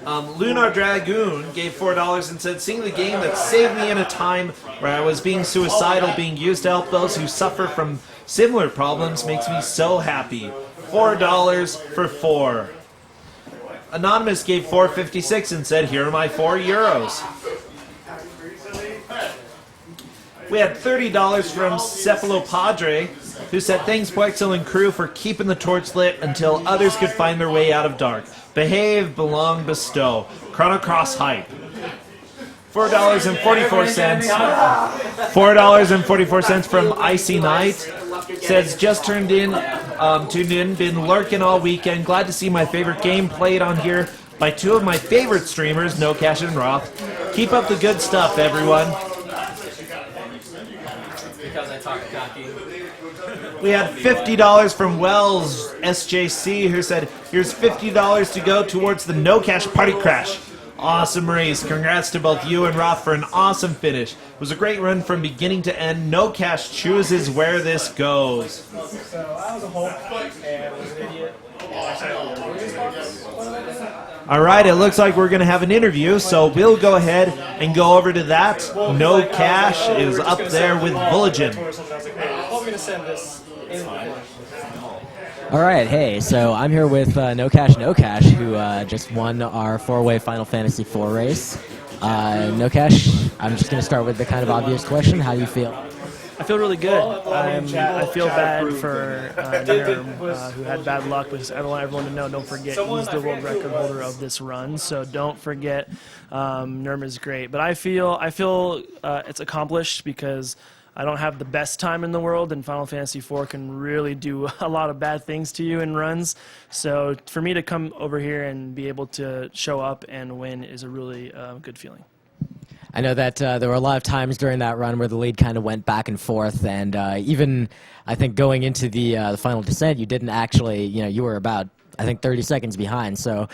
Lunar Dragoon gave $4 and said, seeing the game that saved me in a time where I was being suicidal, being used to help those who suffer from similar problems makes me so happy. $4 for 4. Anonymous gave $4.56 and said, here are my €4. We had $30 from Cephalopadre, who said, thanks Plexel and crew for keeping the torch lit until others could find their way out of dark. Behave, belong, bestow. Chrono Cross hype. $4.44. $4.44 from Icy Knight. Says, just tuned in, been lurking all weekend. Glad to see my favorite game played on here by two of my favorite streamers, Nocash and Roth. Keep up the good stuff, everyone. Because I talk cocky. We had $50 from Wells SJC, who said, here's $50 to go towards the Nocash Party Crash. Awesome race. Congrats to both you and Roth for an awesome finish. It was a great run from beginning to end. Nocash chooses where this goes. So I was a Hulk and was an idiot. Alright, it looks like we're going to have an interview, so we'll go ahead and go over to that. Nocash is up there with Bulligin. Alright, hey, so I'm here with Nocashnocash, who just won our 4-way Final Fantasy IV race. Nocash, I'm just going to start with the kind of obvious question. How do you feel? I feel really good. I feel bad for neerrm, who had bad luck, but I want everyone to know, don't forget, he's the world record holder of this run, so don't forget neerrm is great. But I feel it's accomplished because I don't have the best time in the world, and Final Fantasy IV can really do a lot of bad things to you in runs. So for me to come over here and be able to show up and win is a really good feeling. I know that there were a lot of times during that run where the lead kind of went back and forth, and even I think going into the final descent, you didn't actually, you were about, I think, 30 seconds behind. So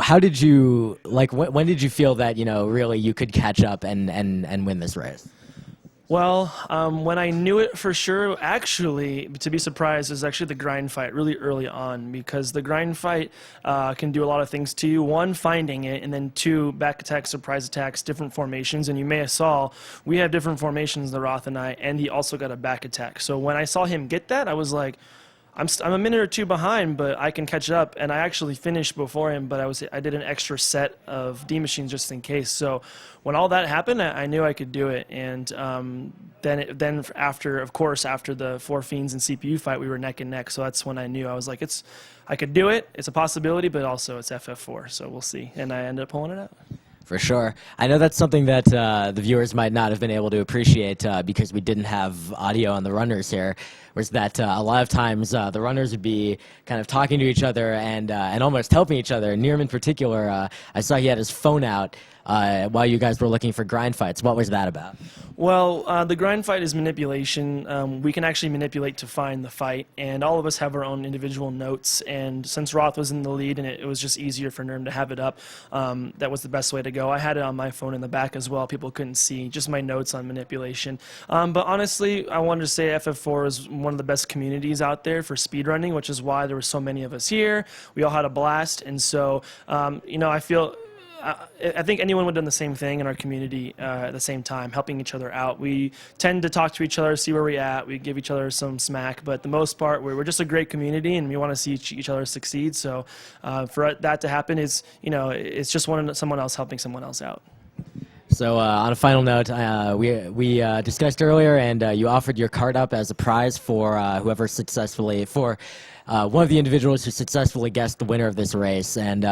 how did you, when did you feel that, really you could catch up and win this race? Well, when I knew it for sure, actually, to be surprised, is actually the grind fight really early on, because the grind fight can do a lot of things to you. One, finding it, and then two, back attacks, surprise attacks, different formations. And you may have saw, we have different formations, the Roth and I, and he also got a back attack. So when I saw him get that, I was like, I'm a minute or two behind, but I can catch up. And I actually finished before him, but I did an extra set of D machines just in case. So when all that happened, I knew I could do it. And then after the 4 Fiends and CPU fight, we were neck and neck. So that's when I knew. I was like, I could do it. It's a possibility, but also it's FF4. So we'll see. And I ended up pulling it out. For sure. I know that's something that the viewers might not have been able to appreciate because we didn't have audio on the runners here, was that a lot of times the runners would be kind of talking to each other and almost helping each other. neerrm in particular, I saw he had his phone out while you guys were looking for grind fights. What was that about? Well, the grind fight is manipulation. We can actually manipulate to find the fight, and all of us have our own individual notes. And since Roth was in the lead, and it was just easier for NERM to have it up, that was the best way to go. I had it on my phone in the back as well. People couldn't see just my notes on manipulation. But honestly, I wanted to say FF4 is one of the best communities out there for speedrunning, which is why there were so many of us here. We all had a blast, and so I feel. I think anyone would have done the same thing in our community at the same time, helping each other out. We tend to talk to each other, see where we're at. We give each other some smack, but the most part, we're just a great community, and we want to see each other succeed. So for that to happen is, it's just someone else helping someone else out. So on a final note, we discussed earlier, and you offered your card up as a prize for whoever successfully one of the individuals who successfully guessed the winner of this race, and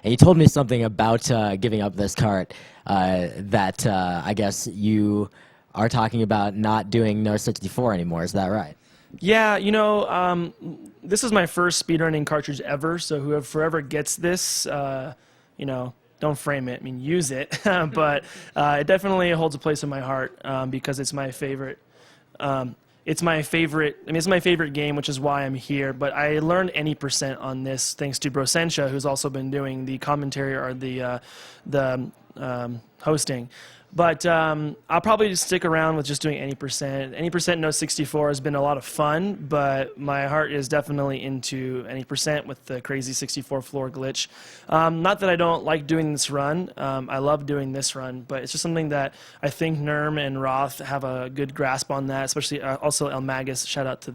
you told me something about giving up this cart that I guess you are talking about not doing No 64 anymore. Is that right? Yeah, this is my first speedrunning cartridge ever, so whoever gets this, don't frame it. I mean, use it, but it definitely holds a place in my heart because it's my favorite. It's my favorite game, which is why I'm here. But I learned any percent on this thanks to Brosensha, who's also been doing the commentary or the hosting. But I'll probably just stick around with just doing any percent. Any percent No 64 has been a lot of fun, but my heart is definitely into any percent with the crazy 64 floor glitch. Not that I don't like doing this run. I love doing this run, but it's just something that I think NERM and Roth have a good grasp on that, especially also El Magus, shout out to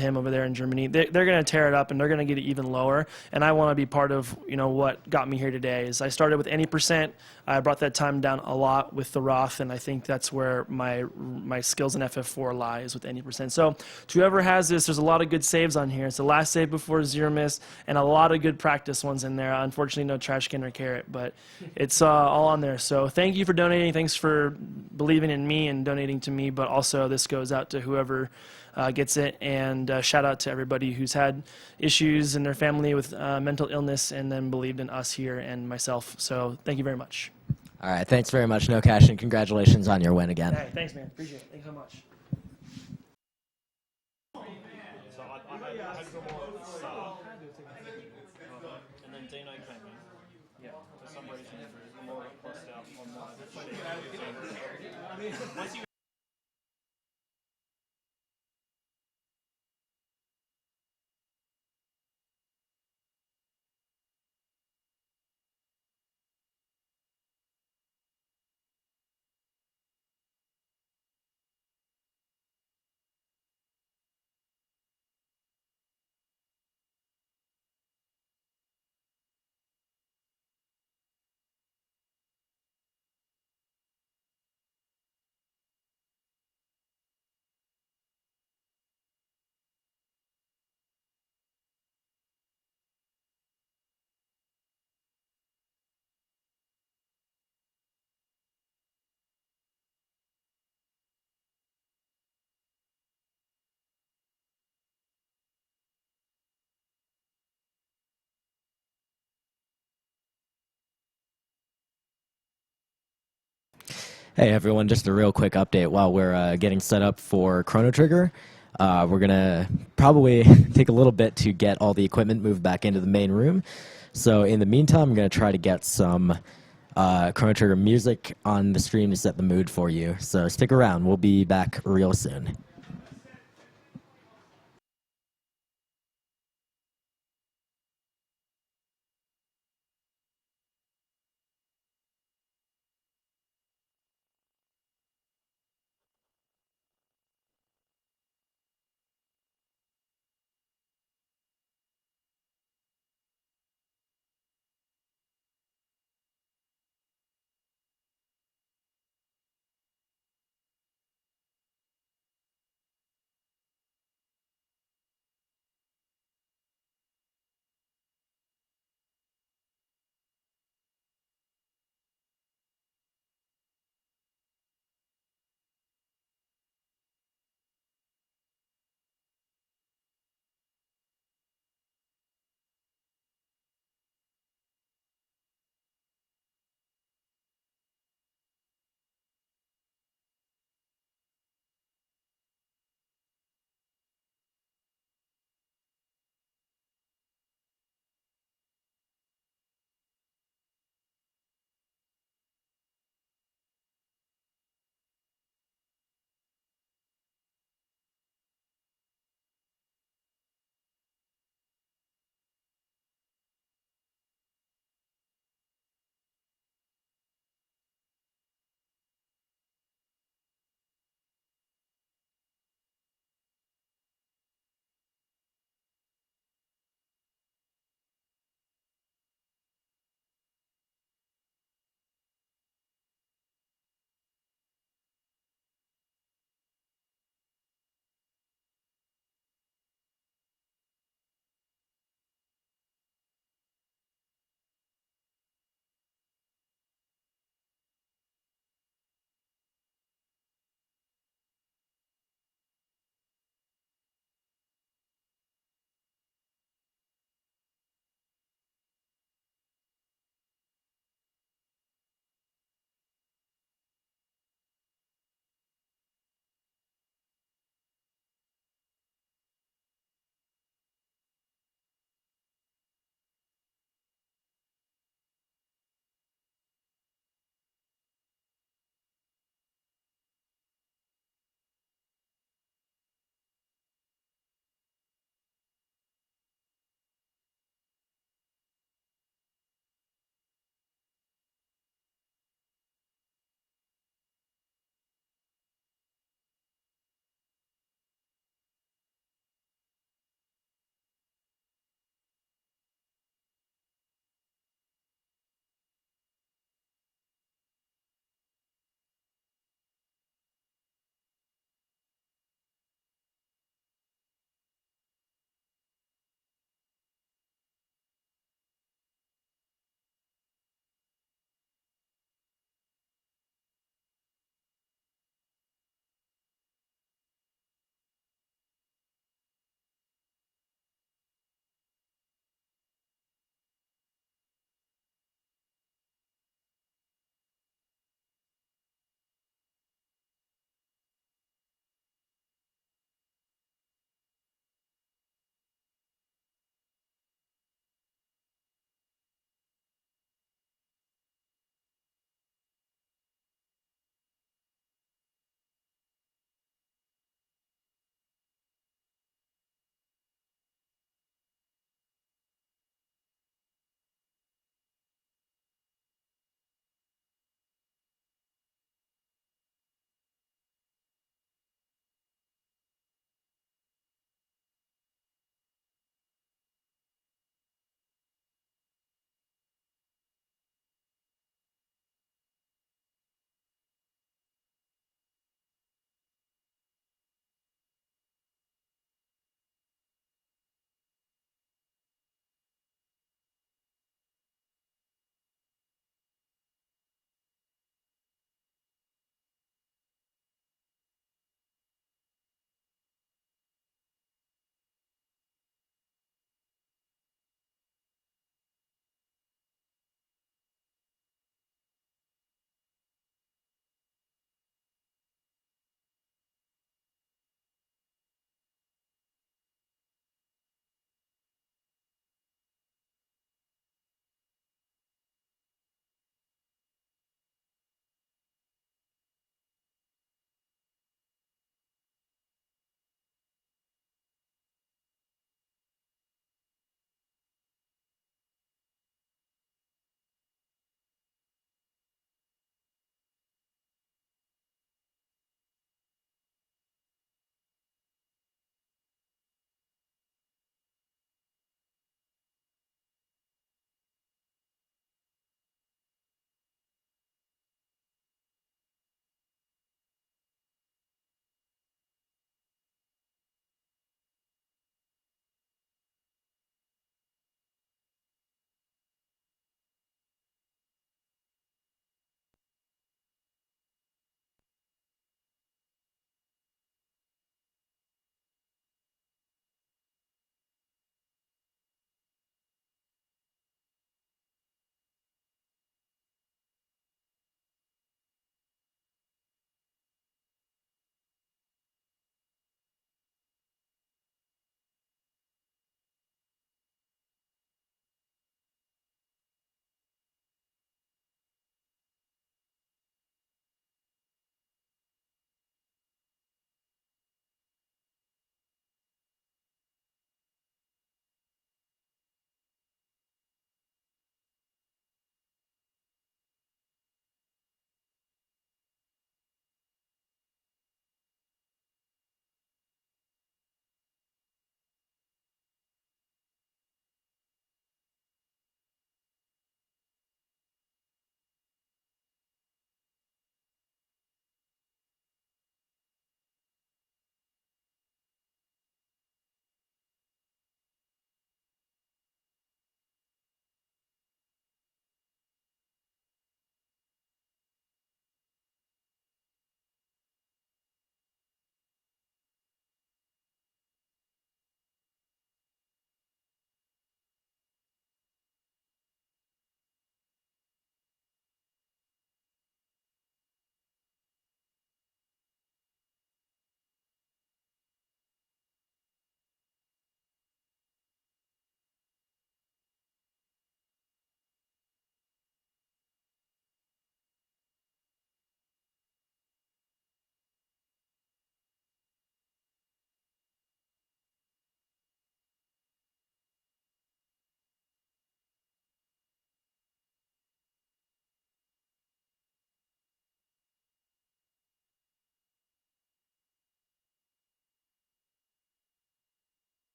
him over there in Germany. They're going to tear it up, and they're going to get it even lower, and I want to be part of what got me here today. Is I started with any percent. I brought that time down a lot with the Roth, and I think that's where my skills in FF4 lies with any percent. So to whoever has this, there's a lot of good saves on here. It's the last save before Zeromus, and a lot of good practice ones in there. Unfortunately, no trash can or carrot, but it's all on there. So thank you for donating. Thanks for believing in me and donating to me, but also this goes out to whoever gets it, and shout out to everybody who's had issues in their family with mental illness and then believed in us here and myself. So thank you very much. All right, thanks very much, Nocash, and congratulations on your win again. All right, thanks, man. Appreciate it. Thanks so much. And then Dino came in. Yeah, for some reason, Laura crossed out online. Hey everyone, just a real quick update while we're getting set up for Chrono Trigger. We're going to probably take a little bit to get all the equipment moved back into the main room. So in the meantime, I'm going to try to get some Chrono Trigger music on the stream to set the mood for you. So stick around, we'll be back real soon.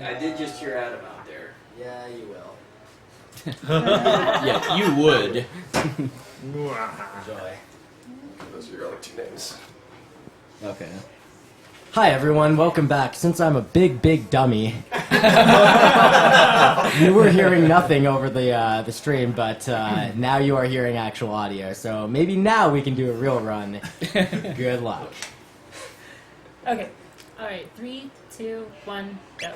I did just hear Adam out there. Yeah, you will. Yeah, you would. Enjoy. Those are your only two names. Okay. Hi everyone, welcome back. Since I'm a big dummy, you were hearing nothing over the stream, but now you are hearing actual audio. So maybe now we can do a real run. Good luck. Okay. All right. 3, 2, 1, go.